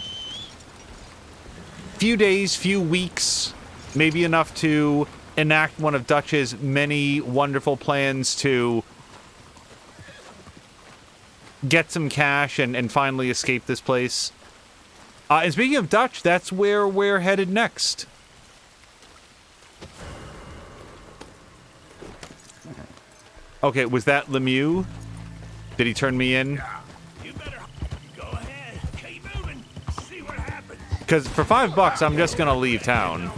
Few days, few weeks, maybe enough to enact one of Dutch's many wonderful plans to get some cash and finally escape this place. And speaking of Dutch, that's where we're headed next. Okay, was that Lemieux? Did he turn me in? You better go ahead. Keep moving. See what happens. Because for $5, I'm just gonna leave town.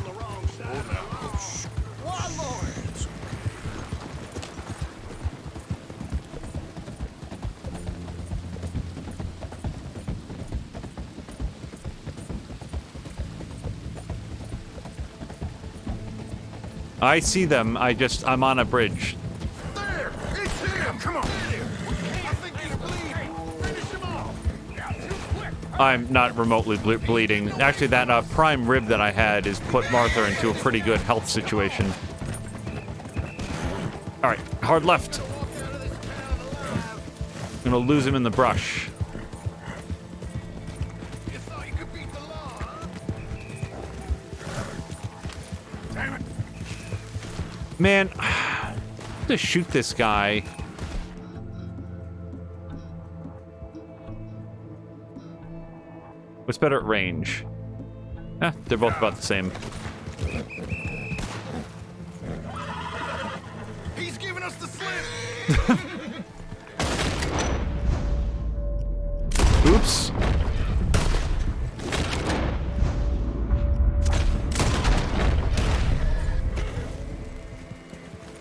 I see them. I'm on a bridge. There! It's him! Come on! I think he's bleeding. Finish him off! I'm not remotely bleeding. Actually, that prime rib that I had has put Martha into a pretty good health situation. All right, hard left. I'm gonna lose him in the brush. Man, to shoot this guy. What's better at range? They're both about the same. He's giving us the slip! Oops.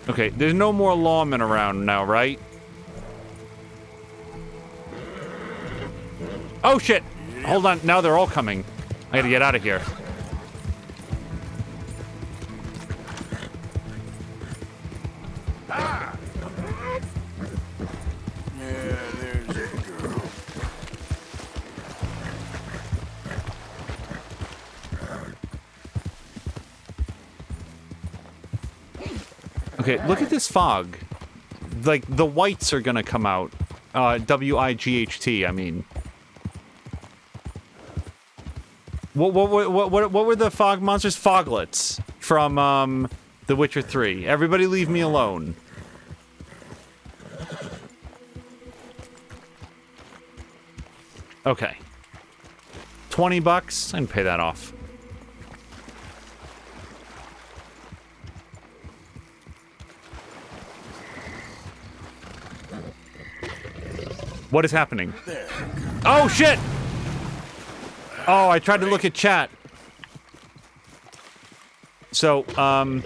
Okay, there's no more lawmen around now, right? Oh, shit! Hold on, now they're all coming. I gotta get out of here. Yeah, there's a girl. Okay, look at this fog. Like, the whites are gonna come out. W-I-G-H-T, I mean. What were the fog monsters? Foglets from The Witcher 3. Everybody leave me alone. Okay. $20? I can pay that off. What is happening? Oh, shit! Oh, I tried to look at chat. So, oh,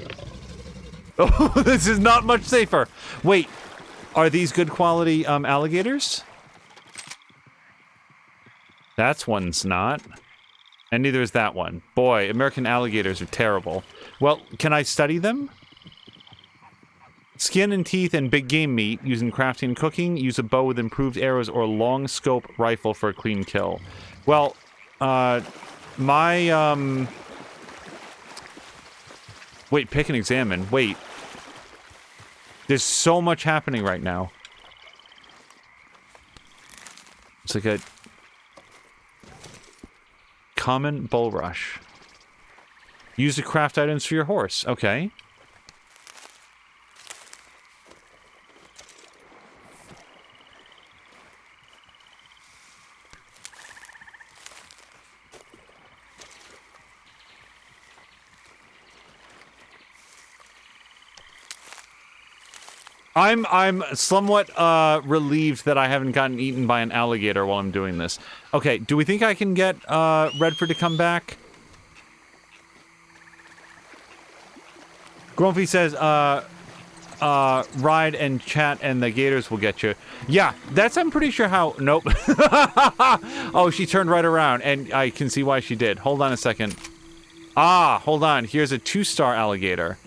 this is not much safer. Wait, are these good quality, alligators? That's one's not. And neither is that one. Boy, American alligators are terrible. Well, can I study them? Skin and teeth and big game meat used in crafting and cooking. Use a bow with improved arrows or long scope rifle for a clean kill. Well, wait, pick and examine. Wait. There's so much happening right now. It's like a common bulrush. Use to craft items for your horse. Okay. I'm somewhat relieved that I haven't gotten eaten by an alligator while I'm doing this. Okay, do we think I can get Redford to come back? Grumpy says, ride and chat and the gators will get you. Yeah, that's, I'm pretty sure how, nope. Oh, she turned right around, and I can see why she did. Hold on a second. Ah, hold on, here's a 2-star alligator.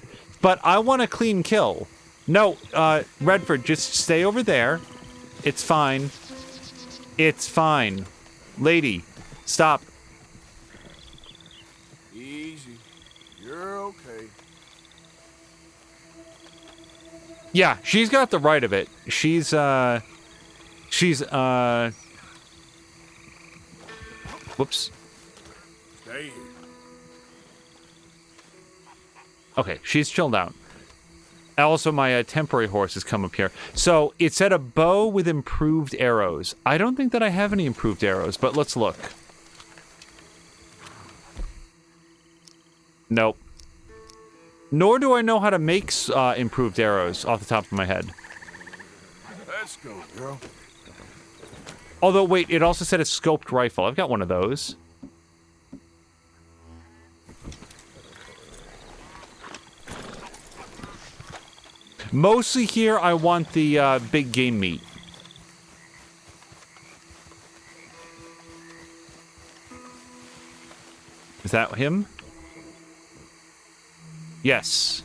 But I want a clean kill. No, Redford, just stay over there. It's fine. It's fine. Lady, stop. Easy. You're okay. Yeah, she's got the right of it. She's whoops. Stay here. Okay, she's chilled out. Also, my temporary horse has come up here. So, it said a bow with improved arrows. I don't think that I have any improved arrows, but let's look. Nope. Nor do I know how to make improved arrows off the top of my head. Let's go, girl. Although, wait, it also said a scoped rifle. I've got one of those. Mostly here, I want the big game meat. Is that him? Yes.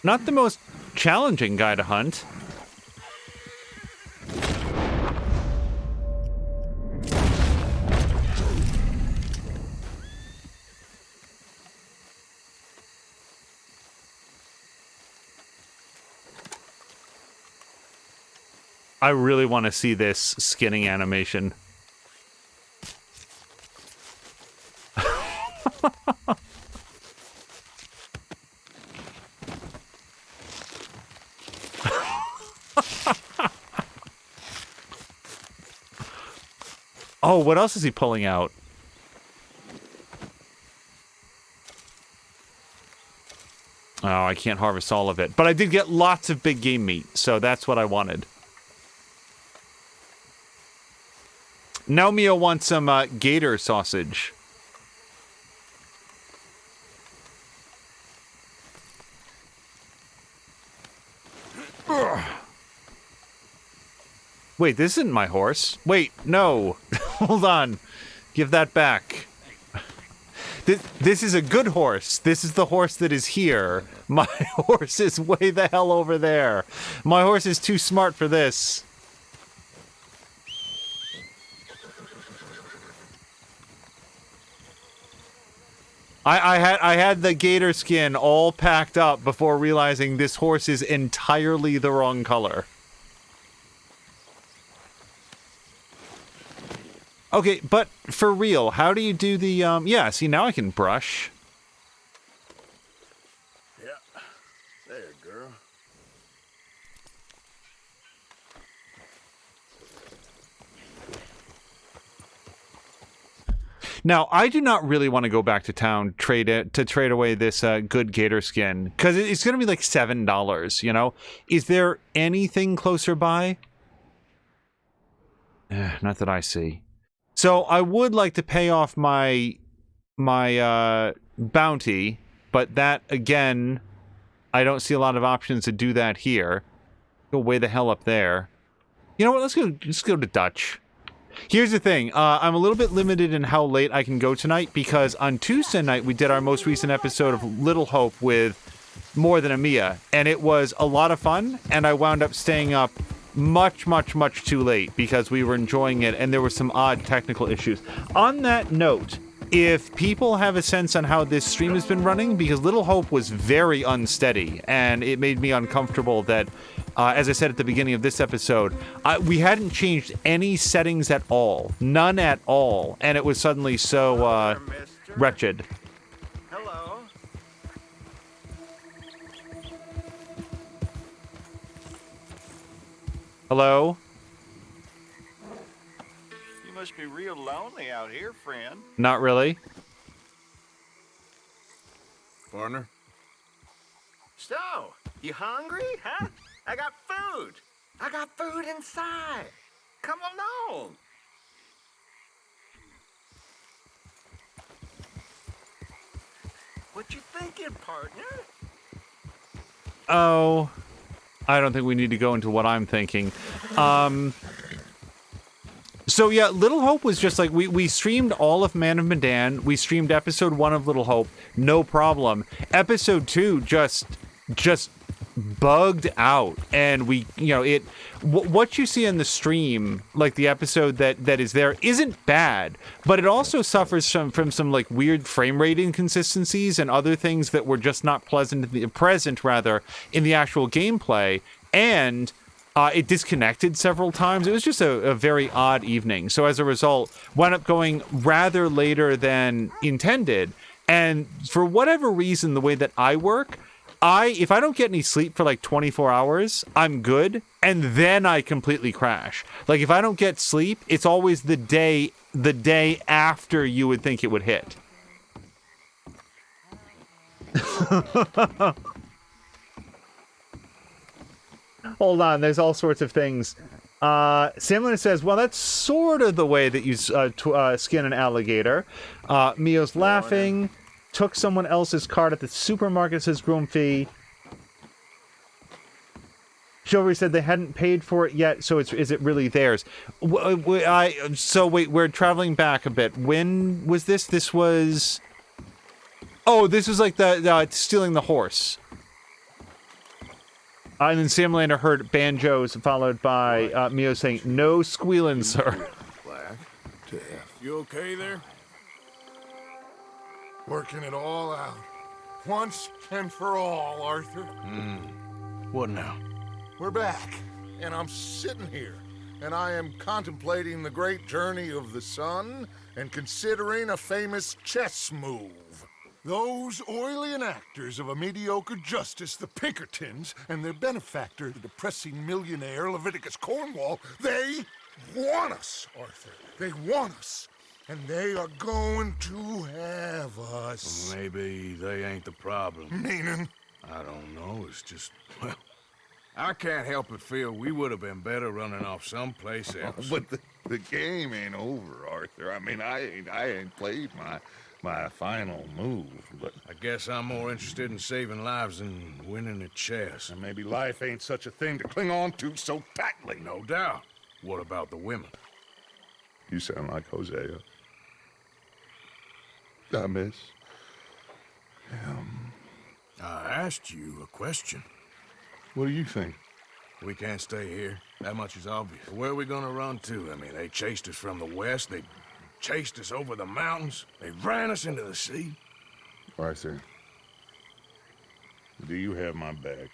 Not the most challenging guy to hunt. I really want to see this skinning animation. Oh, what else is he pulling out? Oh, I can't harvest all of it. But I did get lots of big game meat, so that's what I wanted. Now Mio wants some gator sausage. Ugh. Wait, this isn't my horse. Wait, no. Hold on. Give that back. This is a good horse. This is the horse that is here. My horse is way the hell over there. My horse is too smart for this. I had the gator skin all packed up before realizing this horse is entirely the wrong color. Okay, but for real, how do you do the, yeah, see, now I can brush. Yeah, there, girl. Now, I do not really want to go back to town to trade away this good gator skin, because it's going to be like $7, you know? Is there anything closer by? Not that I see. So, I would like to pay off my bounty, but that, again, I don't see a lot of options to do that here. Go way the hell up there. You know what, let's go to Dutch. Here's the thing, I'm a little bit limited in how late I can go tonight, because on Tuesday night we did our most recent episode of Little Hope with More Than a Mia, and it was a lot of fun, and I wound up staying up much too late because we were enjoying it and there were some odd technical issues. On that note, if people have a sense on how this stream has been running, because Little Hope was very unsteady and it made me uncomfortable that, as I said at the beginning of this episode, we hadn't changed any settings at all. None at all. And it was suddenly so wretched. Hello. Hello? You must be real lonely out here, friend. Not really. Partner? So, you hungry, huh? I got food. I got food inside. Come along. What you thinking, partner? Oh, I don't think we need to go into what I'm thinking. So yeah, Little Hope was just like, we streamed all of Man of Medan. We streamed episode 1 of Little Hope, no problem. Episode 2 just bugged out, and we, you know, what you see in the stream, like the episode that is there, isn't bad, but it also suffers from some like weird frame rate inconsistencies and other things that were just not present in the actual gameplay, and it disconnected several times. It was just a very odd evening. So as a result, wound up going rather later than intended, and for whatever reason, the way that I work, if I don't get any sleep for like 24 hours, I'm good, and then I completely crash. Like if I don't get sleep, it's always the day after you would think it would hit. Hold on, there's all sorts of things. Samlin says, well, that's sort of the way that you skin an alligator. Mio's laughing. Took someone else's card at the supermarket, says Grumpy. Chivalry said they hadn't paid for it yet, so is it really theirs? So wait, we're traveling back a bit. When was this? This was... Oh, this was like the stealing the horse. And then Sam Lander heard banjos, followed by Mio saying, no squealing, sir. Black to F. You okay there? Working it all out. Once and for all, Arthur. What now? We're back, and I'm sitting here, and I am contemplating the great journey of the sun and considering a famous chess move. Those oily enactors of a mediocre justice, the Pinkertons, and their benefactor, the depressing millionaire Leviticus Cornwall, they want us, Arthur. They want us. And they are going to have us. Maybe they ain't the problem. Meaning? I don't know. It's just, well, I can't help but feel we would have been better running off someplace else. But the game ain't over, Arthur. I mean, I ain't played my final move, but... I guess I'm more interested in saving lives than winning at chess. And maybe life ain't such a thing to cling on to so tightly. No doubt. What about the women? You sound like Hosea. I miss him. I asked you a question. What do you think? We can't stay here. That much is obvious. Where are we gonna run to? I mean, they chased us from the west. They chased us over the mountains. They ran us into the sea. Arthur, do you have my back?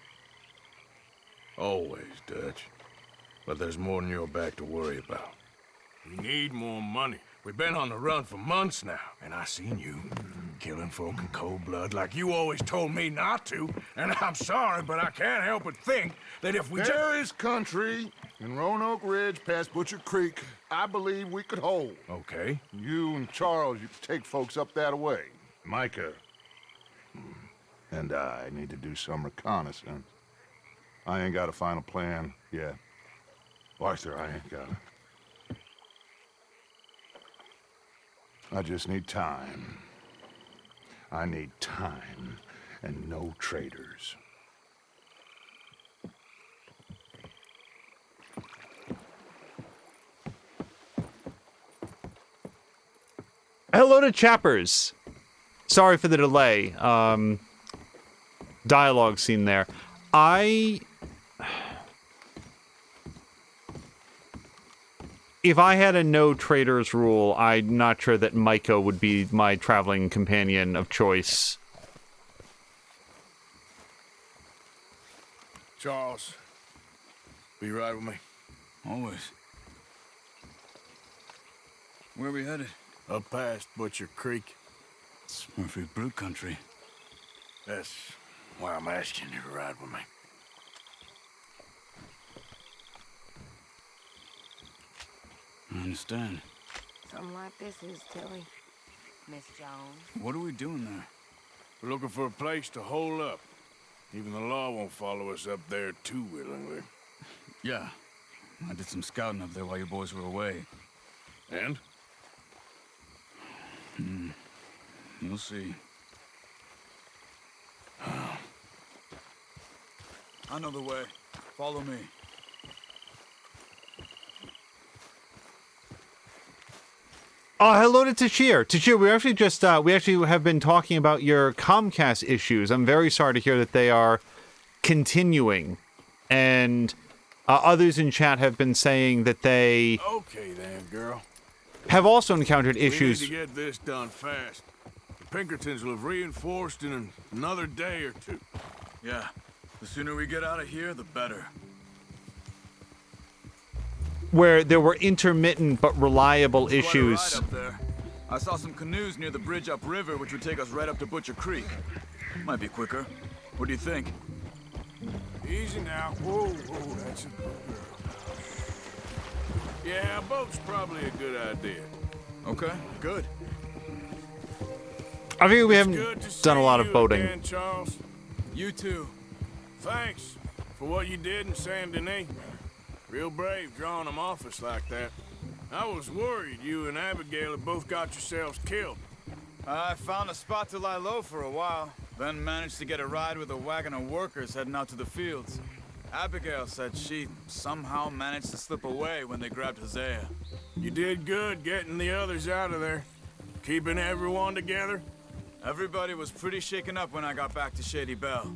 Always, Dutch. But there's more than your back to worry about. We need more money. We've been on the run for months now, and I seen you killing folk in cold blood like you always told me not to. And I'm sorry, but I can't help but think that if we There is country in Roanoke Ridge past Butcher Creek I believe we could hold. Okay. You and Charles, you could take folks up that way. Micah and I need to do some reconnaissance. I ain't got a final plan yet. Arthur, I ain't got it. I just need time. I need time and no traitors. Hello to Chappers. Sorry for the delay. Dialogue scene there. If I had a no traitors rule, I'm not sure that Micah would be my traveling companion of choice. Charles, be right with me. Always. Where are we headed? Up past Butcher Creek. It's Murphy Brew country. That's why I'm asking you to ride with me. I understand. Something like this is, Tilly. Miss Jones. What are we doing there? We're looking for a place to hole up. Even the law won't follow us up there too willingly. Yeah. I did some scouting up there while your boys were away. And? You'll see. I know the way. Follow me. Hello to Tashir. Tashir, we actually have been talking about your Comcast issues. I'm very sorry to hear that they are continuing, and others in chat have been saying that they Okay then, girl. have also encountered issues. We need to get this done fast. The Pinkertons will have reinforced in another day or two. Yeah. The sooner we get out of here, the better. Where there were intermittent but reliable issues. Quite a ride up there. I saw some canoes near the bridge upriver, which would take us right up to Butcher Creek. Might be quicker. What do you think? Easy now. Whoa, that's a good girl. Yeah, a boat's probably a good idea. Okay, good. I think we haven't done a lot of boating. Again, Charles. You too. Thanks for what you did in Saint Denis. Real brave drawing them off us like that. I was worried you and Abigail had both got yourselves killed. I found a spot to lie low for a while, then managed to get a ride with a wagon of workers heading out to the fields. Abigail said she somehow managed to slip away when they grabbed Hosea. You did good getting the others out of there. Keeping everyone together? Everybody was pretty shaken up when I got back to Shady Belle.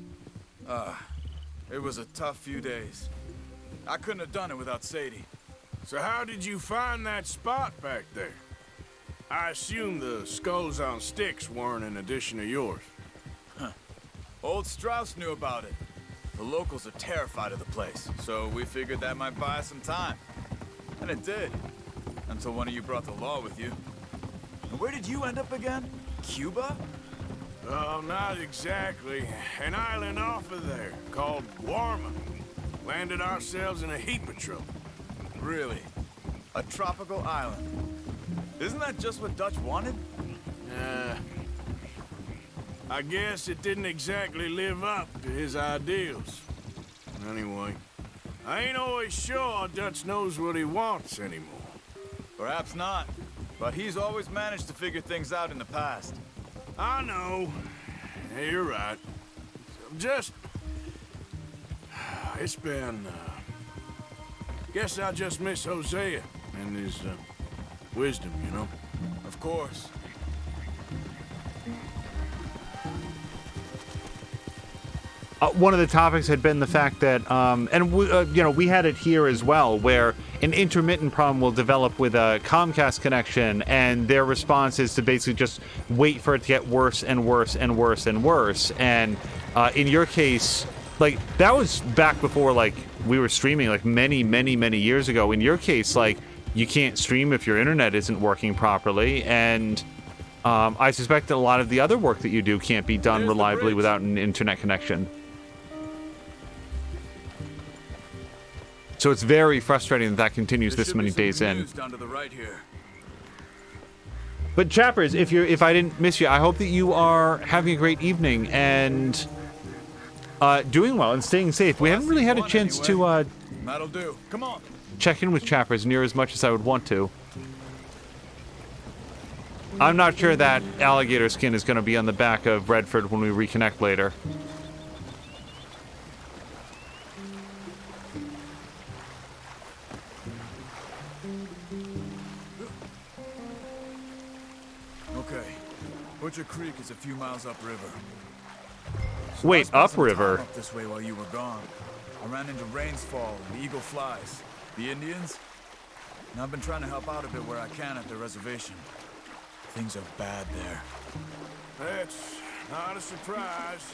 It was a tough few days. I couldn't have done it without Sadie. So how did you find that spot back there? I assume the skulls on sticks weren't an addition of yours. Old Strauss knew about it. The locals are terrified of the place, so we figured that might buy us some time. And it did. Until one of you brought the law with you. And where did you end up again? Cuba? Oh, not exactly. An island off of there, called Guarma. Landed ourselves in a heap of trouble. Really? A tropical island? Isn't that just what Dutch wanted? I guess it didn't exactly live up to his ideals. Anyway, I ain't always sure Dutch knows what he wants anymore. Perhaps not, but he's always managed to figure things out in the past. I know. Yeah, you're right. Just... It's been, guess I just miss Hosea and his, wisdom, you know? Of course. One of the topics had been the fact that, we had it here as well, where an intermittent problem will develop with a Comcast connection, and their response is to basically just wait for it to get worse and worse and worse and worse. And in your case, like, that was back before, like, we were streaming, like, many, many, many years ago. In your case, like, you can't stream if your internet isn't working properly, and I suspect that a lot of the other work that you do can't be done reliably without an internet connection. So it's very frustrating that that continues this many days in. Down to the right here. But Chappers, if I didn't miss you, I hope that you are having a great evening and doing well and staying safe. We haven't really had a chance to That'll do. Come on. check in with Chappers near as much as I would want to. I'm not sure that alligator skin is going to be on the back of Redford when we reconnect later. Okay. Butcher Creek is a few miles upriver. Wait, upriver? Up this way while you were gone. I ran into Rainsfall and the Eagle Flies. The Indians? And I've been trying to help out a bit where I can at the reservation. Things are bad there. That's not a surprise.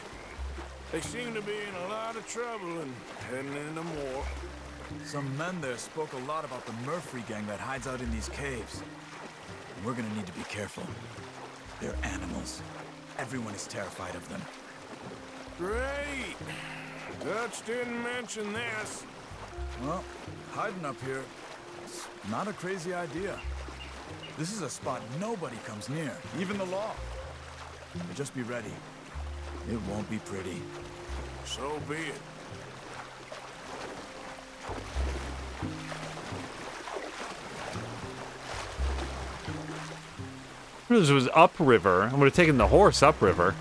They seem to be in a lot of trouble and heading into more. Some men there spoke a lot about the Murphy gang that hides out in these caves. And we're gonna need to be careful. They're animals. Everyone is terrified of them. Great! Dutch didn't mention this. Well, hiding up here, it's not a crazy idea. This is a spot nobody comes near, even the law. But just be ready. It won't be pretty. So be it. This was upriver. I would have taken the horse upriver.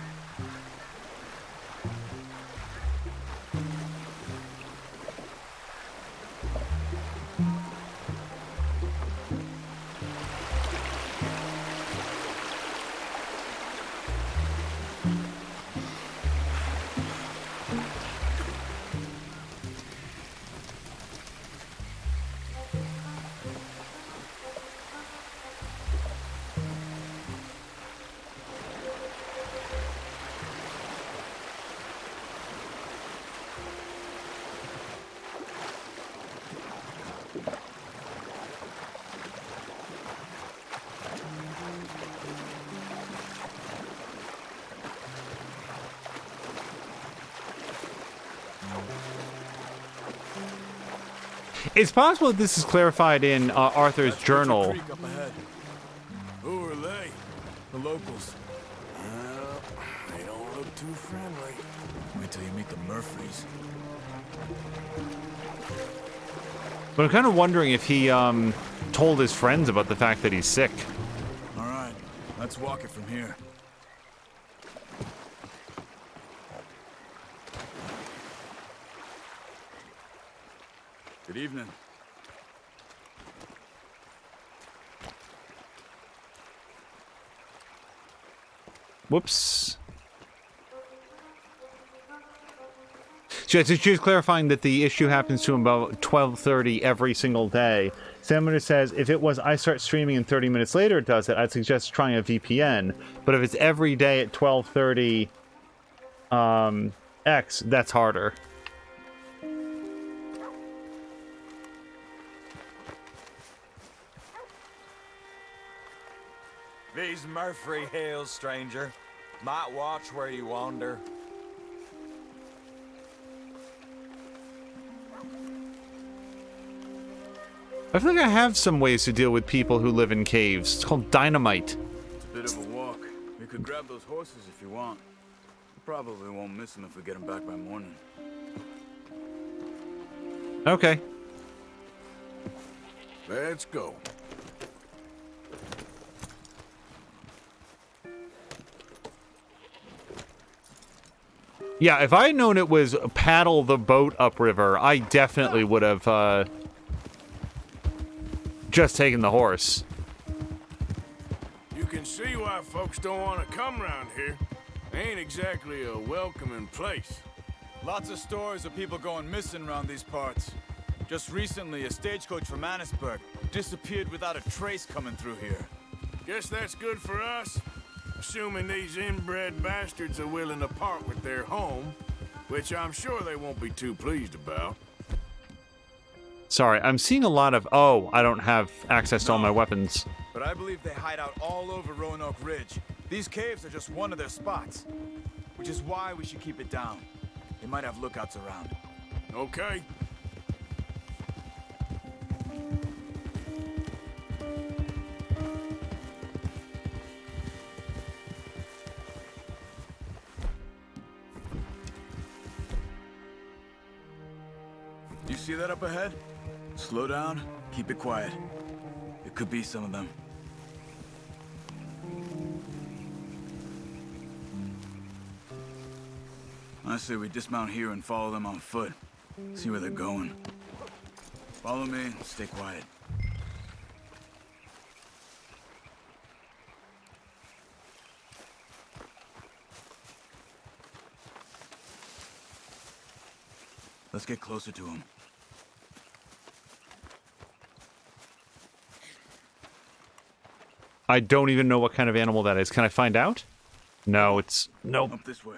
It's possible that this is clarified in Arthur's journal. Who are they? The locals. Well, they don't look too friendly. Wait till you meet the Murphys. But I'm kind of wondering if he told his friends about the fact that he's sick. All right, let's walk it from here. Good evening. Whoops. So she was clarifying that the issue happens to him about 12:30 every single day. Senator says, if it was I start streaming and 30 minutes later it does it, I'd suggest trying a VPN. But if it's every day at 12:30 X, that's harder. These Murphy Hills, stranger. Might watch where you wander. I feel like I have some ways to deal with people who live in caves. It's called dynamite. It's a bit of a walk. We could grab those horses if you want. We probably won't miss them if we get them back by morning. Okay. Let's go. Yeah, if I had known it was paddle the boat upriver, I definitely would have just taken the horse. You can see why folks don't want to come around here. Ain't exactly a welcoming place. Lots of stories of people going missing around these parts. Just recently, a stagecoach from Annisburg disappeared without a trace coming through here. Guess that's good for us. Assuming these inbred bastards are willing to part with their home, which I'm sure they won't be too pleased about. Sorry, I'm seeing a lot of, oh, I don't have access to all my weapons. But I believe they hide out all over Roanoke Ridge. These caves are just one of their spots, which is why we should keep it down. They might have lookouts around. Okay. You see that up ahead? Slow down, keep it quiet. It could be some of them. I say we dismount here and follow them on foot. See where they're going. Follow me and stay quiet. Let's get closer to them. I don't even know what kind of animal that is. Can I find out? No, it's... Nope. Up this way.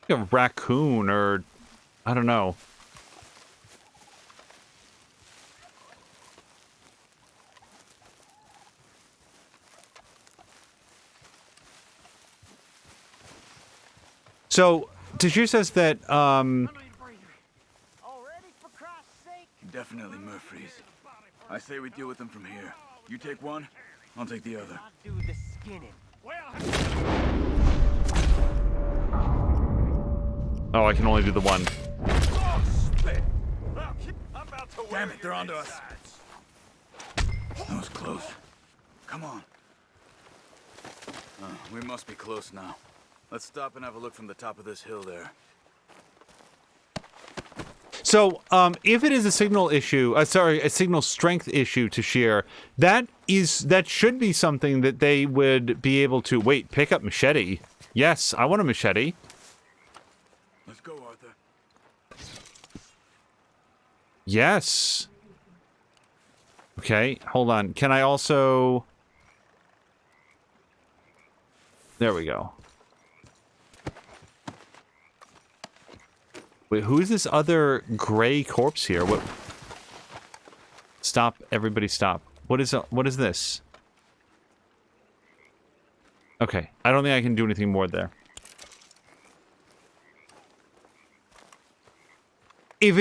Like a raccoon or... I don't know. So, Tashir says that, Definitely Murphy's. say we deal with them from here. You take one, I'll take the other. Do the skinning. Oh, I can only do the one. Damn it, they're onto us. That was close. Come on. We must be close now. Let's stop and have a look from the top of this hill there. So, if it is a signal issue, a signal strength issue to shear, that should be something that they would be able to. Wait, pick up machete. Yes, I want a machete. Let's go, Arthur. Yes. Okay, hold on. Can I also... There we go. Wait, who is this other gray corpse here? What? Stop! Everybody, stop! What is this? Okay, I don't think I can do anything more there. If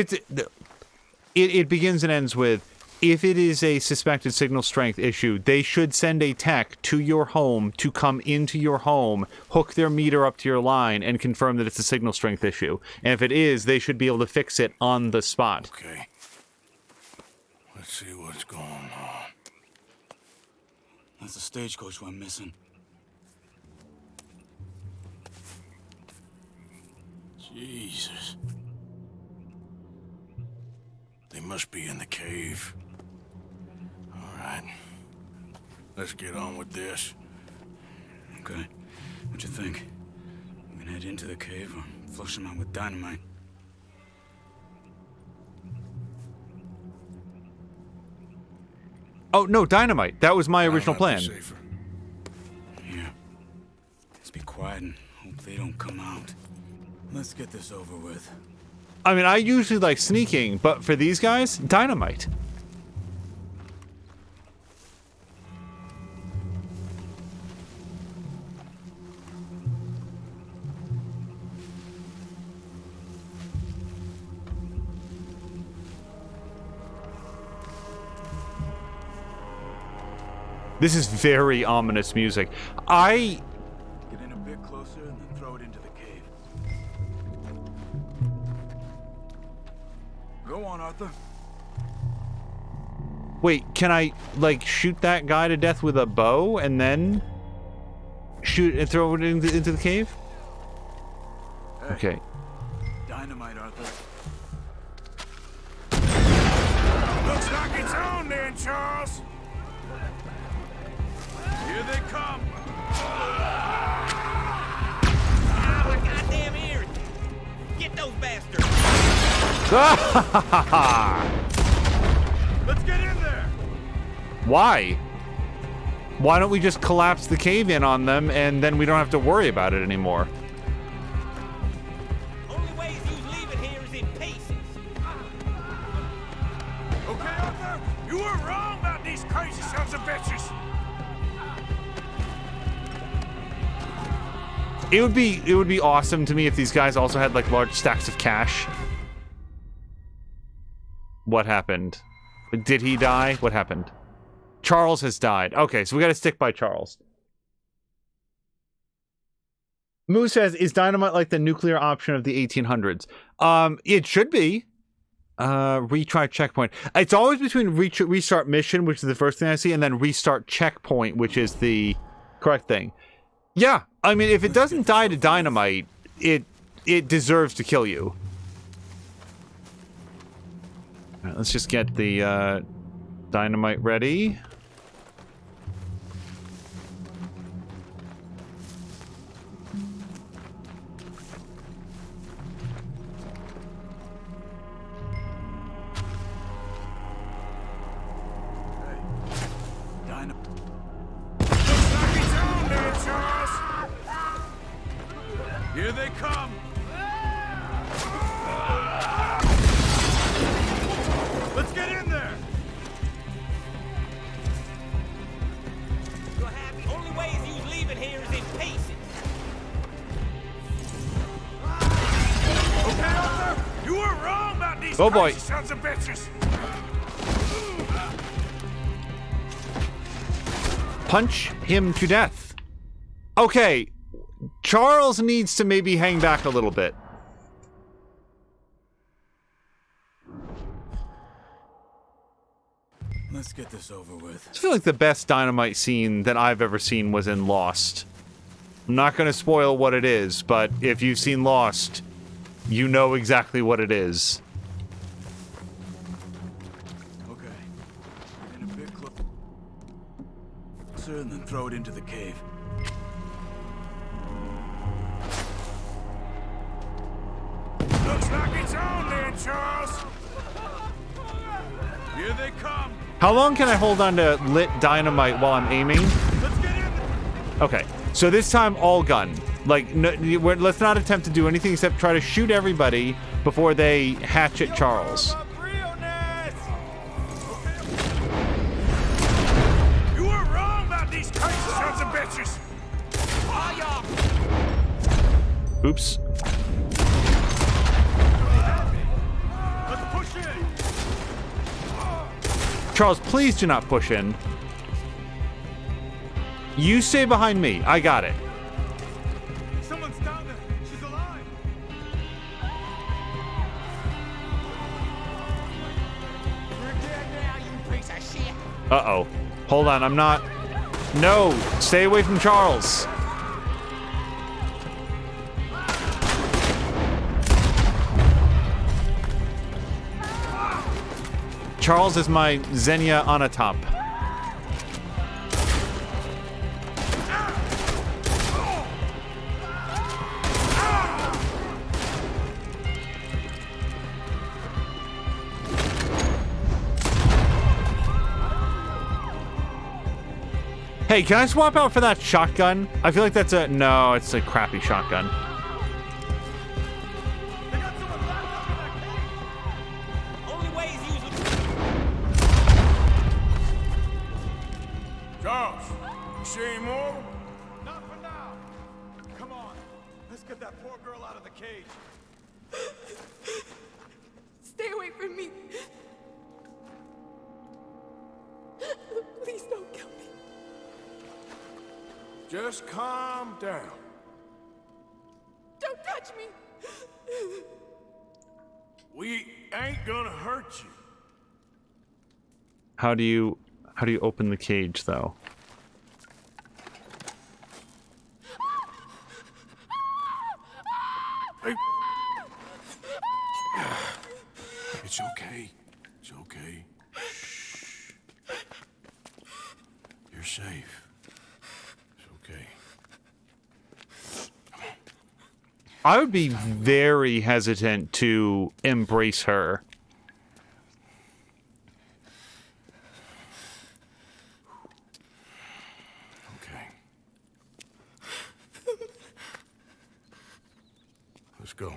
it begins and ends with, if it is a suspected signal strength issue, they should send a tech to your home to come into your home, hook their meter up to your line, and confirm that it's a signal strength issue. And if it is, they should be able to fix it on the spot. Okay. Let's see what's going on. That's the stagecoach we're missing. Jesus. They must be in the cave. All right. Let's get on with this. Okay. What you think? We can head into the cave or flush them out with dynamite. Oh, no, dynamite. That was my original plan. Here. Let's be quiet and hope they don't come out. Let's get this over with. I mean, I usually like sneaking, but for these guys, dynamite. This is very ominous music. Get in a bit closer and then throw it into the cave. Go on, Arthur. Wait, can I, like, shoot that guy to death with a bow and then shoot and throw it into the cave? Hey. Okay. Dynamite, Arthur. Looks like it's on then, Charles. Here they come. Ah, my goddamn ears! Get those bastards! Let's get in there. Why? Why don't we just collapse the cave in on them and then we don't have to worry about it anymore? Only way you leaving here is in pieces. Okay, Arthur, you were wrong about these crazy sons of bitches. It would be awesome to me if these guys also had like large stacks of cash. What happened? Did he die? What happened? Charles has died. Okay, so we gotta stick by Charles. Moo says, is dynamite like the nuclear option of the 1800s? It should be. Retry checkpoint. It's always between restart mission, which is the first thing I see, and then restart checkpoint, which is the correct thing. Yeah, I mean, if it doesn't die to dynamite, it deserves to kill you. All right, let's just get the dynamite ready. Here they come! Let's get in there! You're happy. Only way you leaving here is in pieces. Okay, Arthur, you were wrong about these Oh boy. crazy sons of bitches. punch him to death. Okay, Charles needs to maybe hang back a little bit. Let's get this over with. I feel like the best dynamite scene that I've ever seen was in Lost. I'm not going to spoil what it is, but if you've seen Lost, you know exactly what it is. Okay. Get in a bit closer and then throw it into the cave. Looks like it's on there, Charles. Here they come. How long can I hold on to lit dynamite while I'm aiming? Okay, so this time all gun. Like, no, let's not attempt to do anything except try to shoot everybody before they hatchet Charles. You were wrong about these crazy sons of bitches. Oops. Let's push in. Charles, please do not push in. You stay behind me. I got it. Someone's down there. She's alive. You're dead now, you piece of shit. Uh-oh. Hold on, I'm not... No! Stay away from Charles! Charles is my Xenia Onatopp. Hey, can I swap out for that shotgun? I feel like that's a... No, it's a crappy shotgun. Charles, you see any more? Not for now. Come on. Let's get that poor girl out of the cage. Stay away from me. Please don't kill me. Just calm down. Don't touch me. We ain't gonna hurt you. How do you open the cage, though? Hey. It's okay. It's okay. Shh. You're safe. It's okay. I would be very hesitant to embrace her. Okay. Let's go.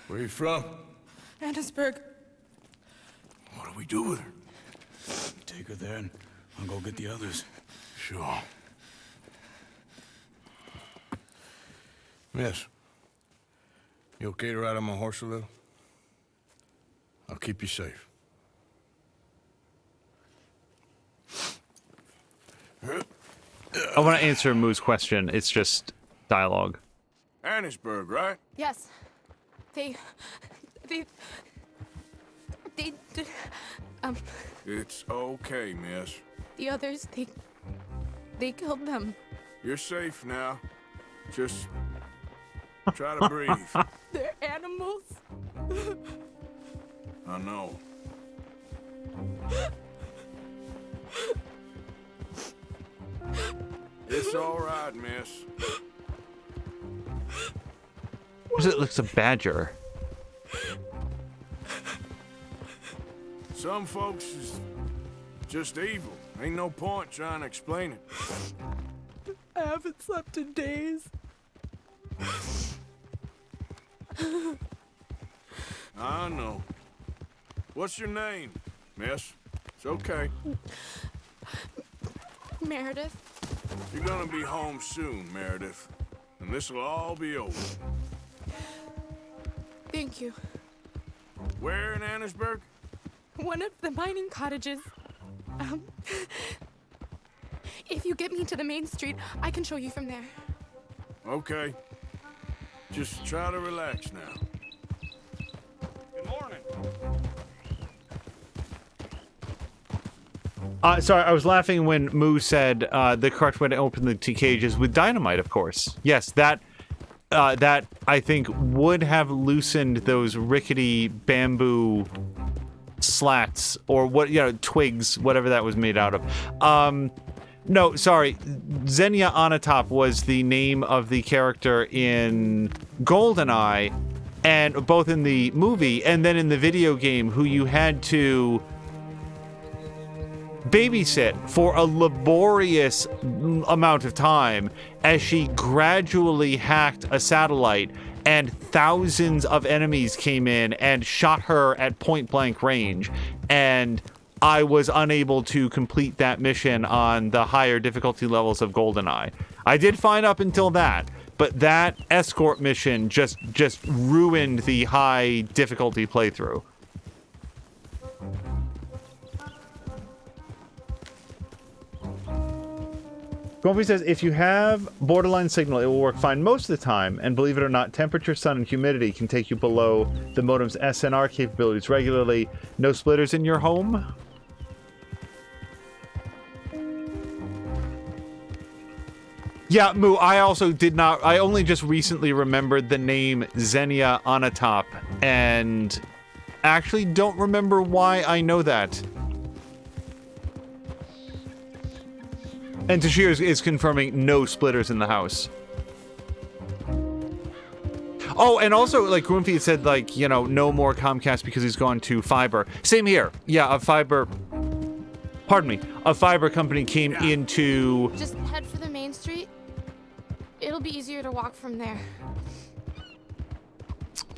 Where you from? Annesburg. What do we do with her? Take her there and I'll go get the others. Sure. Miss, you okay to ride on my horse a little? I'll keep you safe. I want to answer Moo's question. It's just dialogue. Annesburg, right? Yes. They It's okay, miss. the others, they killed them. You're safe now. Just try to breathe. They're animals. I know. It's all right, miss. It looks a badger. Some folks is just evil. Ain't no point trying to explain it. I haven't slept in days. I know. What's your name, miss? It's okay. Meredith. You're gonna be home soon, Meredith. And this'll all be over. Thank you. Where in Annesburg? One of the mining cottages. If you get me to the main street, I can show you from there. Okay. Just try to relax now. Good morning. Sorry, I was laughing when Moo said the correct way to open the two cages with dynamite, of course. Yes, that I think would have loosened those rickety bamboo slats or what, twigs, whatever that was made out of. No, sorry. Xenia Onatop was the name of the character in GoldenEye, and both in the movie and then in the video game, who you had to babysit for a laborious amount of time as she gradually hacked a satellite, and thousands of enemies came in and shot her at point blank range, and I was unable to complete that mission on the higher difficulty levels of GoldenEye. I did fine up until that, but that escort mission just ruined the high difficulty playthrough. Grumpy says, if you have borderline signal, it will work fine most of the time, and believe it or not, temperature, sun, and humidity can take you below the modem's SNR capabilities regularly. No splitters in your home? Yeah, Moo, I also did not... I only just recently remembered the name Xenia Onatop, and actually don't remember why I know that. And Tashir is confirming no splitters in the house. Oh, and also, like, Grumpy said, like, no more Comcast because he's gone to fiber. Same here. Yeah, a fiber... Pardon me. A fiber company came into... Just head for the main street. It'll be easier to walk from there.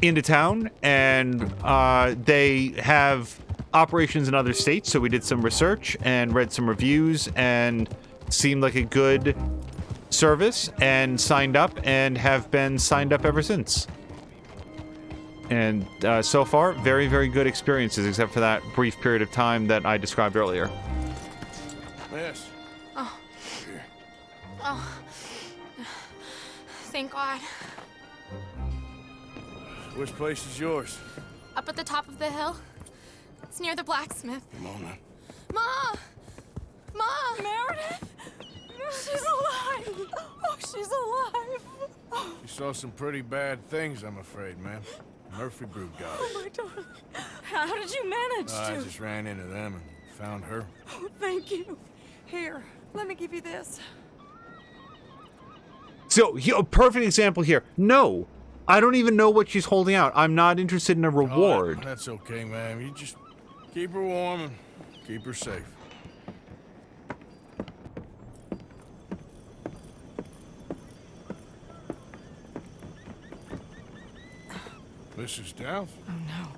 Into town, and they have operations in other states, so we did some research and read some reviews, and seemed like a good service, and signed up, and have been signed up ever since. And so far, very, very good experiences, except for that brief period of time that I described earlier. Yes. Oh. Oh. Thank God. Which place is yours? Up at the top of the hill. It's near the blacksmith. Come on now. Ma! Ma! Meredith? She's alive! Oh, she's alive! You saw some pretty bad things, I'm afraid, ma'am. Murphy Brood got it. Oh, my darling. How did you manage I to? just ran into them and found her. Oh, thank you. Here, let me give you this. So, a perfect example here. No, I don't even know what she's holding out. I'm not interested in a reward. Oh, that's okay, ma'am. You just keep her warm and keep her safe. Mrs. Downs? Oh, no.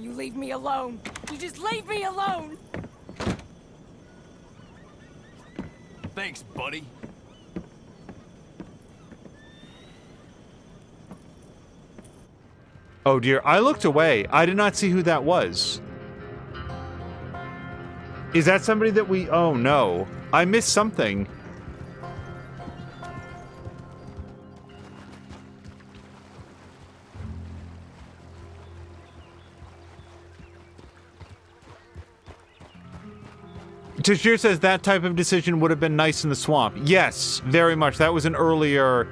You leave me alone. You just leave me alone. Thanks, buddy. Oh dear, I looked away. I did not see who that was. Is that somebody that we... Oh no, I missed something. Tashir says that type of decision would have been nice in the swamp. Yes, very much. That was an earlier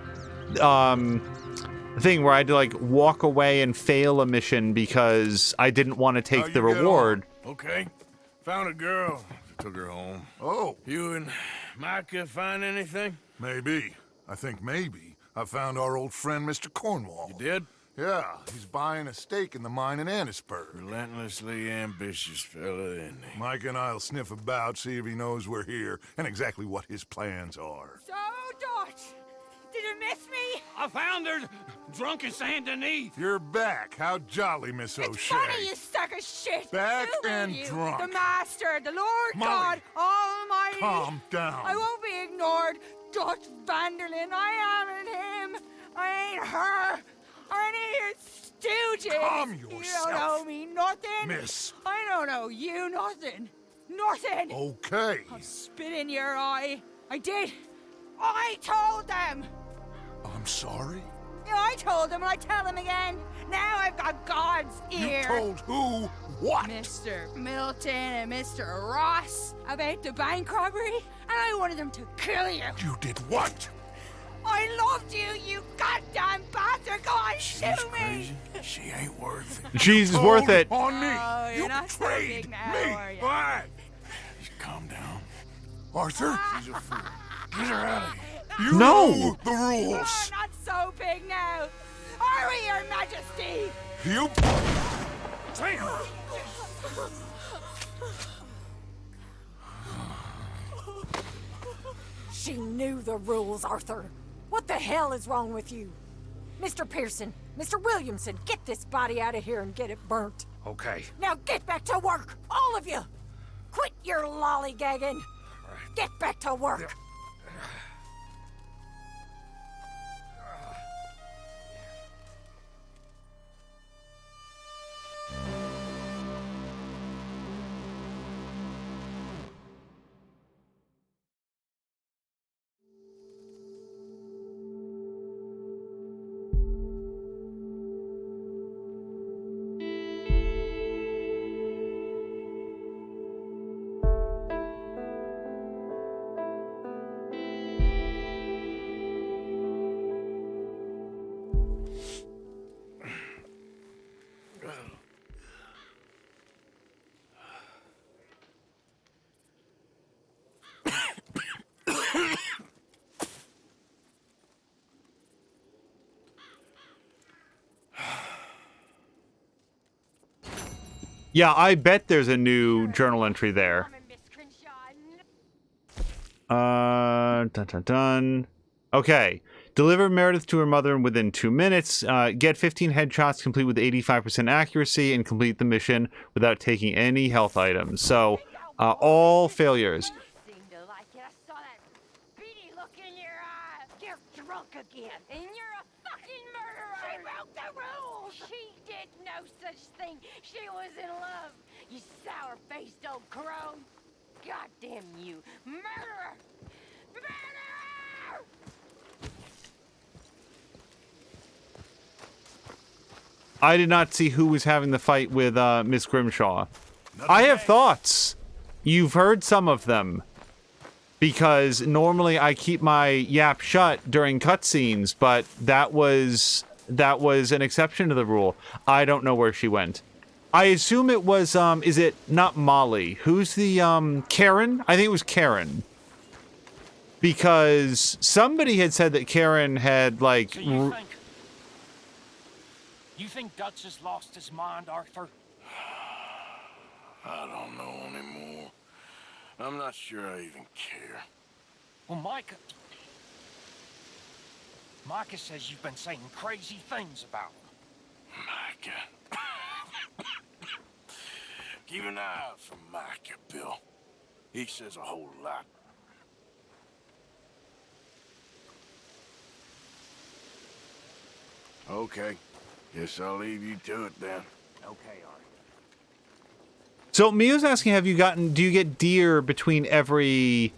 thing where I had to like walk away and fail a mission because I didn't want to take the reward. Okay. Found a girl. Took her home. Oh. You and Micah find anything? Maybe. I think maybe. I found our old friend, Mr. Cornwall. You did? Yeah, he's buying a stake in the mine in Annesburg. Relentlessly ambitious fella, isn't he? Mike and I'll sniff about, see if he knows we're here, and exactly what his plans are. So, Dutch, did you miss me? I found her drunk in Saint Denis. You're back. How jolly, Miss O'Shea. It's funny, you sack of shit. Back Who and are you? drunk. The Master, the Lord Molly, God Almighty. calm down. I won't be ignored. Dutch Vanderlyn, I am in him. I ain't her. Or any of your stooges! Calm You yourself. don't owe me nothing! Miss. I don't owe you nothing! Nothing! Okay. I'll spit in your eye! I did! I told them! I'm sorry? Yeah, I told them and I tell them again! Now I've got God's ear! You told who what? Mr. Milton and Mr. Ross about the bank robbery, and I wanted them to kill you! You did what? I loved you, you goddamn bastard! Go on, shoot me! Crazy. She ain't worth it. She's worth it. On me. Oh, you're You not so betrayed big now, me. are you? Why? Just calm down. Arthur? She's a fool. Get her out of here. You No. know the You're rules. not so big now! Are we, Your Majesty? You. She knew the rules, Arthur. What the hell is wrong with you? Mr. Pearson, Mr. Williamson, get this body out of here and get it burnt. Okay. Now get back to work, all of you! Quit your lollygagging! Get back to work! Yeah, I bet there's a new journal entry there. Dun dun dun. Okay. Deliver Meredith to her mother within 2 minutes. Get 15 headshots complete with 85% accuracy and complete the mission without taking any health items. So, all failures. Again. And you're a fucking murderer! She broke the rules! She did no such thing! She was in love! You sour-faced old crone! Goddamn you! Murderer! Murderer! I did not see who was having the fight with Miss Grimshaw. I have thoughts. You've heard some of them. Because normally I keep my yap shut during cutscenes, but that was an exception to the rule. I don't know where she went. I assume it was is it not Molly? Who's the Karen? I think it was Karen. Because somebody had said that Karen had like So you think Dutch has lost his mind, Arthur? I don't know anymore. I'm not sure I even care. Well, Micah says you've been saying crazy things about him. Micah. Keep an eye out for Micah, Bill. He says a whole lot. Okay. Guess I'll leave you to it then. Okay, Arthur. So Mio's asking, do you get deer between every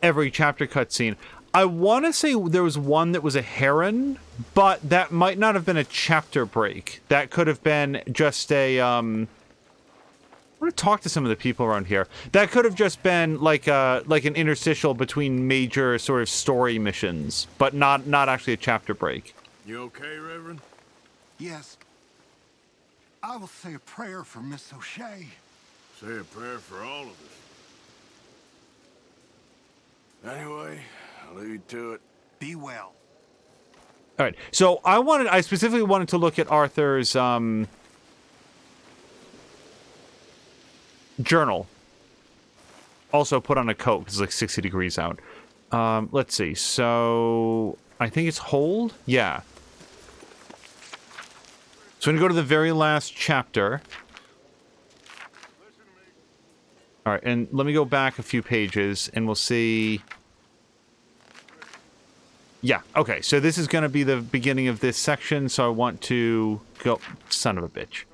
chapter cutscene? I want to say there was one that was a heron, but that might not have been a chapter break. That could have been just a I'm gonna talk to some of the people around here. That could have just been like an interstitial between major sort of story missions, but not actually a chapter break. You okay, Reverend? Yes. I will say a prayer for Miss O'Shea. Say a prayer for all of us. Anyway, I'll leave you to it. Be well. All right. So I specifically wanted to look at Arthur's journal. Also put on a coat because it's like 60 degrees out. Let's see. So I think it's hold. Yeah. So I'm going to go to the very last chapter. All right, and let me go back a few pages, and we'll see. Yeah, okay, so this is going to be the beginning of this section, so I want to go... Son of a bitch.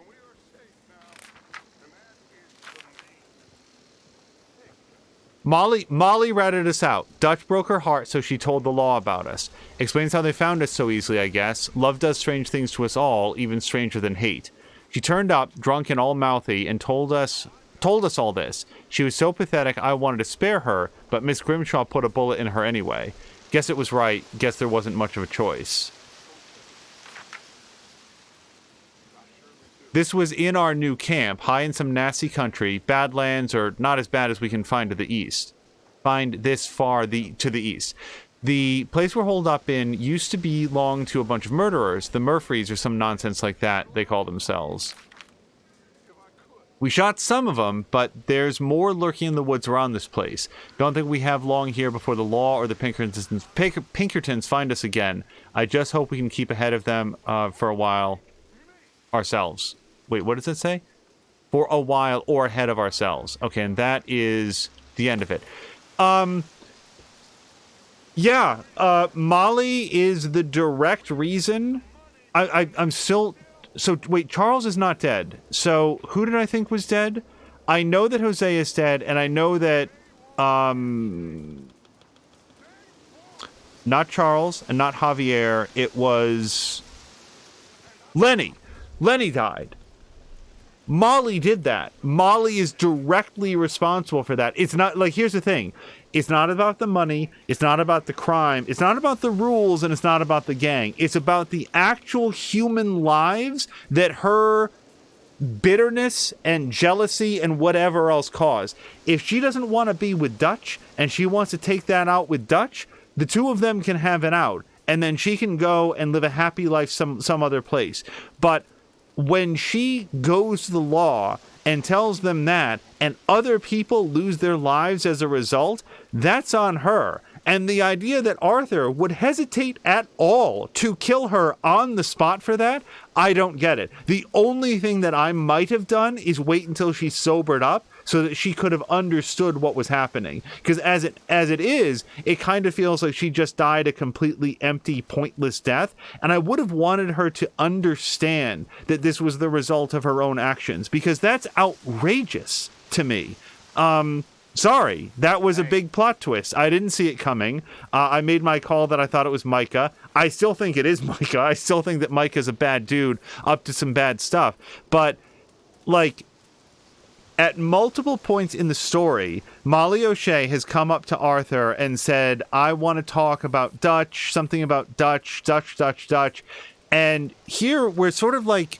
Molly ratted us out. Dutch broke her heart, so she told the law about us. Explains how they found us so easily, I guess. Love does strange things to us all, even stranger than hate. She turned up, drunk and all mouthy, and told us all this. She was so pathetic I wanted to spare her, but Miss Grimshaw put a bullet in her anyway. Guess it was right. Guess there wasn't much of a choice. This was in our new camp, high in some nasty country, badlands or not as bad as we can find to the east. Find this far to the east. The place we're holed up in used to belong to a bunch of murderers, the Murphys or some nonsense like that they call themselves. We shot some of them, but there's more lurking in the woods around this place. Don't think we have long here before the law or the Pinkertons find us again. I just hope we can keep ahead of them for a while ourselves. Wait, what does it say? For a while or ahead of ourselves. Okay, and that is the end of it. Yeah, Molly is the direct reason. I'm still... So, wait, Charles is not dead. So, who did I think was dead? I know that Jose is dead, and I know that, not Charles and not Javier. It was Lenny. Lenny died. Molly did that. Molly is directly responsible for that. It's not, like, here's the thing. It's not about the money. It's not about the crime. It's not about the rules, and it's not about the gang. It's about the actual human lives that her bitterness and jealousy and whatever else caused. If she doesn't want to be with Dutch, and she wants to take that out with Dutch, the two of them can have it out. And then she can go and live a happy life some other place. But when she goes to the law and tells them that, and other people lose their lives as a result, that's on her. And the idea that Arthur would hesitate at all to kill her on the spot for that, I don't get it. The only thing that I might have done is wait until she sobered up so that she could have understood what was happening. Because as it is, it kind of feels like she just died a completely empty, pointless death. And I would have wanted her to understand that this was the result of her own actions, because that's outrageous to me. Sorry, that was a big plot twist. I didn't see it coming. I made my call that I thought it was Micah. I still think it is Micah. I still think that Micah's a bad dude up to some bad stuff. But, like, at multiple points in the story, Molly O'Shea has come up to Arthur and said, I want to talk about Dutch, something about Dutch. And here we're sort of like,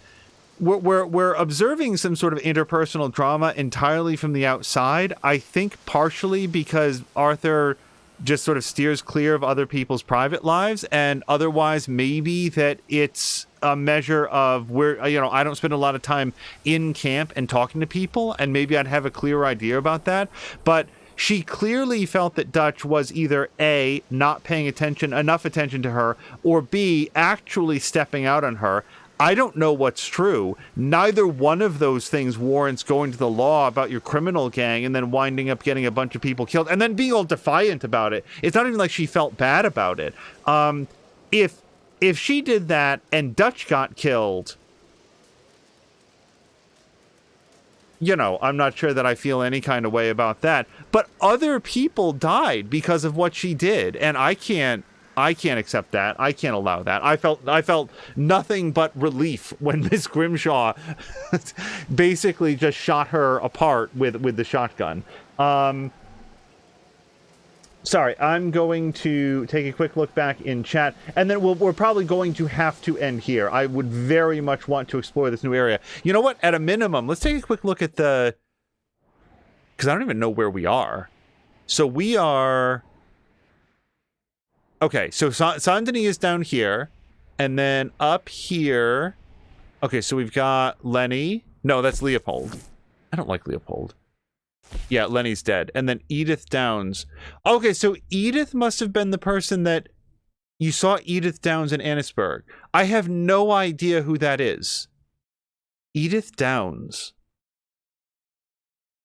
we're observing some sort of interpersonal drama entirely from the outside. I think partially because Arthur just sort of steers clear of other people's private lives, and otherwise maybe that it's a measure of where, I don't spend a lot of time in camp and talking to people, and maybe I'd have a clear idea about that. But she clearly felt that Dutch was either A, not paying enough attention to her, or B, actually stepping out on her. I don't know what's true. Neither one of those things warrants going to the law about your criminal gang and then winding up getting a bunch of people killed and then being all defiant about it. It's not even like she felt bad about it. If she did that and Dutch got killed, I'm not sure that I feel any kind of way about that. But other people died because of what she did, and I can't accept that. I can't allow that. I felt nothing but relief when Miss Grimshaw basically just shot her apart with the shotgun. Sorry, I'm going to take a quick look back in chat, and then we're probably going to have to end here. I would very much want to explore this new area. You know what? At a minimum, let's take a quick look at because I don't even know where we are. So we are... Okay, so Saint-Denis is down here, and then up here... Okay, so we've got Lenny. No, that's Leopold. I don't like Leopold. Yeah, Lenny's dead. And then Edith Downs. Okay, so Edith must have been the person that... You saw Edith Downs in Annisburg. I have no idea who that is. Edith Downs.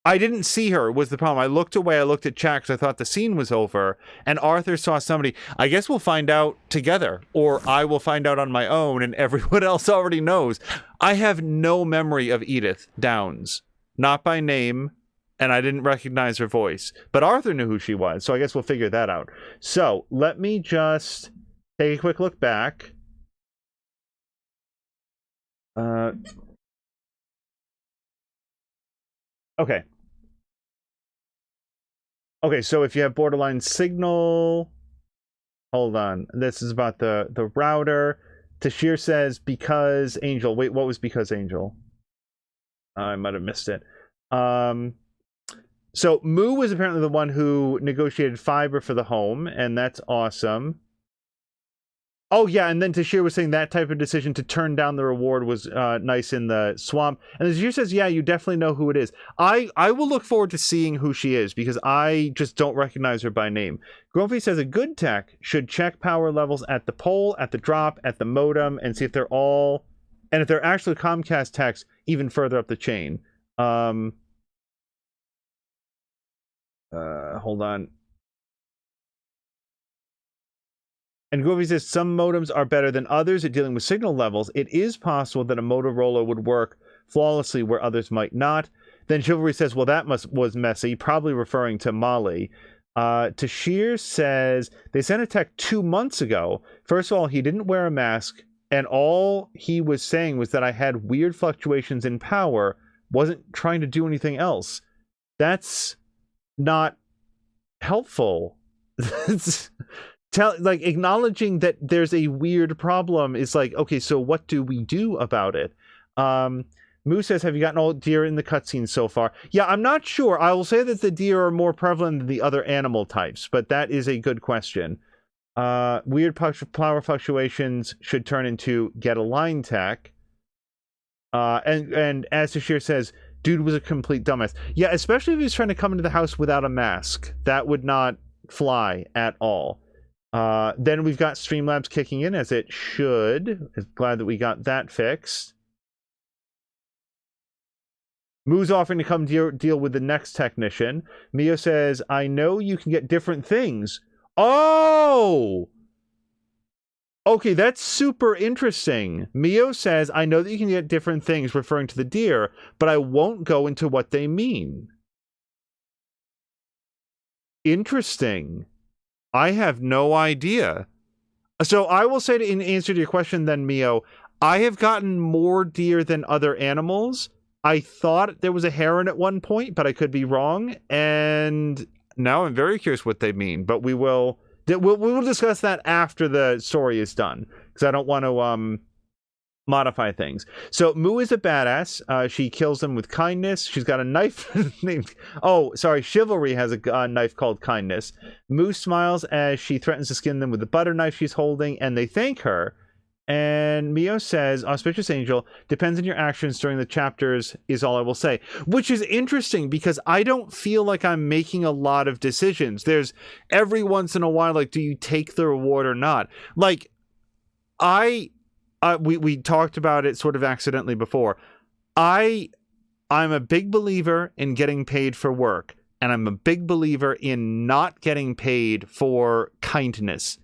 I didn't see her was the problem. I looked away. I looked at chat because I thought the scene was over. And Arthur saw somebody. I guess we'll find out together. Or I will find out on my own and everyone else already knows. I have no memory of Edith Downs. Not by name. And I didn't recognize her voice. But Arthur knew who she was. So I guess we'll figure that out. So let me just take a quick look back. Okay. Okay, so if you have borderline signal, hold on. This is about the router. Tashir says because Angel. Wait, what was because Angel? I might have missed it. So Moo was apparently the one who negotiated fiber for the home, and that's awesome. Oh yeah, and then Tashir was saying that type of decision to turn down the reward was nice in the swamp. And Tashir says, yeah, you definitely know who it is. I will look forward to seeing who she is because I just don't recognize her by name. Grumpy says a good tech should check power levels at the pole, at the drop, at the modem, and see if they're all, and if they're actually Comcast techs, even further up the chain. Hold on. And Groovy says some modems are better than others at dealing with signal levels. It is possible that a Motorola would work flawlessly where others might not. Then Chivalry says, well, that was messy, probably referring to Molly. Tashir says they sent a tech 2 months ago. First of all, he didn't wear a mask, and all he was saying was that I had weird fluctuations in power, wasn't trying to do anything else. That's not helpful. Like acknowledging that there's a weird problem is like, okay, so what do we do about it? Moo says, have you gotten all deer in the cutscenes so far? Yeah, I'm not sure. I will say that the deer are more prevalent than the other animal types, but that is a good question. Weird power fluctuations should turn into get a line tech. And as Tashir says, dude was a complete dumbass. Yeah, especially if he was trying to come into the house without a mask. That would not fly at all. Then we've got Streamlabs kicking in as it should. Glad that we got that fixed. Moo's offering to come deal with the next technician. Mio says, I know you can get different things. Oh! Okay, that's super interesting. Mio says, I know that you can get different things referring to the deer, but I won't go into what they mean. Interesting. I have no idea. So I will say in answer to your question then, Mio, I have gotten more deer than other animals. I thought there was a heron at one point, but I could be wrong. And now I'm very curious what they mean, but we will discuss that after the story is done, because I don't want to modify things. So Moo is a badass. She kills them with kindness. She's got a knife named... Oh, sorry. Chivalry has a knife called kindness. Moo smiles as she threatens to skin them with the butter knife she's holding, and they thank her. And Mio says, Auspicious Angel, depends on your actions during the chapters is all I will say. Which is interesting because I don't feel like I'm making a lot of decisions. There's every once in a while, like, do you take the reward or not? Like, we talked about it sort of accidentally before. I'm a big believer in getting paid for work, and I'm a big believer in not getting paid for kindness.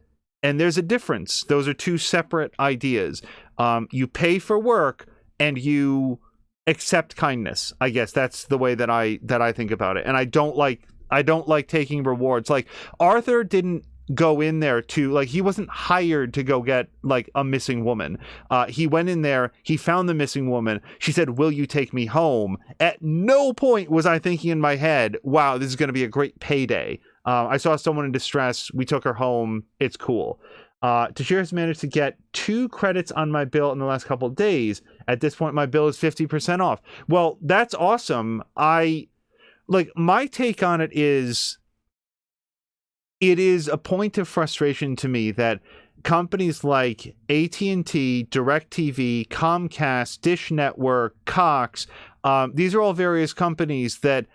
And there's a difference. Those are two separate ideas. You pay for work and you accept kindness. I guess that's the way that I think about it. And I don't like taking rewards. Like Arthur didn't go in there to, like, he wasn't hired to go get like a missing woman. He went in there, he found the missing woman. She said, will you take me home? At no point was I thinking in my head, wow, this is going to be a great payday. I saw someone in distress. We took her home. It's cool. Tashir has managed to get 2 credits on my bill in the last couple of days. At this point, my bill is 50% off. Well, that's awesome. My take on it is a point of frustration to me that companies like AT&T, DirecTV, Comcast, Dish Network, Cox, these are all various companies that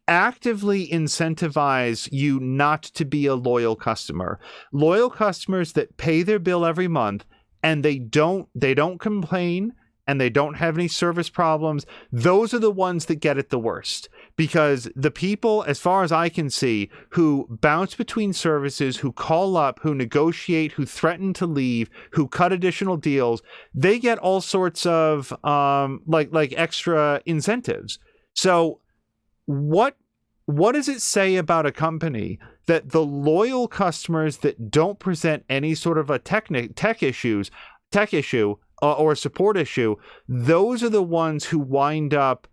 actively incentivize you not to be a loyal customer. Loyal customers that pay their bill every month and they don't complain and they don't have any service problems, those are the ones that get it the worst. because the people, as far as I can see, who bounce between services, who call up, who negotiate, who threaten to leave, who cut additional deals, they get all sorts of like extra incentives. So what does it say about a company that the loyal customers that don't present any sort of a tech issue or support issue, those are the ones who wind up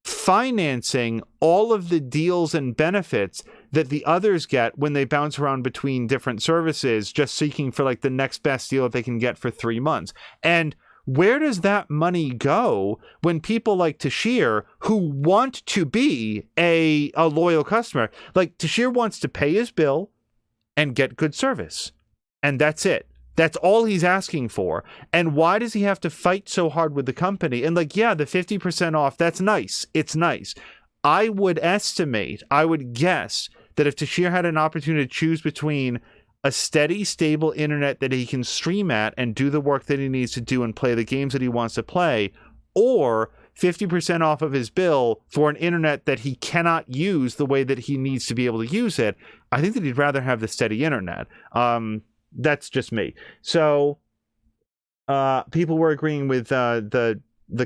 financing all of the deals and benefits that the others get when they bounce around between different services, just seeking for like the next best deal that they can get for 3 months. And where does that money go when people like Tashir, who want to be a loyal customer, like Tashir wants to pay his bill and get good service, and that's it. That's all he's asking for. And why does he have to fight so hard with the company? And like, yeah, the 50% off, that's nice. It's nice. I would guess that if Tashir had an opportunity to choose between a steady, stable internet that he can stream at and do the work that he needs to do and play the games that he wants to play, or 50% off of his bill for an internet that he cannot use the way that he needs to be able to use it, I think that he'd rather have the steady internet. That's just me. So people were agreeing with the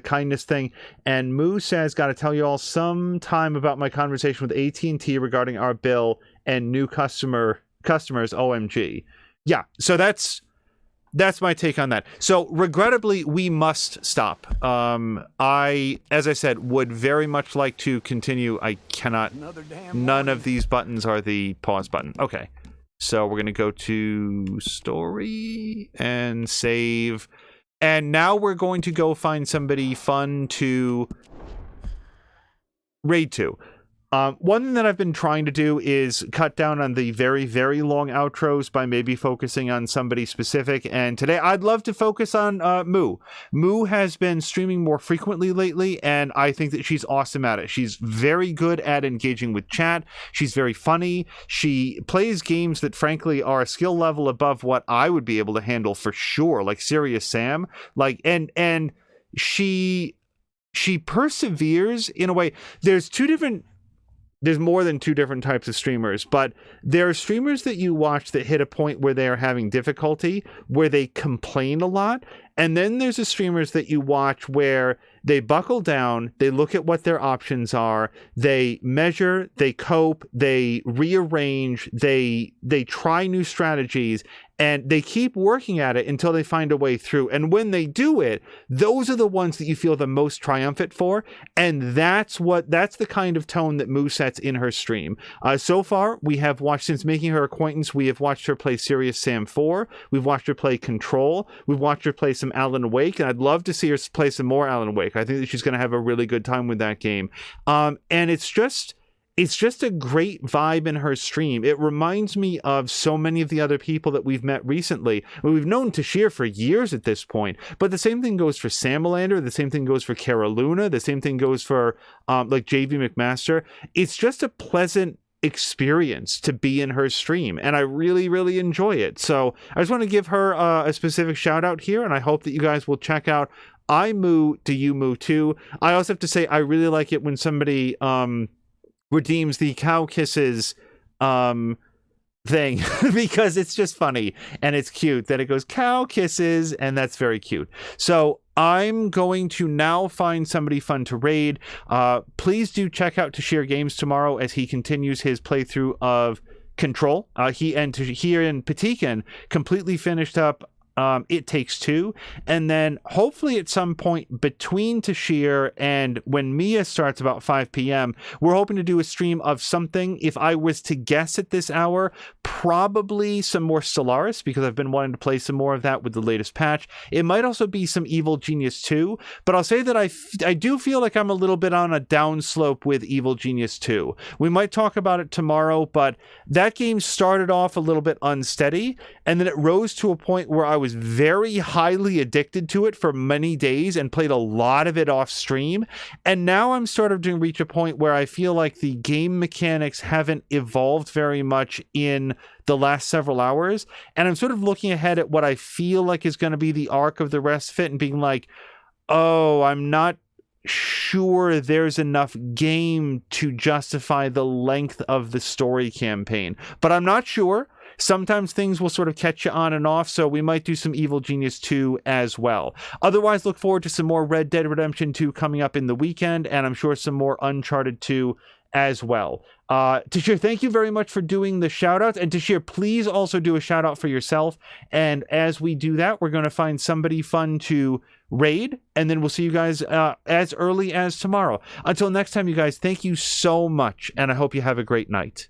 kindness thing, and Moo says, got to tell you all sometime about my conversation with AT&T regarding our bill and new customers. OMG. Yeah, so that's my take on that. So regrettably, we must stop. I, as I said, would very much like to continue. I cannot. None of these buttons are the pause button. Okay. So we're going to go to story and save. And now we're going to go find somebody fun to raid to. One thing that I've been trying to do is cut down on the very, very long outros by maybe focusing on somebody specific. And today I'd love to focus on Moo. Moo has been streaming more frequently lately, and I think that she's awesome at it. She's very good at engaging with chat. She's very funny. She plays games that frankly are a skill level above what I would be able to handle for sure, like Serious Sam. Like, and she perseveres in a way. There's more than two different types of streamers, but there are streamers that you watch that hit a point where they are having difficulty, where they complain a lot. And then there's the streamers that you watch where they buckle down, they look at what their options are, they measure, they cope, they rearrange, they try new strategies, and they keep working at it until they find a way through. And when they do it, those are the ones that you feel the most triumphant for. And that's the kind of tone that Moo sets in her stream. So far, we have watched, since making her acquaintance, we have watched her play Serious Sam 4. We've watched her play Control. We've watched her play some Alan Wake, and I'd love to see her play some more Alan Wake. I think that she's going to have a really good time with that game. And it's just a great vibe in her stream. It reminds me of so many of the other people that we've met recently. We've known Tashir for years at this point, but the same thing goes for Samalander, the same thing goes for Cara Luna, the same thing goes for like JV McMaster. It's just a pleasant experience to be in her stream, and I really, really enjoy it. So I just want to give her a specific shout out here, and I hope that you guys will check out I Moo, Do You Moo Too. I also have to say I really like it when somebody redeems the cow kisses thing because it's just funny and it's cute that it goes cow kisses, and that's very cute. So I'm going to now find somebody fun to raid. Please do check out Tashir Games tomorrow as he continues his playthrough of Control. He and Tashir and Patikan completely finished up It Takes Two, and then hopefully at some point between Tashir and when Mia starts about 5 p.m., we're hoping to do a stream of something. If I was to guess at this hour, probably some more Stellaris, because I've been wanting to play some more of that with the latest patch. It might also be some Evil Genius 2, but I'll say that I do feel like I'm a little bit on a downslope with Evil Genius 2. We might talk about it tomorrow, but that game started off a little bit unsteady, and then it rose to a point where I was very highly addicted to it for many days and played a lot of it off stream. And now I'm sort of to reach a point where I feel like the game mechanics haven't evolved very much in the last several hours. And I'm sort of looking ahead at what I feel like is going to be the arc of the rest of it and being like, oh, I'm not sure there's enough game to justify the length of the story campaign. But I'm not sure. Sometimes things will sort of catch you on and off, so we might do some Evil Genius 2 as well. Otherwise, look forward to some more Red Dead Redemption 2 coming up in the weekend, and I'm sure some more Uncharted 2 as well. Tashir, thank you very much for doing the shout-outs, and Tashir, please also do a shout-out for yourself, and as we do that, we're going to find somebody fun to raid, and then we'll see you guys as early as tomorrow. Until next time, you guys, thank you so much, and I hope you have a great night.